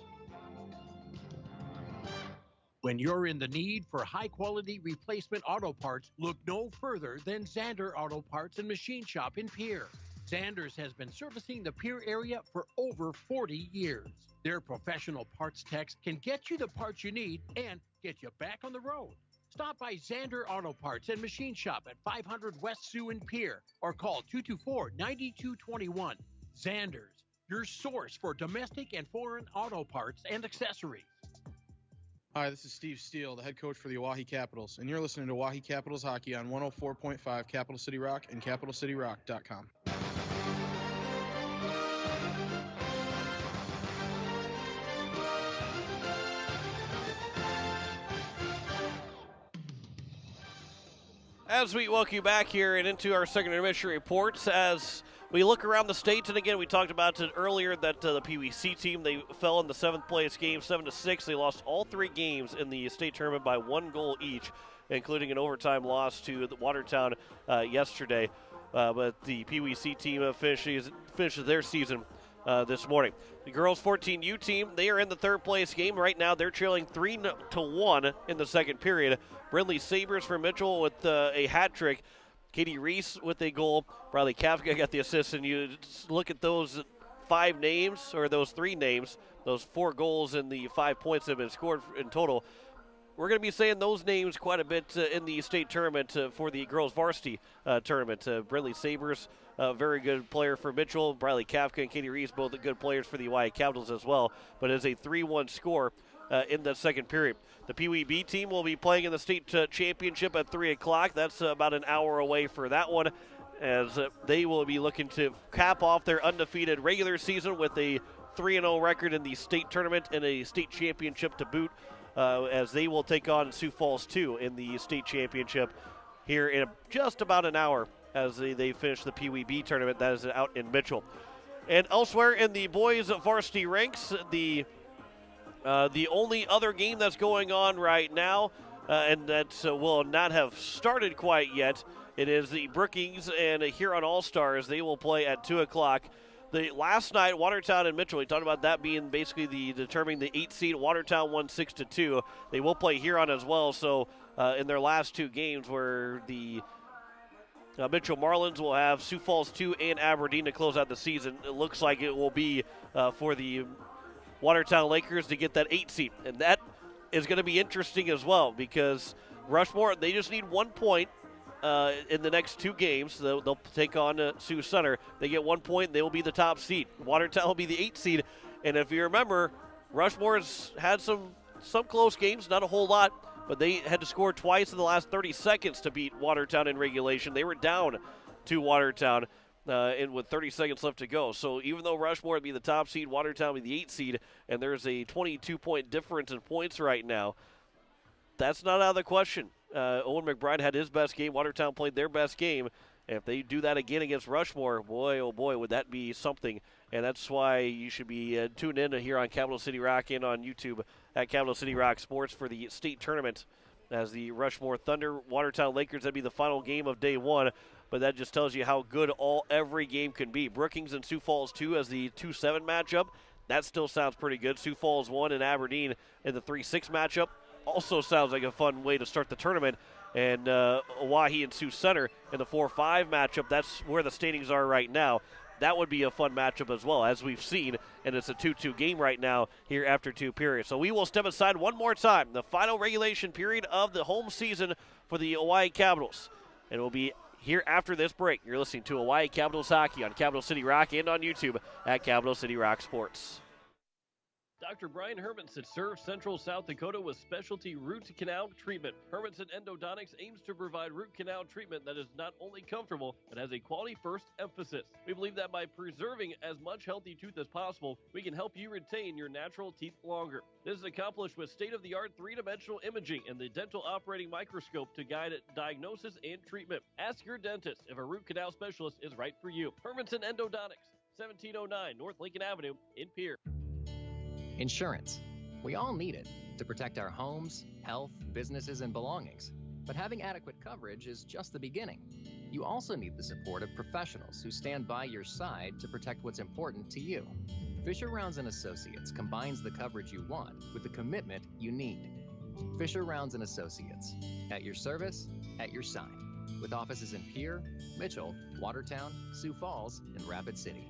When you're in the need for high-quality replacement auto parts, look no further than Zander Auto Parts and Machine Shop in Pierre. Zanders has been servicing the Pierre area for over 40 years. Their professional parts techs can get you the parts you need and get you back on the road. Stop by Zander Auto Parts and Machine Shop at 500 West Sioux in Pierre or call 224-9221. Zanders, your source for domestic and foreign auto parts and accessories. Hi, this is Steve Steele, the head coach for the Oahe Capitals, and you're listening to Oahe Capitals Hockey on 104.5 Capital City Rock and CapitalCityRock.com. As we welcome you back here and into our second intermission reports, as we look around the state, and again, we talked about it earlier that the PWC team, they fell in the 7th place game, 7-6. They lost all 3 games in the state tournament by 1 goal each, including an overtime loss to the Watertown yesterday. But the PWC team finishes their season this morning. The girls 14U team, they are in the 3rd place game. Right now, they're trailing 3-1 in the second period. Brindley Sabres for Mitchell with a hat trick. Katie Reese with a goal. Bradley Kafka got the assist, and you look at those 5 names, or those 3 names, those 4 goals and the 5 points that have been scored in total. We're going to be saying those names quite a bit in the state tournament for the girls varsity tournament. Brindley Sabres, a very good player for Mitchell. Bradley Kafka and Katie Reese, both good players for the Hawaii Capitals as well. But it's a 3-1 score in the second period. The Pee Wee B team will be playing in the state championship at 3 o'clock. That's about an hour away for that one, as they will be looking to cap off their undefeated regular season with a 3-0 record in the state tournament and a state championship to boot, as they will take on Sioux Falls 2 in the state championship here in just about an hour as they finish the Pee Wee B tournament. That is out in Mitchell. And elsewhere in the boys varsity ranks, the only other game that's going on right now, and that will not have started quite yet, it is the Brookings and Huron All-Stars. They will play at 2 o'clock. The last night, Watertown and Mitchell, we talked about that being basically determining the 8th seed. Watertown won 6-2. They will play Huron as well. So in their last 2 games, where the Mitchell Marlins will have Sioux Falls 2 and Aberdeen to close out the season, it looks like it will be for the Watertown Lakers to get that 8th seed. And that is going to be interesting as well, because Rushmore, they just need 1 point in the next 2 games. They'll take on Sioux Center. They get 1 point, they will be the top seed. Watertown will be the 8th seed. And if you remember, Rushmore's had some some close games, not a whole lot, but they had to score twice in the last 30 seconds to beat Watertown in regulation. They were down to Watertown with 30 seconds left to go. So even though Rushmore would be the top seed, Watertown would be the 8th seed, and there's a 22-point difference in points right now, that's not out of the question. Owen McBride had his best game. Watertown played their best game. And if they do that again against Rushmore, boy, oh boy, would that be something. And that's why you should be tuned in here on Capital City Rock and on YouTube at Capital City Rock Sports for the state tournament as the Rushmore Thunder, Watertown Lakers. That'd be the final game of day one. But that just tells you how good every game can be. Brookings and Sioux Falls 2 as the 2-7 matchup. That still sounds pretty good. Sioux Falls 1 and Aberdeen in the 3-6 matchup. Also sounds like a fun way to start the tournament. And Oahe and Sioux Center in the 4-5 matchup. That's where the standings are right now. That would be a fun matchup as well, as we've seen. And it's a 2-2 game right now here after 2 periods. So we will step aside one more time. The final regulation period of the home season for the Oahe Capitals. And it will be here after this break. You're listening to Oahe Capitals Hockey on Capital City Rock and on YouTube at Capital City Rock Sports. Dr. Brian Hermanson serves Central South Dakota with specialty root canal treatment. Hermanson Endodontics aims to provide root canal treatment that is not only comfortable, but has a quality-first emphasis. We believe that by preserving as much healthy tooth as possible, we can help you retain your natural teeth longer. This is accomplished with state-of-the-art three-dimensional imaging and the dental operating microscope to guide diagnosis and treatment. Ask your dentist if a root canal specialist is right for you. Hermanson Endodontics, 1709 North Lincoln Avenue in Pierre. Insurance. We all need it to protect our homes, health, businesses, and belongings. But having adequate coverage is just the beginning. You also need the support of professionals who stand by your side to protect what's important to you. Fisher Rounds & Associates combines the coverage you want with the commitment you need. Fisher Rounds & Associates. At your service, at your side. With offices in Pierre, Mitchell, Watertown, Sioux Falls, and Rapid City.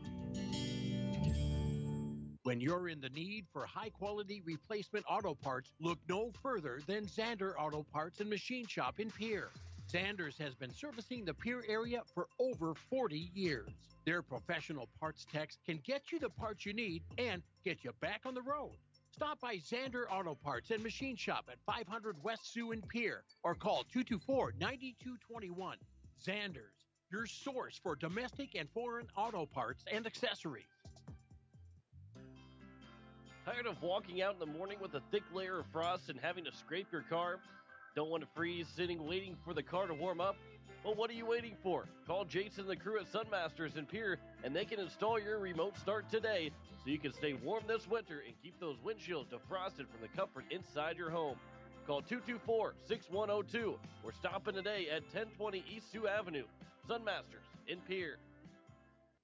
When you're in the need for high-quality replacement auto parts, look no further than Zander Auto Parts and Machine Shop in Pierre. Zanders has been servicing the Pierre area for over 40 years. Their professional parts techs can get you the parts you need and get you back on the road. Stop by Zander Auto Parts and Machine Shop at 500 West Sioux in Pierre or call 224-9221. Zanders, your source for domestic and foreign auto parts and accessories. Tired of walking out in the morning with a thick layer of frost and having to scrape your car? Don't want to freeze sitting waiting for the car to warm up? Well, what are you waiting for? Call Jason and the crew at Sunmasters in Pierre, and they can install your remote start today so you can stay warm this winter and keep those windshields defrosted from the comfort inside your home. Call 224-6102 or stop in today at 1020 East Sioux Avenue. Sunmasters in Pierre.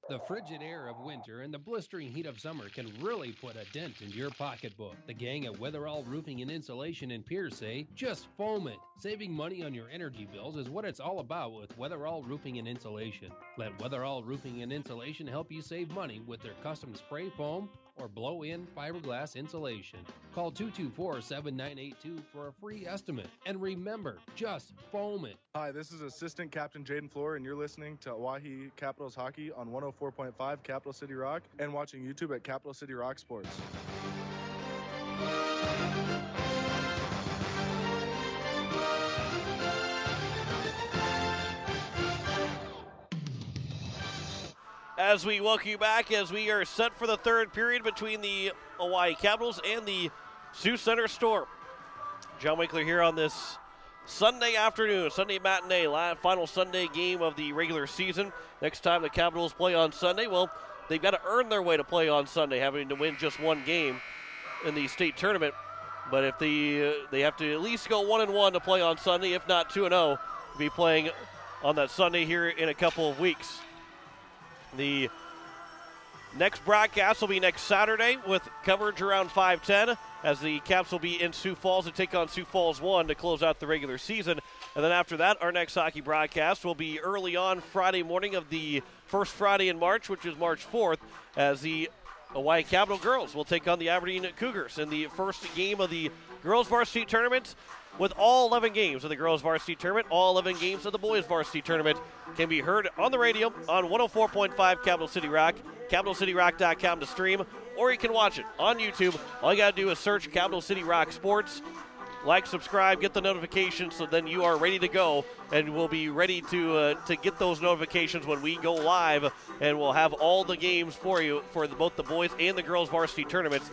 The frigid air of winter and the blistering heat of summer can really put a dent into your pocketbook. The gang at Weatherall Roofing and Insulation in Pierre say, just foam it. Saving money on your energy bills is what it's all about with Weatherall Roofing and Insulation. Let Weatherall Roofing and Insulation help you save money with their custom spray foam or blow-in fiberglass insulation. Call 224-7982 for a free estimate. And remember, just foam it. Hi, this is Assistant Captain Jaden Floor, and you're listening to Oahe Capitals Hockey on 104.5 Capital City Rock and watching YouTube at Capital City Rock Sports. As we welcome you back, as we are set for the third period between the Oahe Capitals and the Sioux Center Storm. John Winkler here on this Sunday afternoon, Sunday matinee, final Sunday game of the regular season. Next time the Capitals play on Sunday, well, they've got to earn their way to play on Sunday, having to win just one game in the state tournament. But if they have to at least go 1-1 to play on Sunday, if not 2-0, to be playing on that Sunday here in a couple of weeks. The next broadcast will be next Saturday with coverage around 5:10 as the Caps will be in Sioux Falls to take on Sioux Falls 1 to close out the regular season. And then after that, our next hockey broadcast will be early on Friday morning of the first Friday in March, which is March 4th, as the Oahe Capital girls will take on the Aberdeen Cougars in the first game of the girls varsity tournament. With all 11 games of the girls varsity tournament, all 11 games of the boys varsity tournament can be heard on the radio on 104.5 Capital City Rock, capitalcityrock.com to stream, or you can watch it on YouTube. All you got to do is search Capital City Rock Sports. Like, subscribe, get the notifications, so then you are ready to go, and we'll be ready to get those notifications when we go live, and we'll have all the games for you for both the boys and the girls varsity tournaments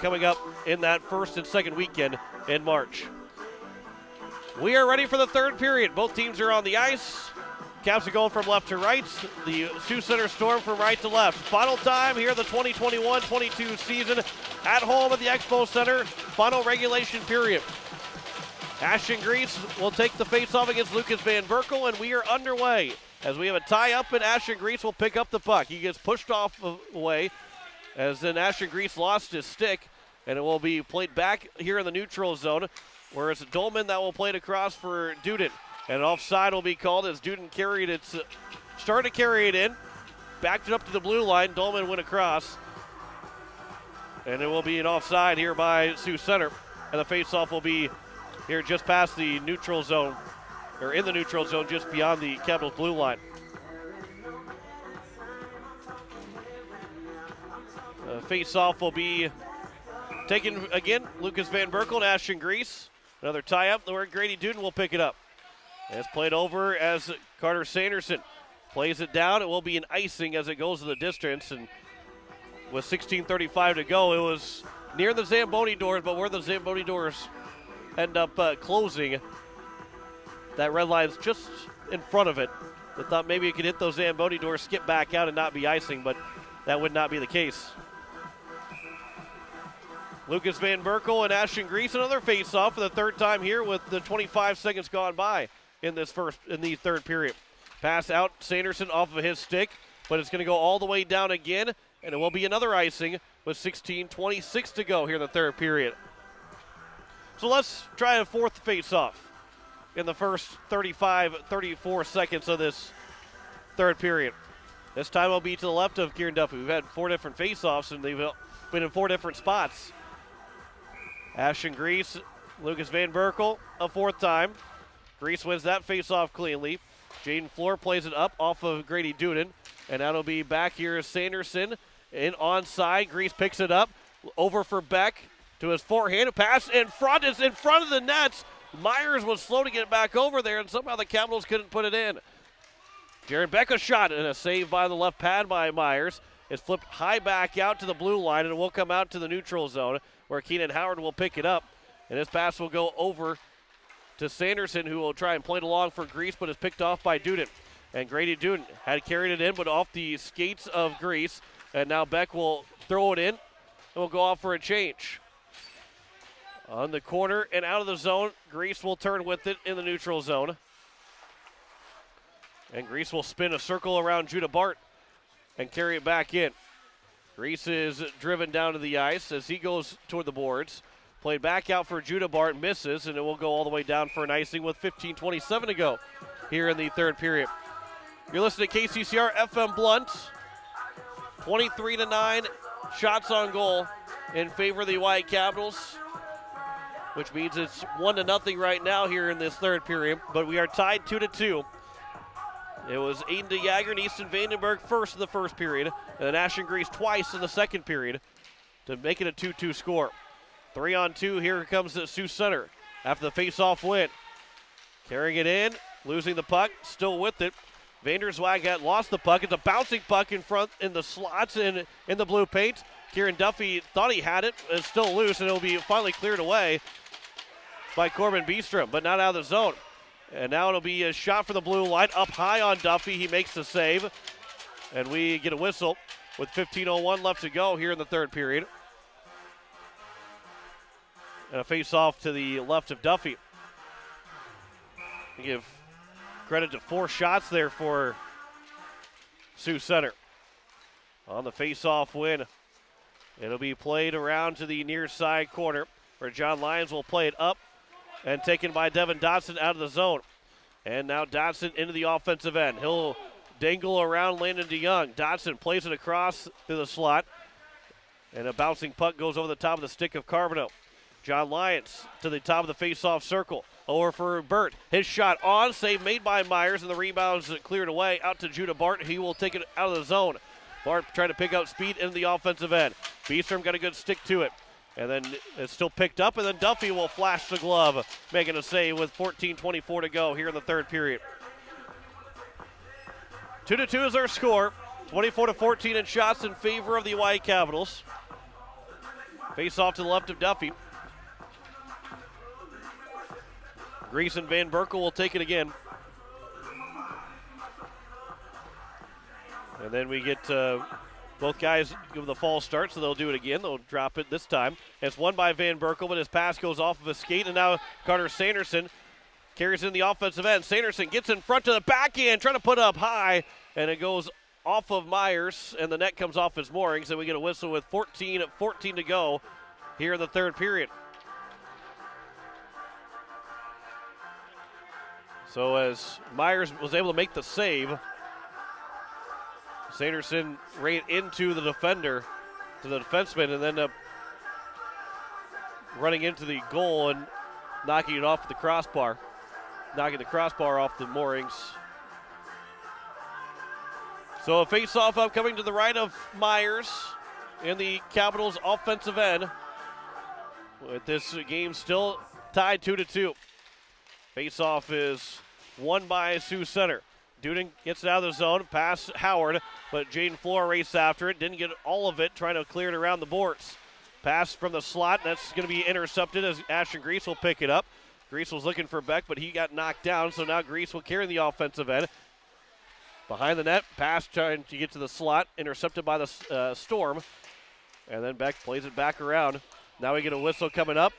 coming up in that first and second weekend in March. We are ready for the third period. Both teams are on the ice. Caps are going from left to right. The Sioux Center Storm from right to left. Final time here, the 2021-22 season at home at the Expo Center. Final regulation period. Ashton Grease will take the face-off against Lucas Van Berkel, and we are underway. As we have a tie-up, and Ashton Grease will pick up the puck. He gets pushed off away, as then Ashton Grease lost his stick, and it will be played back here in the neutral zone, where it's Dolman that will play it across for Duden. And offside will be called as Duden started to carry it in, backed it up to the blue line. Dolman went across, and it will be an offside here by Sioux Center. And the faceoff will be here just past the neutral zone, or in the neutral zone, just beyond the Capitals blue line. The faceoff will be taken again. Lucas Van Berkel and Ashton Grease. Another tie-up where Grady Duden will pick it up. It's played over as Carter Sanderson plays it down. It will be an icing as it goes to the distance. And with 16:35 to go, it was near the Zamboni doors, but where the Zamboni doors end up closing, that red line's just in front of it. They thought maybe it could hit those Zamboni doors, skip back out, and not be icing, but that would not be the case. Lucas Van Berkel and Ashton Grease, another face-off for the third time here with the 25 seconds gone by in the third period. Pass out, Sanderson off of his stick, but it's going to go all the way down again, and it will be another icing with 16:26 to go here in the third period. So let's try a fourth face-off in the first 34 seconds of this third period. This time will be to the left of Kieran Duffy. We've had 4 different face-offs, and they've been in 4 different spots. Ashton Grease, Lucas Van Berkel, a fourth time. Grease wins that face-off cleanly. Jaden Floor plays it up off of Grady Duden, and that'll be back here. Sanderson in onside. Grease picks it up, over for Beck to his forehand. Pass in front, is in front of the nets. Myers was slow to get back over there, and somehow the Capitals couldn't put it in. Jared Beck a shot, and a save by the left pad by Myers. It's flipped high back out to the blue line, and it will come out to the neutral zone, where Keenan Howard will pick it up. And this pass will go over to Sanderson, who will try and play it along for Grease, but is picked off by Duden. And Grady Duden had carried it in, but off the skates of Grease. And now Beck will throw it in, and will go off for a change. On the corner and out of the zone, Grease will turn with it in the neutral zone. And Grease will spin a circle around Judah Bart and carry it back in. Grease is driven down to the ice as he goes toward the boards. Played back out for Judah Bart, misses, and it will go all the way down for an icing with 15:27 to go here in the third period. You're listening to KCCR FM Blunt. 23-9 shots on goal in favor of the Oahe Capitals, which means it's 1-0 right now here in this third period, but we are tied 2-2. It was Aiden DeJager and Easton Vandenberg first in the first period, and then Ashton Grease twice in the second period to make it a 2-2 score. 3-on-2, here comes the Sioux Center after the face-off win. Carrying it in, losing the puck, still with it. Vanderswag had lost the puck. It's a bouncing puck in front in the slots in the blue paint. Kieran Duffy thought he had it. It's still loose, and it will be finally cleared away by Corbin Beestrom, but not out of the zone. And now it'll be a shot for the blue line, up high on Duffy. He makes the save, and we get a whistle with 15:01 left to go here in the third period. And a face-off to the left of Duffy. I give credit to 4 shots there for Sioux Center. On the face-off win, it'll be played around to the near side corner, where John Lyons will play it up, and taken by Devin Dotson out of the zone. And now Dotson into the offensive end. He'll dangle around Landon DeYoung. Dotson plays it across through the slot, and a bouncing puck goes over the top of the stick of Carbonneau. John Lyons to the top of the face-off circle. Over for Burt. His shot on, save made by Myers, and the rebound's cleared away out to Judah Bart. He will take it out of the zone. Bart trying to pick up speed into the offensive end. Beestrom got a good stick to it. And then it's still picked up, and then Duffy will flash the glove, making a save with 14:24 to go here in the third period. 2-2 is our score. 24-14 in shots in favor of the Oahe Capitals. Face off to the left of Duffy. Grease and Van Berkel will take it again. And then we get both guys give the false start, so they'll do it again. They'll drop it this time. It's won by Van Berkel, but his pass goes off of his skate, and now Carter Sanderson carries in the offensive end. Sanderson gets in front to the backhand, trying to put up high, and it goes off of Myers, and the net comes off his moorings, and we get a whistle with 14 to go here in the third period. So as Myers was able to make the save, Sanderson ran into the defender, to the defenseman, and then running into the goal and knocking it off the crossbar. Knocking the crossbar off the moorings. So a face-off upcoming to the right of Myers in the Capitals' offensive end. With this game still tied 2-2. Face-off is won by Sioux Center. Duden gets it out of the zone, pass Howard, but Jaden Floor raced after it, didn't get all of it, trying to clear it around the boards. Pass from the slot, that's going to be intercepted as Ashton Grease will pick it up. Grease was looking for Beck, but he got knocked down, so now Grease will carry the offensive end. Behind the net, pass trying to get to the slot, intercepted by the Storm, and then Beck plays it back around. Now we get a whistle coming up,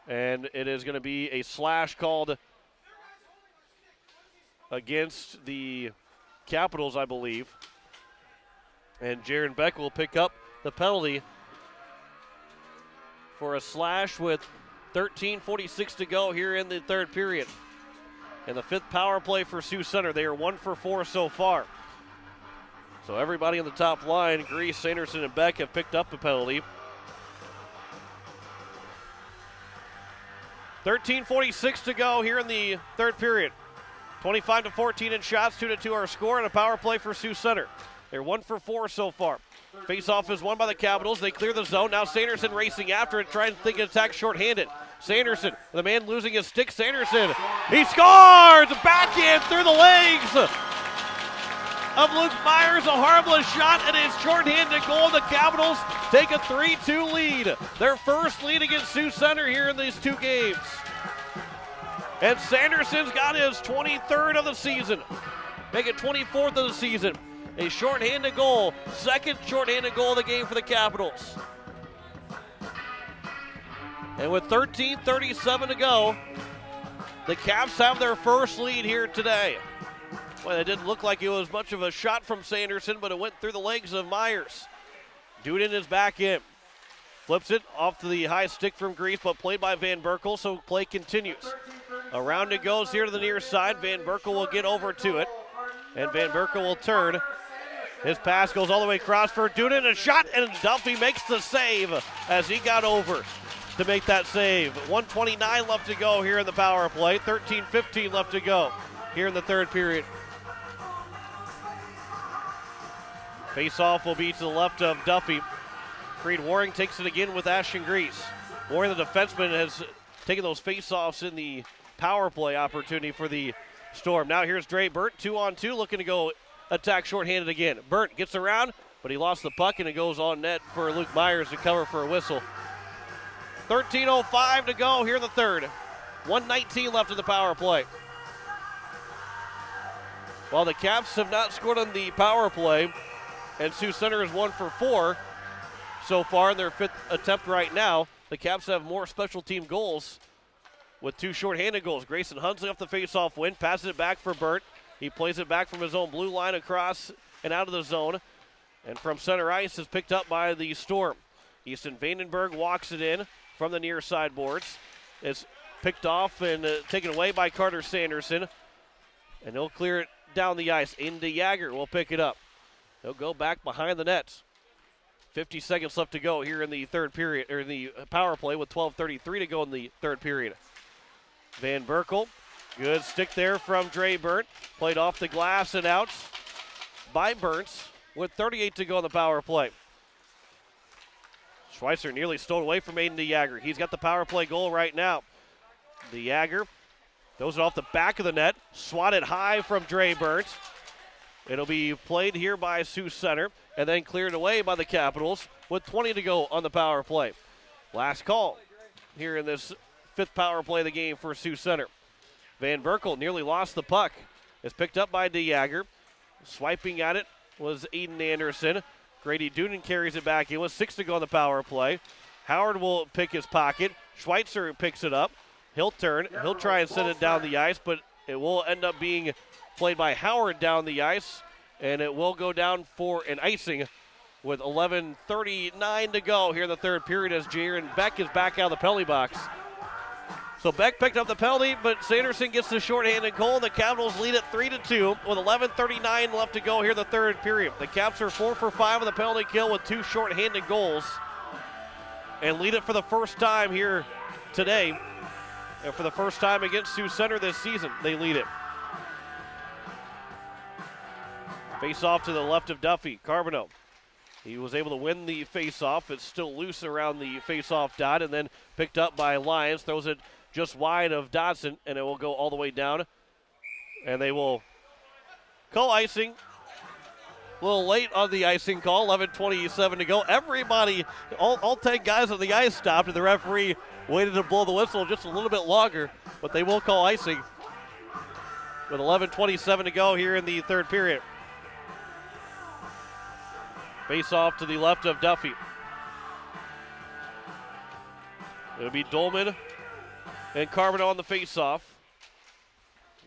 and it is going to be a slash called against the Capitals, I believe. And Jaron Beck will pick up the penalty for a slash with 13:46 to go here in the third period. And the fifth power play for Sioux Center. They are 1 for 4 so far. So everybody on the top line, Grease, Sanderson, and Beck, have picked up a penalty. 13:46 to go here in the third period. 25-14 in shots, 2-2 our score, and a power play for Sioux Center. They're 1 for 4 so far. Face-off is won by the Capitals. They clear the zone. Now Sanderson racing after it, trying to think an attack shorthanded. Sanderson, the man losing his stick. Sanderson, he scores! Backhand through the legs of Luke Myers. A harmless shot, and it's shorthanded goal. The Capitals take a 3-2 lead. Their first lead against Sioux Center here in these two games. And Sanderson's got his 23rd of the season. Make it 24th of the season. A shorthanded goal. Second shorthanded goal of the game for the Capitals. And with 13:37 to go, the Caps have their first lead here today. Well, it didn't look like it was much of a shot from Sanderson, but it went through the legs of Myers. Duden is back in. Flips it off to the high stick from Grease, but played by Van Berkel, so play continues. Around it goes here to the near side. Van Berkel will get over to it, and Van Berkel will turn. His pass goes all the way across for Duden, a shot, and Duffy makes the save as he got over to make that save. 1:29 left to go here in the power play. 13:15 left to go here in the third period. Face-off will be to the left of Duffy. Creed Waring takes it again with Ashton Grease. Waring, the defenseman, has taken those face-offs in the power play opportunity for the Storm. Now here's Dre Burt, 2-on-2, looking to go attack shorthanded again. Burt gets around, but he lost the puck, and it goes on net for Luke Myers to cover for a whistle. 13:05 to go here in the third. 1:19 left in the power play. While the Caps have not scored on the power play, and Sioux Center is 1 for 4 so far in their fifth attempt right now, the Caps have more special team goals with 2 shorthanded goals. Grayson Hunsley off the face-off win, passes it back for Burt. He plays it back from his own blue line across and out of the zone. And from center ice is picked up by the Storm. Easton Vandenberg walks it in from the near side boards. It's picked off and taken away by Carter Sanderson. And he'll clear it down the ice. Into Jagger will pick it up. He'll go back behind the nets. 50 seconds left to go here in the third period, or in the power play with 12:33 to go in the third period. Van Berkel, good stick there from Dre Burnt. Played off the glass and out by Burns with 38 to go in the power play. Schweitzer nearly stolen away from Aiden DeJager. He's got the power play goal right now. DeJager throws it off the back of the net, swatted high from Dre Burns. It'll be played here by Sioux Center and then cleared away by the Capitals with 20 to go on the power play. Last call here in this 5th power play of the game for Sioux Center. Van Berkel nearly lost the puck. It's picked up by DeJager. Swiping at it was Aiden Anderson. Grady Doonan carries it back in with 6 to go on the power play. Howard will pick his pocket. Schweitzer picks it up. He'll turn. He'll try and send it down the ice, but it will end up being played by Howard down the ice, and it will go down for an icing with 11:39 to go here in the 3rd period as Jaron Beck is back out of the penalty box. So Beck picked up the penalty, but Sanderson gets the shorthanded goal. The Capitals lead it 3-2 with 11:39 left to go here in the 3rd period. The Caps are 4 for 5 on the penalty kill with 2 shorthanded goals and lead it for the first time here today. And for the first time against Sioux Center this season, they lead it. Face off to the left of Duffy. Carbonneau. He was able to win the face-off. It's still loose around the face-off dot and then picked up by Lyons. Throws it just wide of Dodson, and it will go all the way down. And they will call icing. A little late on the icing call. 11:27 to go. Everybody, all 10 guys on the ice stopped, and the referee waited to blow the whistle just a little bit longer, but they will call icing with 11:27 to go here in the 3rd period. Face off to the left of Duffy. It'll be Dolman and Carbonneau on the face-off.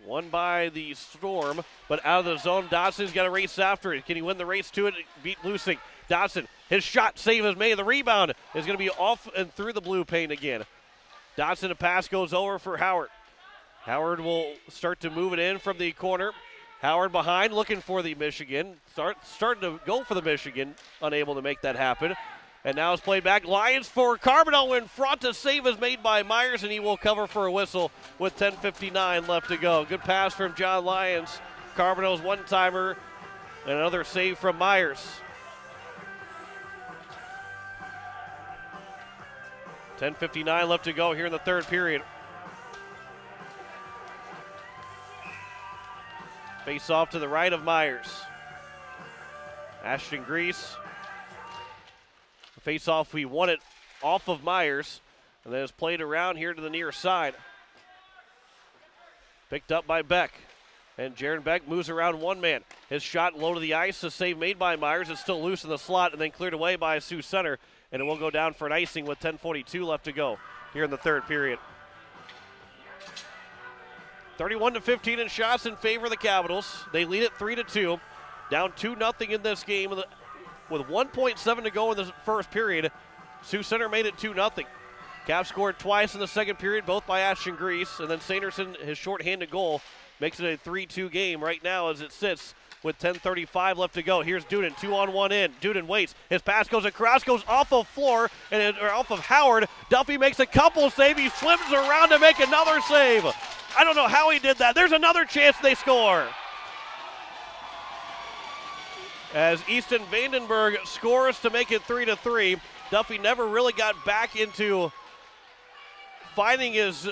Won by the Storm, but out of the zone. Dodson's got to race after it. Can he win the race to it? Beat Lusing. Dodson, his shot save is made. The rebound is going to be off and through the blue paint again. Dodson, a pass goes over for Howard. Howard will start to move it in from the corner. Howard behind, looking for the Michigan. Starting to go for the Michigan, unable to make that happen. And now it's played back. Lions for Carbonneau in front. A save is made by Myers, and he will cover for a whistle with 10:59 left to go. Good pass from John Lyons. Carbonneau's one-timer, and another save from Myers. 10:59 left to go here in the 3rd period. Face off to the right of Myers. Ashton Grease. Face off, we won it off of Myers, and then it's played around here to the near side. Picked up by Beck, and Jaron Beck moves around one man. His shot low to the ice, a save made by Myers. It's still loose in the slot, and then cleared away by Sioux Center, and it will go down for an icing with 10:42 left to go here in the 3rd period. 31-15 in shots in favor of the Capitals. They lead it 3-2, down 2-0 in this game with 1.7 to go in the 1st period. Sioux Center made it 2-0. Caps scored twice in the 2nd period, both by Ashton Grease, and then Sanderson, his shorthanded goal, makes it a 3-2 game right now as it sits with 10:35 left to go. Here's Doonan, 2-on-1 in. Doonan waits. His pass goes across, goes off of Floor, or off of Howard. Duffy makes a couple saves. He swims around to make another save. I don't know how he did that. There's another chance they score. As Easton Vandenberg scores to make it 3-3. Duffy never really got back into finding his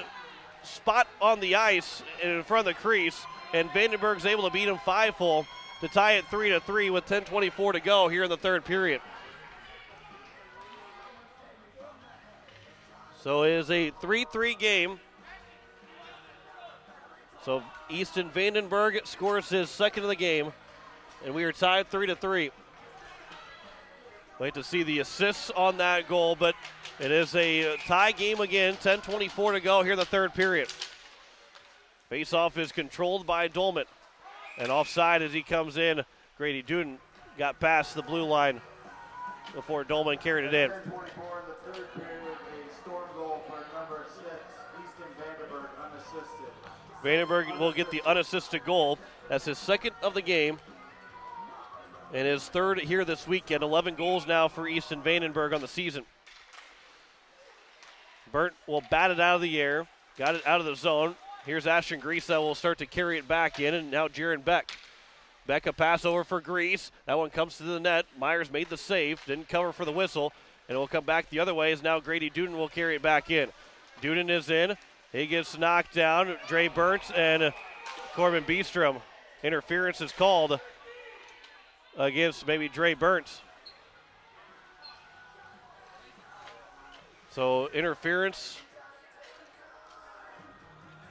spot on the ice in front of the crease, and Vandenberg's able to beat him 5-full to tie it 3-3 with 10:24 to go here in the 3rd period. So it is a 3-3 game. So Easton Vandenberg scores his 2nd of the game, and we are tied 3-3. Wait to see the assists on that goal, but it is a tie game again. 10:24 to go here in the 3rd period. Faceoff is controlled by Dolman, and offside as he comes in. Grady Doonan got past the blue line before Dolman carried it in. 10:24 in the 3rd period, a Storm goal for number 6, Easton Vandenberg, unassisted. Vandenberg will get the unassisted goal. That's his 2nd of the game and his 3rd here this weekend. 11 goals now for Easton Vandenberg on the season. Burnt will bat it out of the air. Got it out of the zone. Here's Ashton Grease that will start to carry it back in, and now Jaron Beck. Beck a pass over for Grease. That one comes to the net. Myers made the save, didn't cover for the whistle, and And it will come back the other way as now Grady Duden will carry it back in. Duden is in. He gets knocked down. Dre Burnt and Corbin Beestrom. Interference is called against maybe Dre Burnt. So interference.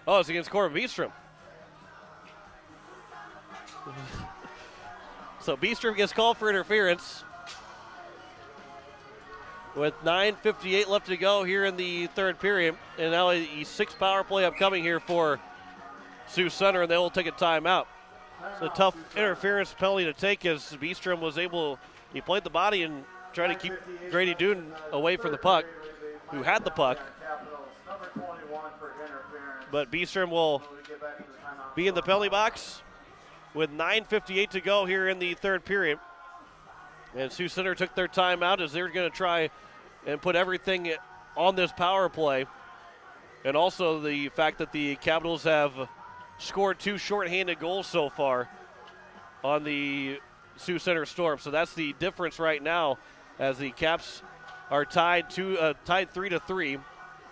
Oh, it's against Corbin Beestrom. So Beestrom gets called for interference. With 9:58 left to go here in the third period. And now a 6 power play upcoming here for Sioux Center, and they will take a timeout. It's a tough interference penalty to take as Beestrom was able, he played the body and tried to keep Grady Duden away from the puck, who had the puck. But Beestrom will be in the penalty box with 9:58 to go here in the third period. And Sioux Center took their timeout as they're going to try and put everything on this power play. And also the fact that the Capitals have scored 2 shorthanded goals so far on the Sioux Center Storm. So that's the difference right now as the Caps are tied 3-3.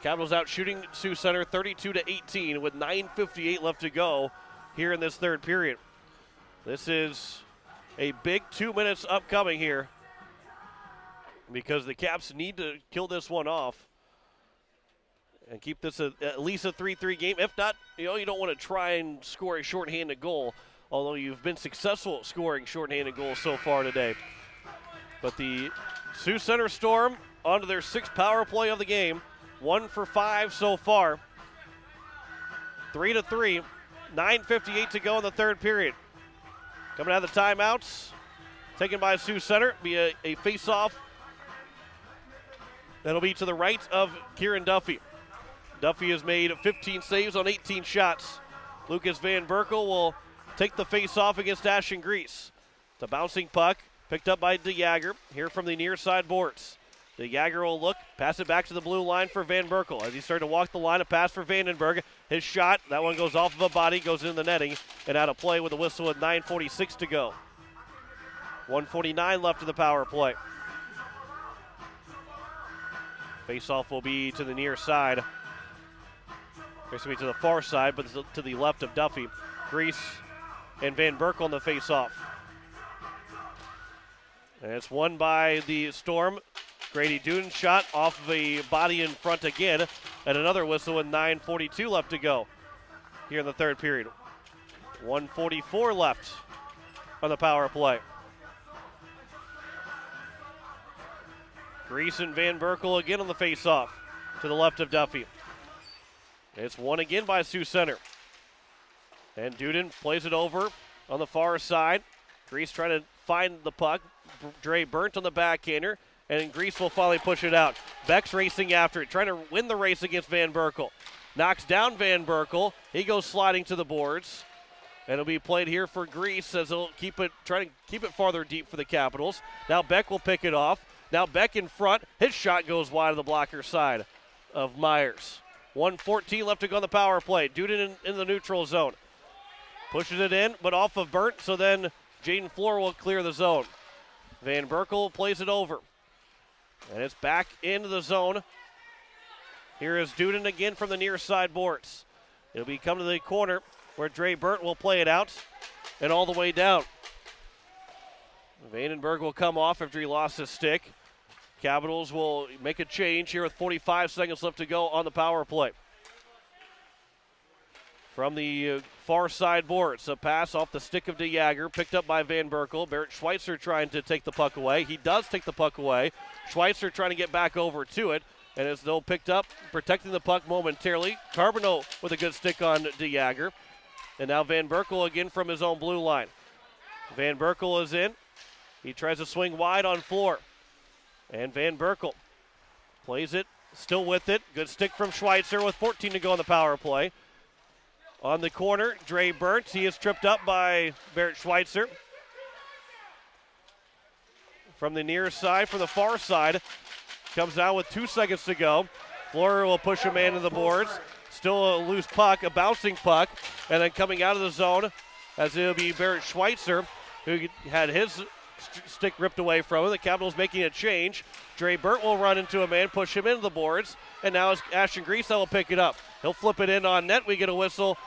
Capitals out shooting Sioux Center 32-18 with 9:58 left to go here in this third period. This is a big 2 minutes upcoming here because the Caps need to kill this one off and keep this at least a 3-3 game. If not, you don't want to try and score a shorthanded goal, although you've been successful at scoring shorthanded goals so far today. But the Sioux Center Storm onto their 6th power play of the game. 1 for 5 so far. 3-3. 9:58 to go in the third period. Coming out of the timeouts, taken by Sioux Center, be a face-off. That'll be to the right of Kieran Duffy. Duffy has made 15 saves on 18 shots. Lucas Van Berkel will take the face-off against Ashton Grease. It's a bouncing puck, picked up by DeJager here from the near side boards. DeJager will look, pass it back to the blue line for Van Berkel. As he started to walk the line, a pass for Vandenberg. His shot, that one goes off of a body, goes in the netting, and out of play with a whistle with 9:46 to go. 1:49 left of the power play. Face-off will be to the near side. It's going to be to the far side, but to the left of Duffy. Grease and Van Berkel on the face-off. And it's won by the Storm. Grady Duden shot off of a body in front again, and another whistle with 9:42 left to go here in the third period. 1:44 left on the power play. Grease and Van Berkel again on the face-off to the left of Duffy. It's won again by Sioux Center. And Duden plays it over on the far side. Grease trying to find the puck. Dre Burnt on the backhander. And Grease will finally push it out. Beck's racing after it, trying to win the race against Van Berkel. Knocks down Van Berkel. He goes sliding to the boards. And it'll be played here for Grease as he'll try to keep it farther deep for the Capitals. Now Beck will pick it off. Now Beck in front. His shot goes wide of the blocker side of Myers. 1:14 left to go on the power play. Duden in the neutral zone. Pushes it in, but off of Burnt, so then Jaden Floor will clear the zone. Van Berkel plays it over. And it's back into the zone. Here is Duden again from the near side boards. It'll be come to the corner where Dre Burnt will play it out and all the way down. Vandenberg will come off after he lost his stick. Capitals will make a change here with 45 seconds left to go on the power play. From the far side boards, a pass off the stick of DeJager, picked up by Van Berkel. Barrett Schweitzer trying to take the puck away. He does take the puck away. Schweitzer trying to get back over to it. And as though picked up, protecting the puck momentarily. Carbonneau with a good stick on DeJager. And now Van Berkel again from his own blue line. Van Berkel is in. He tries to swing wide on Floor. And Van Berkel plays it, still with it. Good stick from Schweitzer with 14 to go on the power play. On the corner, Dre Burnt. He is tripped up by Barrett Schweitzer. From the near side, from the far side, comes out with 2 seconds to go. Floor will push a man to the boards. Still a loose puck, a bouncing puck. And then coming out of the zone, as it'll be Barrett Schweitzer, who had his stick ripped away from him. The Capitals making a change. Dre Burt will run into a man, push him into the boards, and now it's Ashton Grease that will pick it up. He'll flip it in on net. We get a whistle,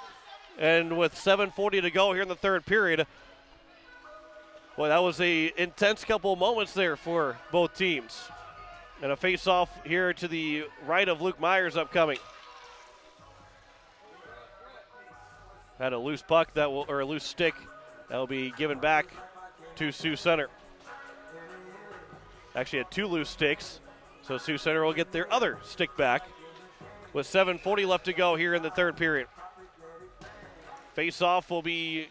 and with 7:40 to go here in the third period, boy, that was a intense couple of moments there for both teams. And a face-off here to the right of Luke Myers upcoming. Had a loose puck or a loose stick that will be given back to Sioux Center. Actually had two loose sticks, so Sioux Center will get their other stick back with 7:40 left to go here in the third period. Face-off will be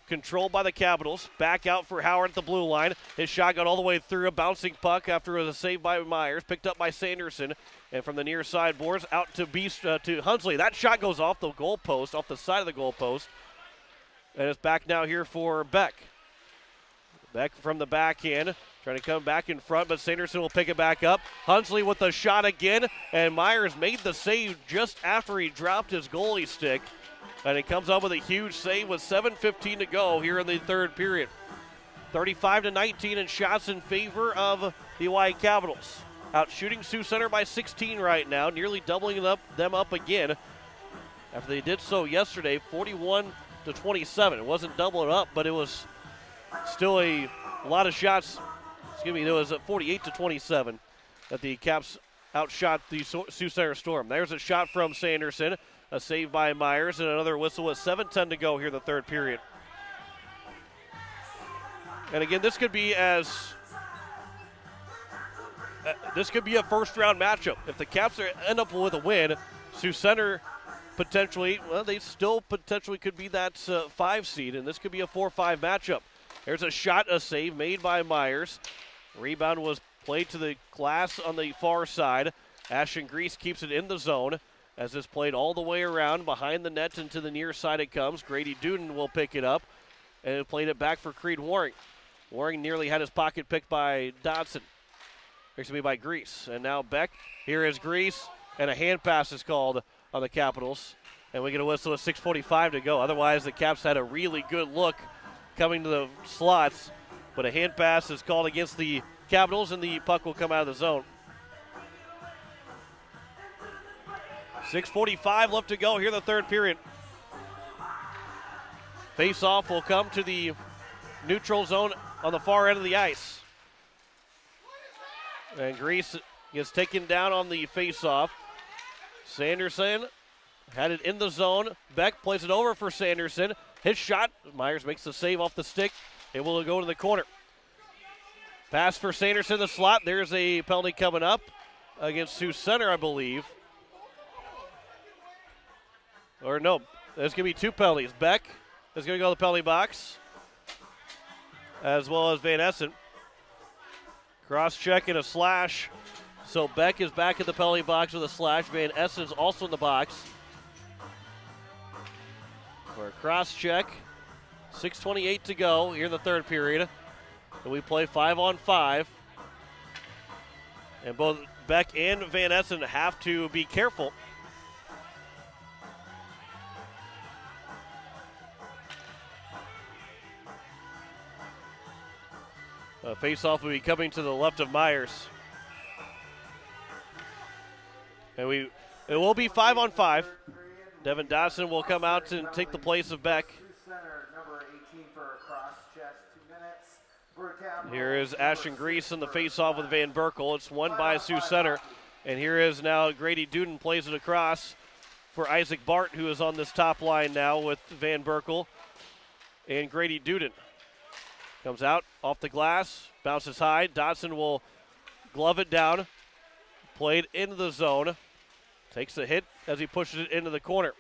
controlled by the Capitals. Back out for Howard at the blue line. His shot got all the way through, a bouncing puck after it was a save by Myers, picked up by Sanderson, and from the near side boards out to Hunsley. That shot goes off the goalpost, off the side of the goalpost, and it's back now here for Beck. Beck from the backhand, trying to come back in front, but Sanderson will pick it back up. Hunsley with the shot again, and Myers made the save just after he dropped his goalie stick. And he comes up with a huge save with 7:15 to go here in the third period. 35-19 in shots in favor of the Oahe Capitals. Out shooting Sioux Center by 16 right now, nearly doubling them up again after they did so yesterday, 41-27. It wasn't doubling up, but it was still a lot of shots. Excuse me, it was at 48-27 that the Caps outshot the Sioux Center Storm. There's a shot from Sanderson. A save by Myers, and another whistle with 7:10 to go here in the third period. And again, this could be a first-round matchup. If the Caps end up with a win, Sioux Center potentially, well, they still potentially could be that 5 seed, and this could be a 4-5 matchup. There's a shot, a save made by Myers. Rebound was played to the glass on the far side. Ashton Grease keeps it in the zone. As it's played all the way around behind the net and to the near side it comes. Grady Duden will pick it up and played it back for Creed Waring. Waring nearly had his pocket picked by Dodson. By Grease. And now Beck. Here is Grease, and a hand pass is called on the Capitals. And we get a whistle with 6:45 to go. Otherwise, the Caps had a really good look coming to the slots. But a hand pass is called against the Capitals, and the puck will come out of the zone. 6:45 left to go here in the third period. Face-off will come to the neutral zone on the far end of the ice. And Grease gets taken down on the face-off. Sanderson had it in the zone. Beck plays it over for Sanderson. His shot. Myers makes the save off the stick. It will go to the corner. Pass for Sanderson in the slot. There's a penalty coming up against Sioux Center, I believe. Or no, there's going to be 2 penalties. Beck is going to go to the penalty box, as well as Van Essen. Cross-check and a slash. So Beck is back at the penalty box with a slash. Van Essen's also in the box for a cross-check. 6:28 to go here in the third period. And we play 5-on-5. And both Beck and Van Essen have to be careful. Face-off will be coming to the left of Myers. And it will be 5-on-5. Devin Dodson will come out and take the place of Beck. Here is Ashton Grease in the face-off with Van Berkel. It's won by Sioux Center. And here is now Grady Duden plays it across for Isaac Bart, who is on this top line now with Van Berkel and Grady Duden. Comes out off the glass, bounces high. Dodson will glove it down. Played into the zone. Takes the hit as he pushes it into the corner.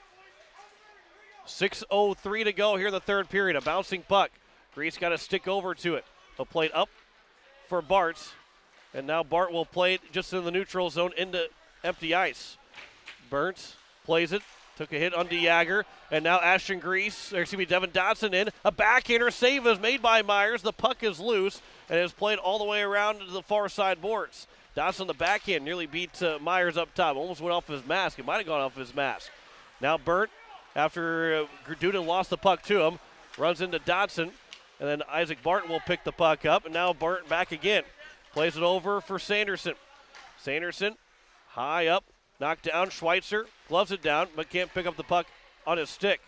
6:03 to go here in the third period. A bouncing puck. Grease got to stick over to it. He'll play it up for Bart. And now Bart will play it just in the neutral zone into empty ice. Burnt plays it. Took a hit on DeJager, and now Devin Dodson in. A backhander save is made by Myers. The puck is loose and is played all the way around to the far side boards. Dodson, the backhand, nearly beat Myers up top. Almost went off his mask. It might have gone off his mask. Now Burnt, after Duden lost the puck to him, runs into Dodson, And then Isaac Barton will pick the puck up, and now Barton back again. Plays it over for Sanderson. Sanderson high up, knocked down. Schweitzer gloves it down, but can't pick up the puck on his stick.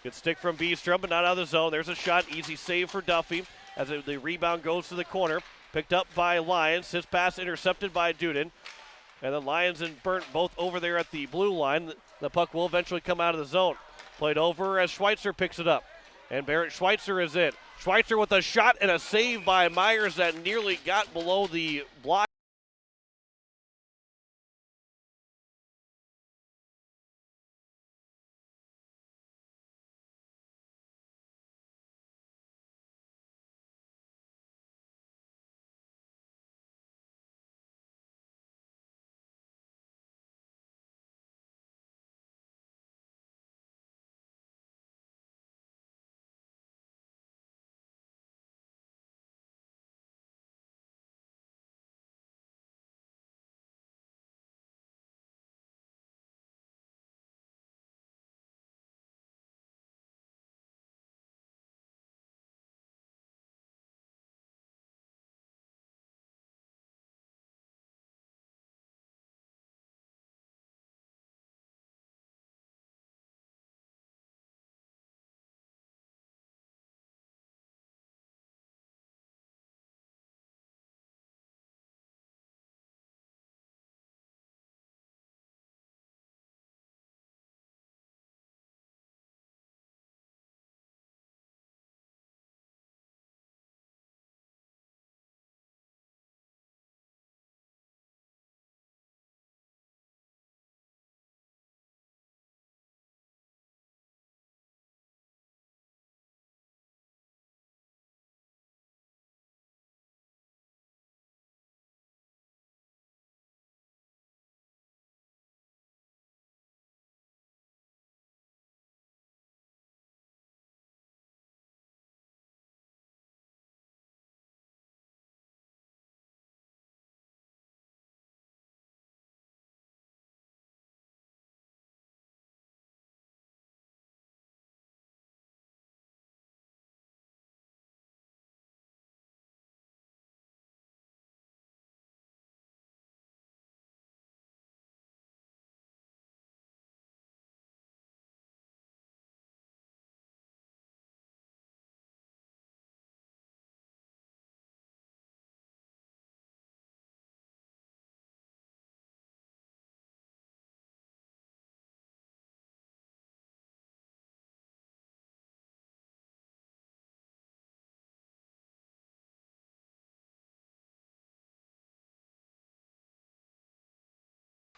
Good stick from Beestrom, but not out of the zone. There's a shot, easy save for Duffy as the rebound goes to the corner. Picked up by Lyons. His pass intercepted by Duden. And then Lyons and Burnt both over there at the blue line. The puck will eventually come out of the zone. Played over as Schweitzer picks it up. And Barrett Schweitzer is in. Schweitzer with a shot and a save by Myers that nearly got below the block.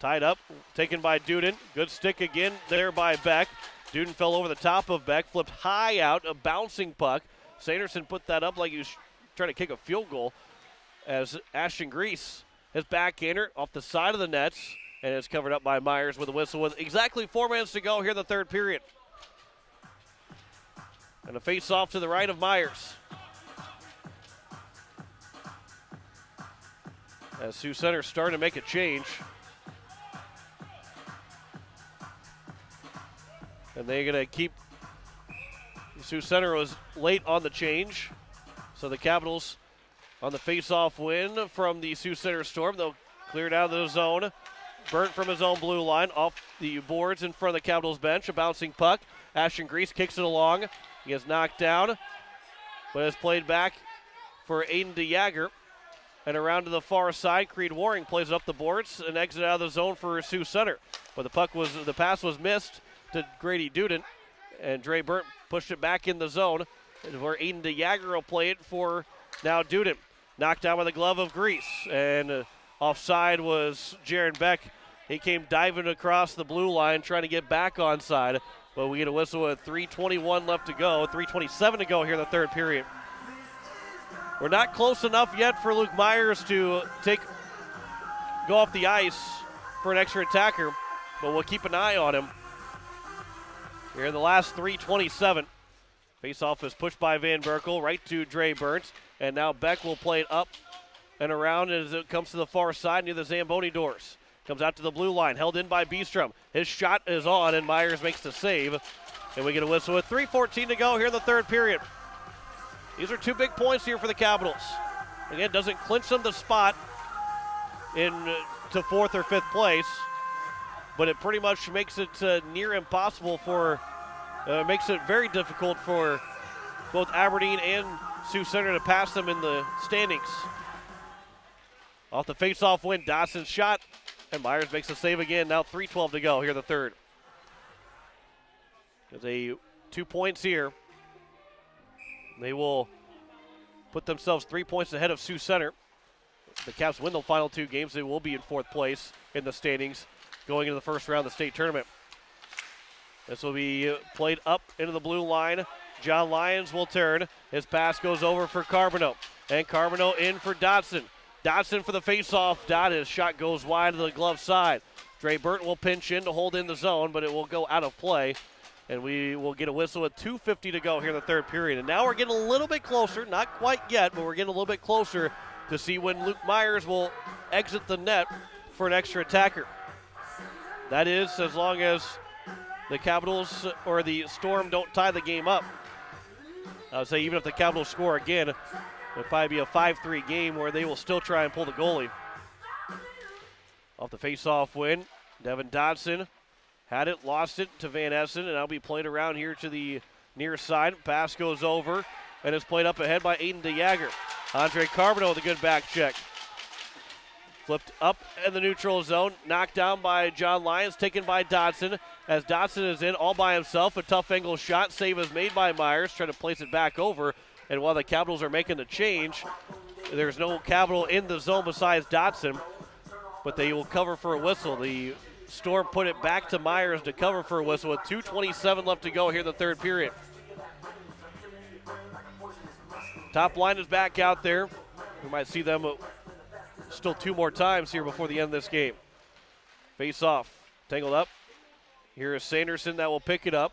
Tied up, taken by Duden. Good stick again there by Beck. Duden fell over the top of Beck, flipped high out, a bouncing puck. Sanderson put that up like he was trying to kick a field goal as Ashton Grease has backhander off the side of the nets, and it's covered up by Myers with a whistle with exactly 4 minutes to go here in the third period. And a face-off to the right of Myers. As Sioux Center starting to make a change. And they're going to keep. Sioux Center was late on the change. So the Capitals on the face-off win from the Sioux Center Storm. They'll clear it out of the zone. Burnt from his own blue line off the boards in front of the Capitals bench. A bouncing puck. Ashton Grease kicks it along. He gets knocked down, but is played back for Aiden DeJager. And around to the far side, Creed Waring plays it up the boards and exit out of the zone for Sioux Center. But the pass was missed to Grady Duden, and Dre Burnt pushed it back in the zone, where Aiden DeJager will play it for now Duden. Knocked down by the glove of Grease, and offside was Jaron Beck. He came diving across the blue line trying to get back onside, but we get a whistle with 3:21 left to go, 3:27 to go here in the third period. We're not close enough yet for Luke Myers to go off the ice for an extra attacker, but we'll keep an eye on him. Here in the last 3:27. Face-off is pushed by Van Berkel right to Dre Burnt, and now Beck will play it up and around as it comes to the far side near the Zamboni doors. Comes out to the blue line, held in by Beestrom. His shot is on, and Myers makes the save. And we get a whistle with 3:14 to go here in the third period. These are 2 big points here for the Capitals. Again, doesn't clinch them the spot to 4th or 5th place, but it pretty much makes it near impossible makes it very difficult for both Aberdeen and Sioux Center to pass them in the standings. Off the face-off win, Dawson's shot, and Myers makes a save again. Now 3:12 to go here in the third. There's 2 points here. They will put themselves 3 points ahead of Sioux Center. If the Caps win the final 2 games, they will be in 4th place in the standings going into the first round of the state tournament. This will be played up into the blue line. John Lyons will turn. His pass goes over for Carbonneau. And Carbonneau in for Dotson. Dotson for the face-off. His shot goes wide to the glove side. Dre Burton will pinch in to hold in the zone, but it will go out of play. And we will get a whistle with 2:50 to go here in the third period. And now we're getting a little bit closer, not quite yet, but we're getting a little bit closer to see when Luke Myers will exit the net for an extra attacker. That is, as long as the Capitals or the Storm don't tie the game up. I would say even if the Capitals score again, it'll probably be a 5-3 game where they will still try and pull the goalie. Off the face-off win, Devin Dodson had it, lost it to Van Essen, and that'll be played around here to the near side. Pass goes over, and is played up ahead by Aiden DeJager. Andre Carbonneau with a good back check. Flipped up in the neutral zone, knocked down by John Lyons, taken by Dodson. As Dodson is in all by himself, a tough angle shot. Save is made by Myers, trying to place it back over. And while the Capitals are making the change, there's no Capital in the zone besides Dodson, but they will cover for a whistle. The Storm put it back to Myers to cover for a whistle with 2:27 left to go here in the third period. Top line is back out there. We might see them still 2 more times here before the end of this game. Face off, tangled up. Here is Sanderson that will pick it up.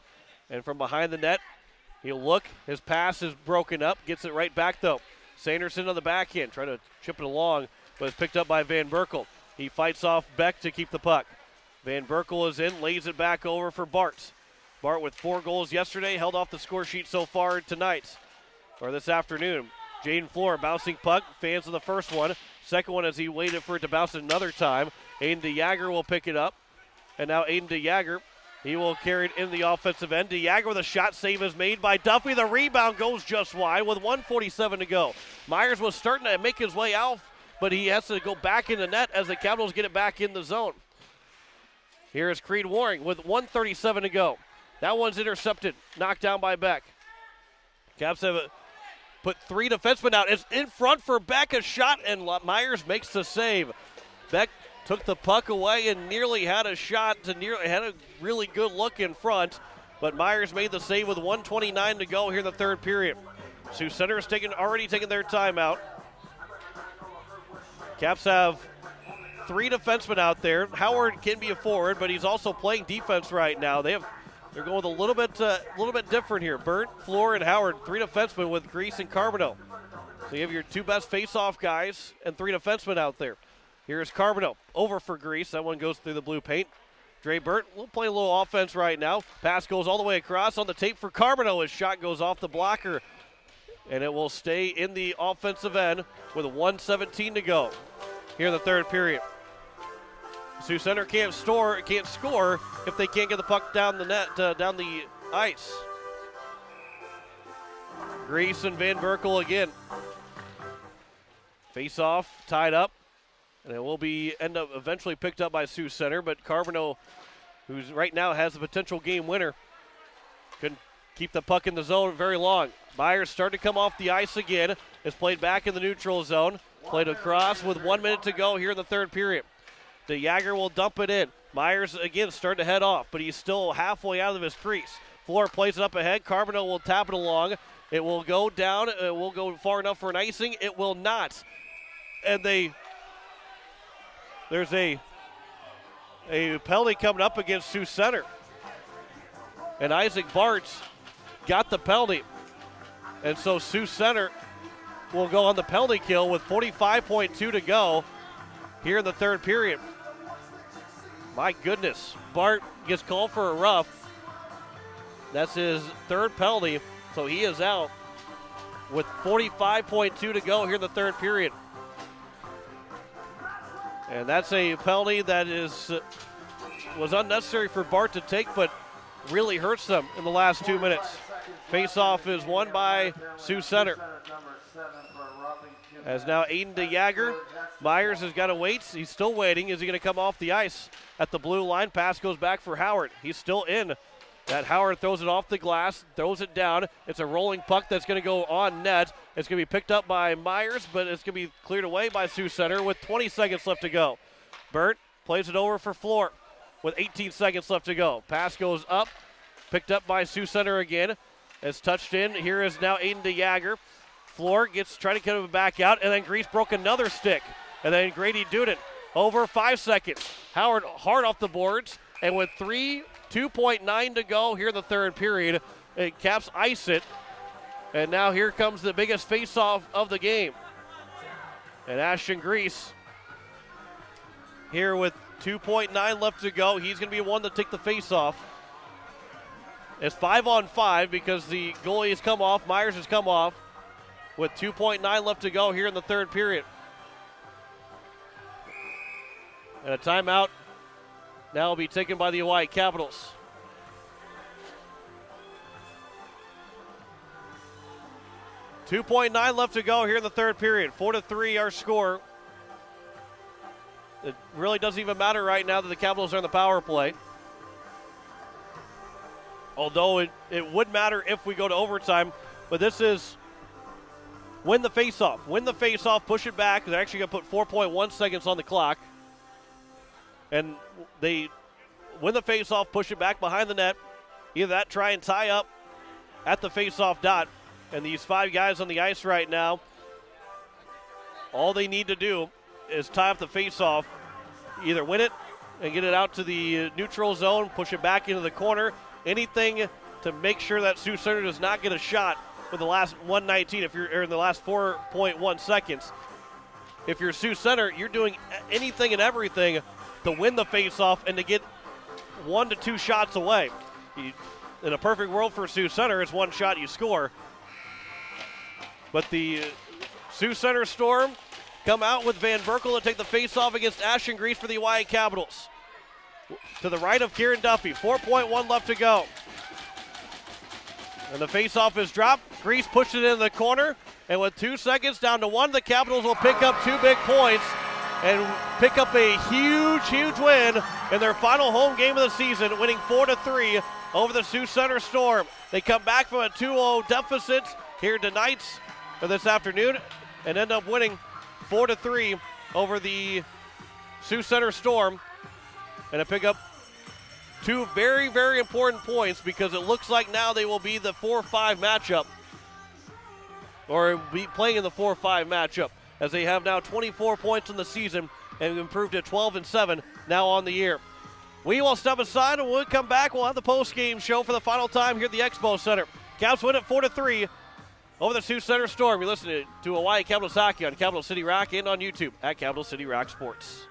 And from behind the net, he'll look. His pass is broken up. Gets it right back, though. Sanderson on the backhand, trying to chip it along, but it's picked up by Van Berkel. He fights off Beck to keep the puck. Van Berkel is in, lays it back over for Bart. Bart with 4 goals yesterday, held off the score sheet so far tonight, or this afternoon. Jaden Floor bouncing puck, fans of the first one. Second one as he waited for it to bounce another time. Aiden DeJager will pick it up. And now Aiden DeJager, he will carry it in the offensive end. DeJager with a shot, save is made by Duffy. The rebound goes just wide with 1:47 to go. Myers was starting to make his way out, but he has to go back in the net as the Capitals get it back in the zone. Here is Creed Waring with 1:37 to go. That one's intercepted, knocked down by Beck. Caps have put 3 defensemen out. It's in front for Beck, a shot, and Myers makes the save. Beck took the puck away and nearly had a shot, had a really good look in front, but Myers made the save with 1:29 to go here in the third period. Sioux Center is already taking their timeout. Caps have 3 defensemen out there. Howard can be a forward, but he's also playing defense right now. They're going with a little bit different here. Burnt, Floor, and Howard, 3 defensemen with Grease and Carbonneau. So you have your 2 best face-off guys and 3 defensemen out there. Here's Carbonneau over for Grease. That one goes through the blue paint. Dre Burnt will play a little offense right now. Pass goes all the way across on the tape for Carbonneau. His shot goes off the blocker, and it will stay in the offensive end with 1:17 to go here in the third period. Sioux Center can't score if they can't get the puck down the net, down the ice. Grease and Van Berkel again. Face off, tied up, and it will end up eventually picked up by Sioux Center, but Carbonneau, who's right now has the potential game winner, couldn't keep the puck in the zone very long. Myers started to come off the ice again. It's played back in the neutral zone. Played across with 1 minute to go here in the third period. DeJager will dump it in. Myers again starting to head off, but he's still halfway out of his crease. Floor plays it up ahead. Carbonneau will tap it along. It will go down. It will go far enough for an icing. It will not. And there's a penalty coming up against Sioux Center. And Isaac Bartz got the penalty. And so Sioux Center will go on the penalty kill with 45.2 to go here in the third period. My goodness, Bart gets called for a rough. That's his 3rd penalty, so he is out. with 45.2 to go here in the third period. And that's a penalty that was unnecessary for Bart to take, but really hurts them in the last 2 minutes. Face-off is won by Sioux Center. As now Aiden DeJager. Myers has got to wait. He's still waiting. Is he going to come off the ice at the blue line? Pass goes back for Howard. He's still in. That Howard throws it off the glass, throws it down. It's a rolling puck that's going to go on net. It's going to be picked up by Myers, but it's going to be cleared away by Sioux Center with 20 seconds left to go. Burt plays it over for Floor with 18 seconds left to go. Pass goes up, picked up by Sioux Center again. It's touched in. Here is now Aiden DeJager. Floor trying to get him back out, and then Grease broke another stick. And then Grady Duden over 5 seconds. Howard hard off the boards, and with 2.9 to go here in the third period, Caps ice it. And now here comes the biggest face-off of the game. And Ashton Grease here with 2.9 left to go. He's going to be one to take the face-off. It's 5-on-5 because the goalie has come off. Myers has come off with 2.9 left to go here in the third period. And a timeout now will be taken by the Oahe Capitals. .9 left to go here in the third period. 4-3 our score. It really doesn't even matter right now that the Capitals are on the power play. Although it would matter if we go to overtime. But this is win the faceoff. Win the faceoff, push it back. They're actually going to put 4.1 seconds on the clock. And they win the faceoff, push it back behind the net. Either that, try and tie up at the faceoff dot. And these 5 guys on the ice right now, all they need to do is tie up the faceoff, either win it and get it out to the neutral zone, push it back into the corner, anything to make sure that Sioux Center does not get a shot for the last 119 if you're in the last 4.1 seconds. If you're Sioux Center, you're doing anything and everything to win the faceoff and to get 1 to 2 shots away. In a perfect world for Sioux Center, it's 1 shot you score. But the Sioux Center Storm come out with Van Berkel to take the faceoff against Ashton Grease for the Oahe Capitals. To the right of Kieran Duffy, 4.1 left to go. And the faceoff is dropped. Grease pushed it in the corner. And with 2 seconds down to 1, the Capitals will pick up 2 big points and pick up a huge win in their final home game of the season, winning 4-3 over the Sioux Center Storm. They come back from a 2-0 deficit here tonight or this afternoon and end up winning 4-3 over the Sioux Center Storm, and to pick up 2 very important points because it looks like now they will be the 4-5 matchup, or be playing in the 4-5 matchup, as they have now 24 points in the season and improved to 12-7 now on the year. We will step aside, and when we come back, we'll have the post-game show for the final time here at the Expo Center. Caps win it 4-3 over the Sioux Center Storm. You're listening to Oahe Capitals Hockey on Capital City Rock and on YouTube at Capital City Rock Sports.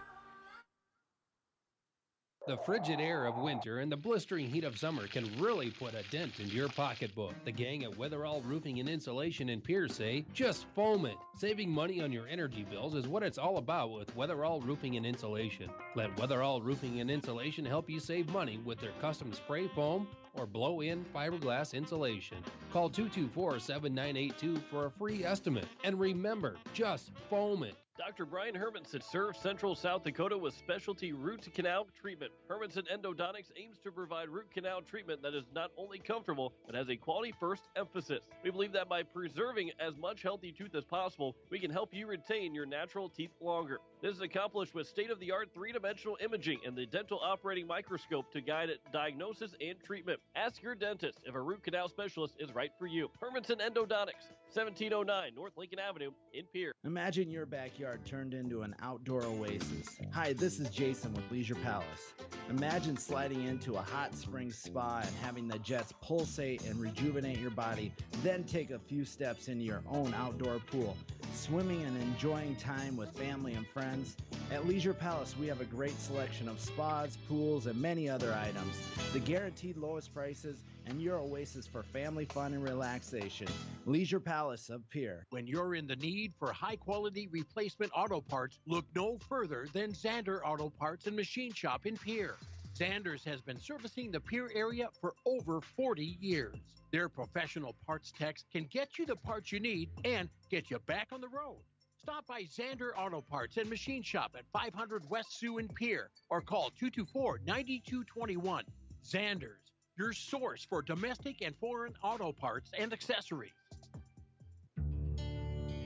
The frigid air of winter and the blistering heat of summer can really put a dent into your pocketbook. The gang at Weatherall Roofing and Insulation in Pierce say, just foam it. Saving money on your energy bills is what it's all about with Weatherall Roofing and Insulation. Let Weatherall Roofing and Insulation help you save money with their custom spray foam or blow-in fiberglass insulation. Call 224-7982 for a free estimate. And remember, just foam it. Dr. Brian Hermanson serves Central South Dakota with specialty root canal treatment. Hermanson Endodontics aims to provide root canal treatment that is not only comfortable, but has a quality-first emphasis. We believe that by preserving as much healthy tooth as possible, we can help you retain your natural teeth longer. This is accomplished with state-of-the-art 3-dimensional imaging and the dental operating microscope to guide diagnosis and treatment. Ask your dentist if a root canal specialist is right for you. Hermanson Endodontics, 1709 North Lincoln Avenue in Pierre. Imagine your backyard turned into an outdoor oasis. Hi, this is Jason with Leisure Palace. Imagine sliding into a hot spring spa and having the jets pulsate and rejuvenate your body, then take a few steps into your own outdoor pool. Swimming and enjoying time with family and friends friends. At Leisure Palace, we have a great selection of spas, pools, and many other items. The guaranteed lowest prices and your oasis for family fun and relaxation. Leisure Palace of Pier. When you're in the need for high-quality replacement auto parts, look no further than Zander Auto Parts and Machine Shop in Pier. Zanders has been servicing the Pier area for over 40 years. Their professional parts techs can get you the parts you need and get you back on the road. Stop by Zander Auto Parts and Machine Shop at 500 West Sioux in Pier or call 224-9221. Zanders, your source for domestic and foreign auto parts and accessories.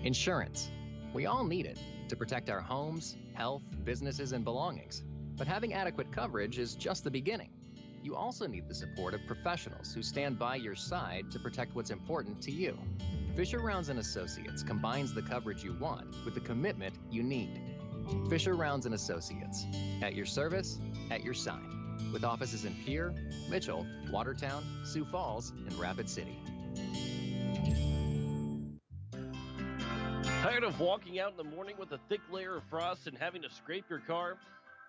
Insurance. We all need it to protect our homes, health, businesses, and belongings. But having adequate coverage is just the beginning. You also need the support of professionals who stand by your side to protect what's important to you. Fisher Rounds & Associates combines the coverage you want with the commitment you need. Fisher Rounds & Associates, at your service, at your side, with offices in Pier, Mitchell, Watertown, Sioux Falls, and Rapid City. Tired of walking out in the morning with a thick layer of frost and having to scrape your car?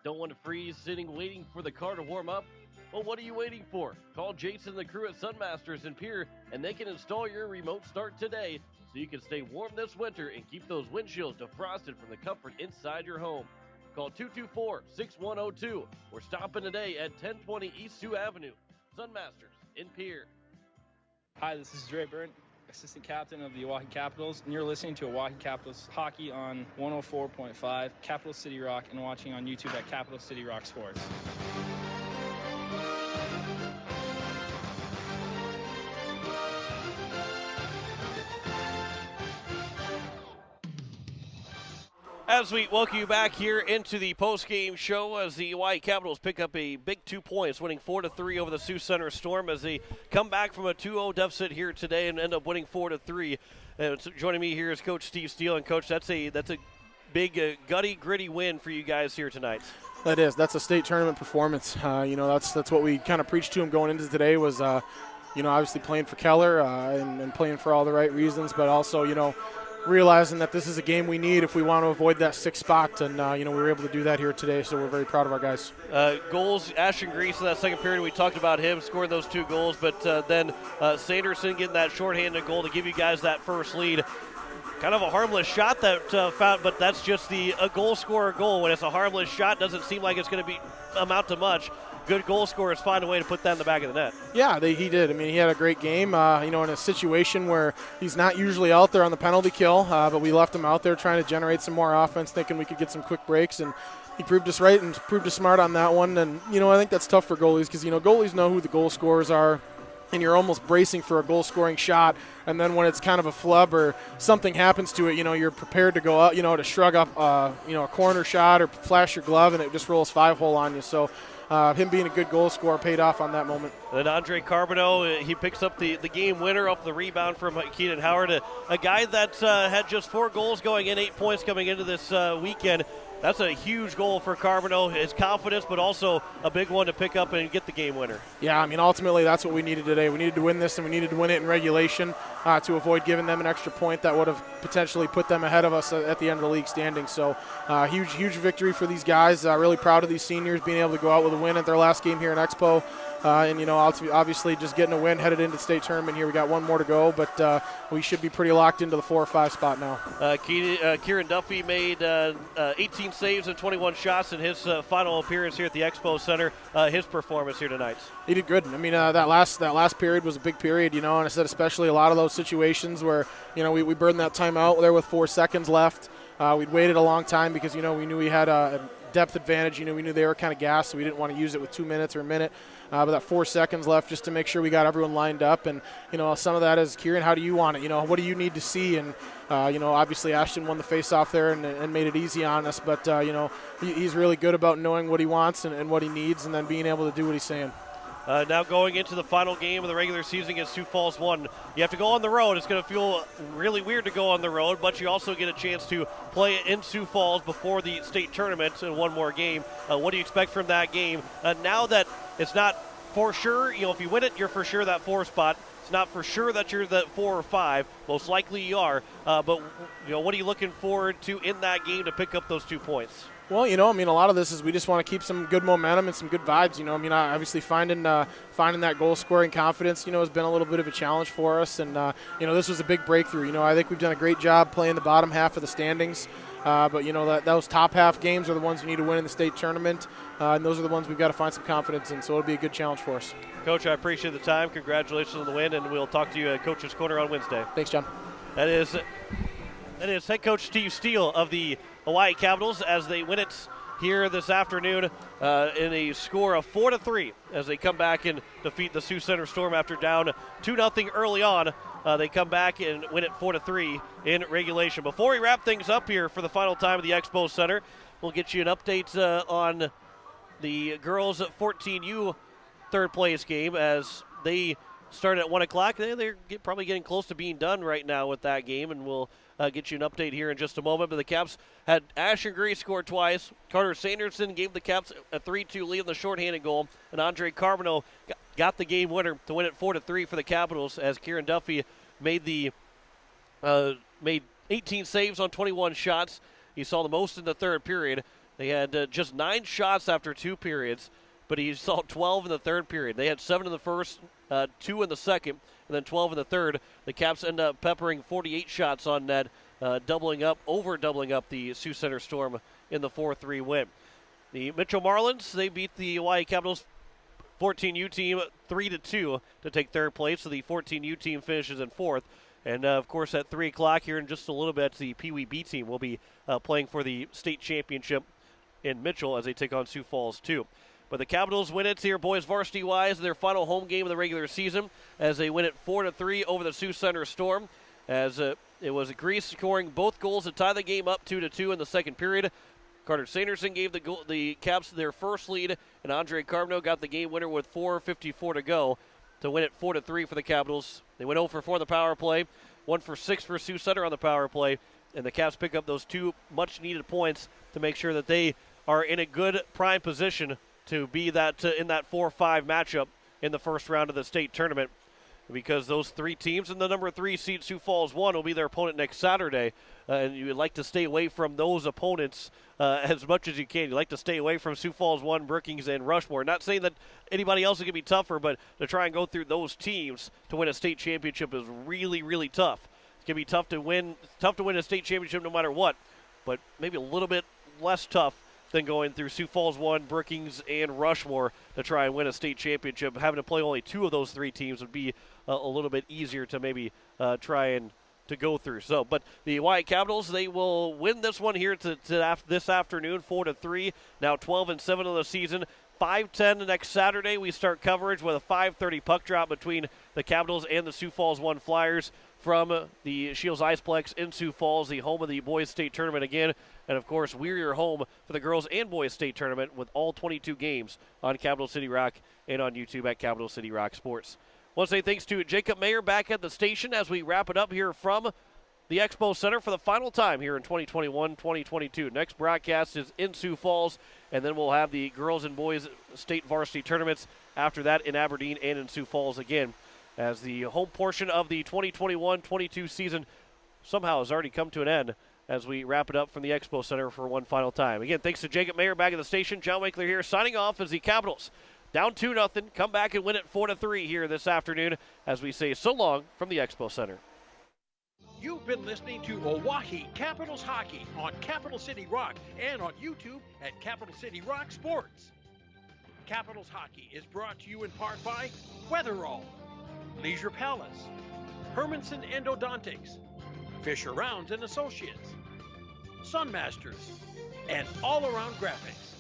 Don't want to freeze sitting waiting for the car to warm up? Well, what are you waiting for? Call Jason and the crew at Sunmasters in Pier, and they can install your remote start today so you can stay warm this winter and keep those windshields defrosted from the comfort inside your home. Call 224-6102 or stop in today at 1020 East Sioux Avenue. Sunmasters in Pier. Hi, this is Dre Burnt, assistant captain of the Oahe Capitals, and you're listening to Oahe Capitals Hockey on 104.5 Capital City Rock and watching on YouTube at Capital City Rock Sports. As we welcome you back here into the post-game show as the Oahe Capitals pick up a big 2 points, winning 4-3 over the Sioux Center Storm as they come back from a 2-0 deficit here today and end up winning 4-3. Joining me here is Coach Steve Steele. And, Coach, that's a big, gutty, gritty win for you guys here tonight. That is. That's a state tournament performance. That's what we kind of preached to him going into today was, obviously playing for Keller and playing for all the right reasons, but also, realizing that this is a game we need if we want to avoid that sixth spot, and we were able to do that here today, so we're very proud of our guys. Goals, Ashton Grease in that second period, we talked about him scoring those 2 goals, but then Sanderson getting that shorthanded goal to give you guys that first lead. Kind of a harmless shot that found, but that's just a goal scorer goal. When it's a harmless shot, doesn't seem like it's going to amount to much. Good goal scorers find a way to put that in the back of the net. Yeah, he did. I mean, he had a great game, in a situation where he's not usually out there on the penalty kill, but we left him out there trying to generate some more offense, thinking we could get some quick breaks, and he proved us right and proved us smart on that one. And, I think that's tough for goalies because, goalies know who the goal scorers are, and you're almost bracing for a goal-scoring shot, and then when it's kind of a flub or something happens to it, you're prepared to go out, to shrug up, a corner shot or flash your glove, and it just rolls 5-hole on you. So him being a good goal scorer paid off on that moment. And Andre Carbonneau, he picks up the game winner off the rebound from Keenan Howard, a guy that had just 4 goals going in, 8 points coming into this weekend. That's a huge goal for Carbonneau, his confidence, but also a big one to pick up and get the game winner. Yeah, ultimately that's what we needed today. We needed to win this, and we needed to win it in regulation to avoid giving them an extra point that would have potentially put them ahead of us at the end of the league standings. So huge victory for these guys. Really proud of these seniors being able to go out with a win at their last game here in Expo. Obviously just getting a win headed into state tournament here. We got 1 more to go, but we should be pretty locked into the 4 or 5 spot now. Kieran Duffy made 18 saves and 21 shots in his final appearance here at the Expo Center. His performance here tonight. He did good. That last period was a big period, and I said especially a lot of those situations where, we burned that timeout there with 4 seconds left. We'd waited a long time because, we knew we had a depth advantage. We knew they were kind of gassed, so we didn't want to use it with 2 minutes or a minute. But that 4 seconds left just to make sure we got everyone lined up. And, some of that is, Kieran, how do you want it? What do you need to see? And, obviously Ashton won the face-off there and made it easy on us. But, he's really good about knowing what he wants and what he needs and then being able to do what he's saying. Now going into the final game of the regular season against Sioux Falls 1. You have to go on the road. It's going to feel really weird to go on the road, but you also get a chance to play in Sioux Falls before the state tournament in 1 more game. What do you expect from that game? Now that it's not for sure, if you win it, you're for sure that 4 spot. It's not for sure that you're the 4 or 5. Most likely you are. But what are you looking forward to in that game to pick up those 2 points? Well, a lot of this is we just want to keep some good momentum and some good vibes. Obviously finding that goal-scoring confidence, has been a little bit of a challenge for us. And, this was a big breakthrough. I think we've done a great job playing the bottom half of the standings. But, those top half games are the ones you need to win in the state tournament. And those are the ones we've got to find some confidence in. So it'll be a good challenge for us. Coach, I appreciate the time. Congratulations on the win, and we'll talk to you at Coach's Corner on Wednesday. Thanks, John. That is head coach Steve Steele of the Hawaii Capitals as they win it here this afternoon in a score of 4-3 as they come back and defeat the Sioux Center Storm after down 2-0 early on. They come back and win it 4-3 in regulation. Before we wrap things up here for the final time of the Expo Center, we'll get you an update on the girls' 14U third place game as they start at 1 o'clock. They're probably getting close to being done right now with that game, and we'll get you an update here in just a moment. But the Caps had Ashton Gray score twice. Carter Sanderson gave the Caps a 3-2 lead in the shorthanded goal, and Andre Carbonneau got the game winner to win it 4-3 for the Capitals as Kieran Duffy made 18 saves on 21 shots. He saw the most in the third period. They had just 9 shots after 2 periods, but he saw 12 in the third period. They had 7 in the first, 2 in the second, and then 12 in the third. The Caps end up peppering 48 shots on net, doubling up the Sioux Center Storm in the 4-3 win. The Mitchell Marlins, they beat the Hawaii Capitals 14U team 3-2 to take third place, so the 14U team finishes in fourth. And, of course, at 3 o'clock here in just a little bit, the Pee Wee B team will be playing for the state championship in Mitchell as they take on Sioux Falls, too. But the Capitals win it here, boys varsity-wise, in their final home game of the regular season as they win it 4-3 over the Sioux Center Storm. As it was Grease scoring both goals to tie the game up 2-2 in the second period. Carter Sanderson gave the Caps their first lead, and Andre Carbonneau got the game winner with 4:54 to go to win it 4-3 for the Capitals. They went 0 for 4 on the power play, 1 for 6 for Sioux Center on the power play, and the Caps pick up those 2 much-needed points to make sure that they are in a good prime position to be that in that 4-5 matchup in the first round of the state tournament, because those 3 teams and the number 3 seed Sioux Falls 1 will be their opponent next Saturday, and you would like to stay away from those opponents as much as you can. You like to stay away from Sioux Falls 1, Brookings, and Rushmore. Not saying that anybody else is going to be tougher, but to try and go through those teams to win a state championship is really, really tough. It's going to be tough to win a state championship no matter what, but maybe a little bit less tough than going through Sioux Falls 1, Brookings, and Rushmore to try and win a state championship. Having to play only 2 of those 3 teams would be a little bit easier to maybe try and to go through. So, but the Hawaii Capitals, they will win this one here this afternoon, 4-3. Now 12-7 of the season. 5:10 next Saturday. We start coverage with a 5:30 puck drop between the Capitals and the Sioux Falls 1 Flyers from the Shields Iceplex in Sioux Falls, the home of the boys state tournament again. And, of course, we're your home for the girls and boys state tournament with all 22 games on Capital City Rock and on YouTube at Capital City Rock Sports. I want to say thanks to Jacob Mayer back at the station as we wrap it up here from the Expo Center for the final time here in 2021-2022. Next broadcast is in Sioux Falls, and then we'll have the girls and boys state varsity tournaments after that in Aberdeen and in Sioux Falls again, as the home portion of the 2021-22 season somehow has already come to an end as we wrap it up from the Expo Center for one final time. Again, thanks to Jacob Mayer back at the station. John Winkler here signing off as the Capitals down 2-0, come back and win it 4-3 here this afternoon as we say so long from the Expo Center. You've been listening to Oahe Capitals Hockey on Capital City Rock and on YouTube at Capital City Rock Sports. Capitals Hockey is brought to you in part by Weatherall, Leisure Palace, Hermanson Endodontics, Fisher Rounds and Associates, Sunmasters, and All Around Graphics.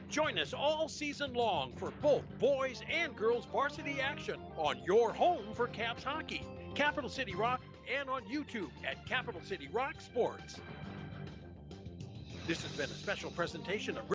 Join us all season long for both boys and girls varsity action on your home for Caps Hockey, Capital City Rock, and on YouTube at Capital City Rock Sports. This has been a special presentation of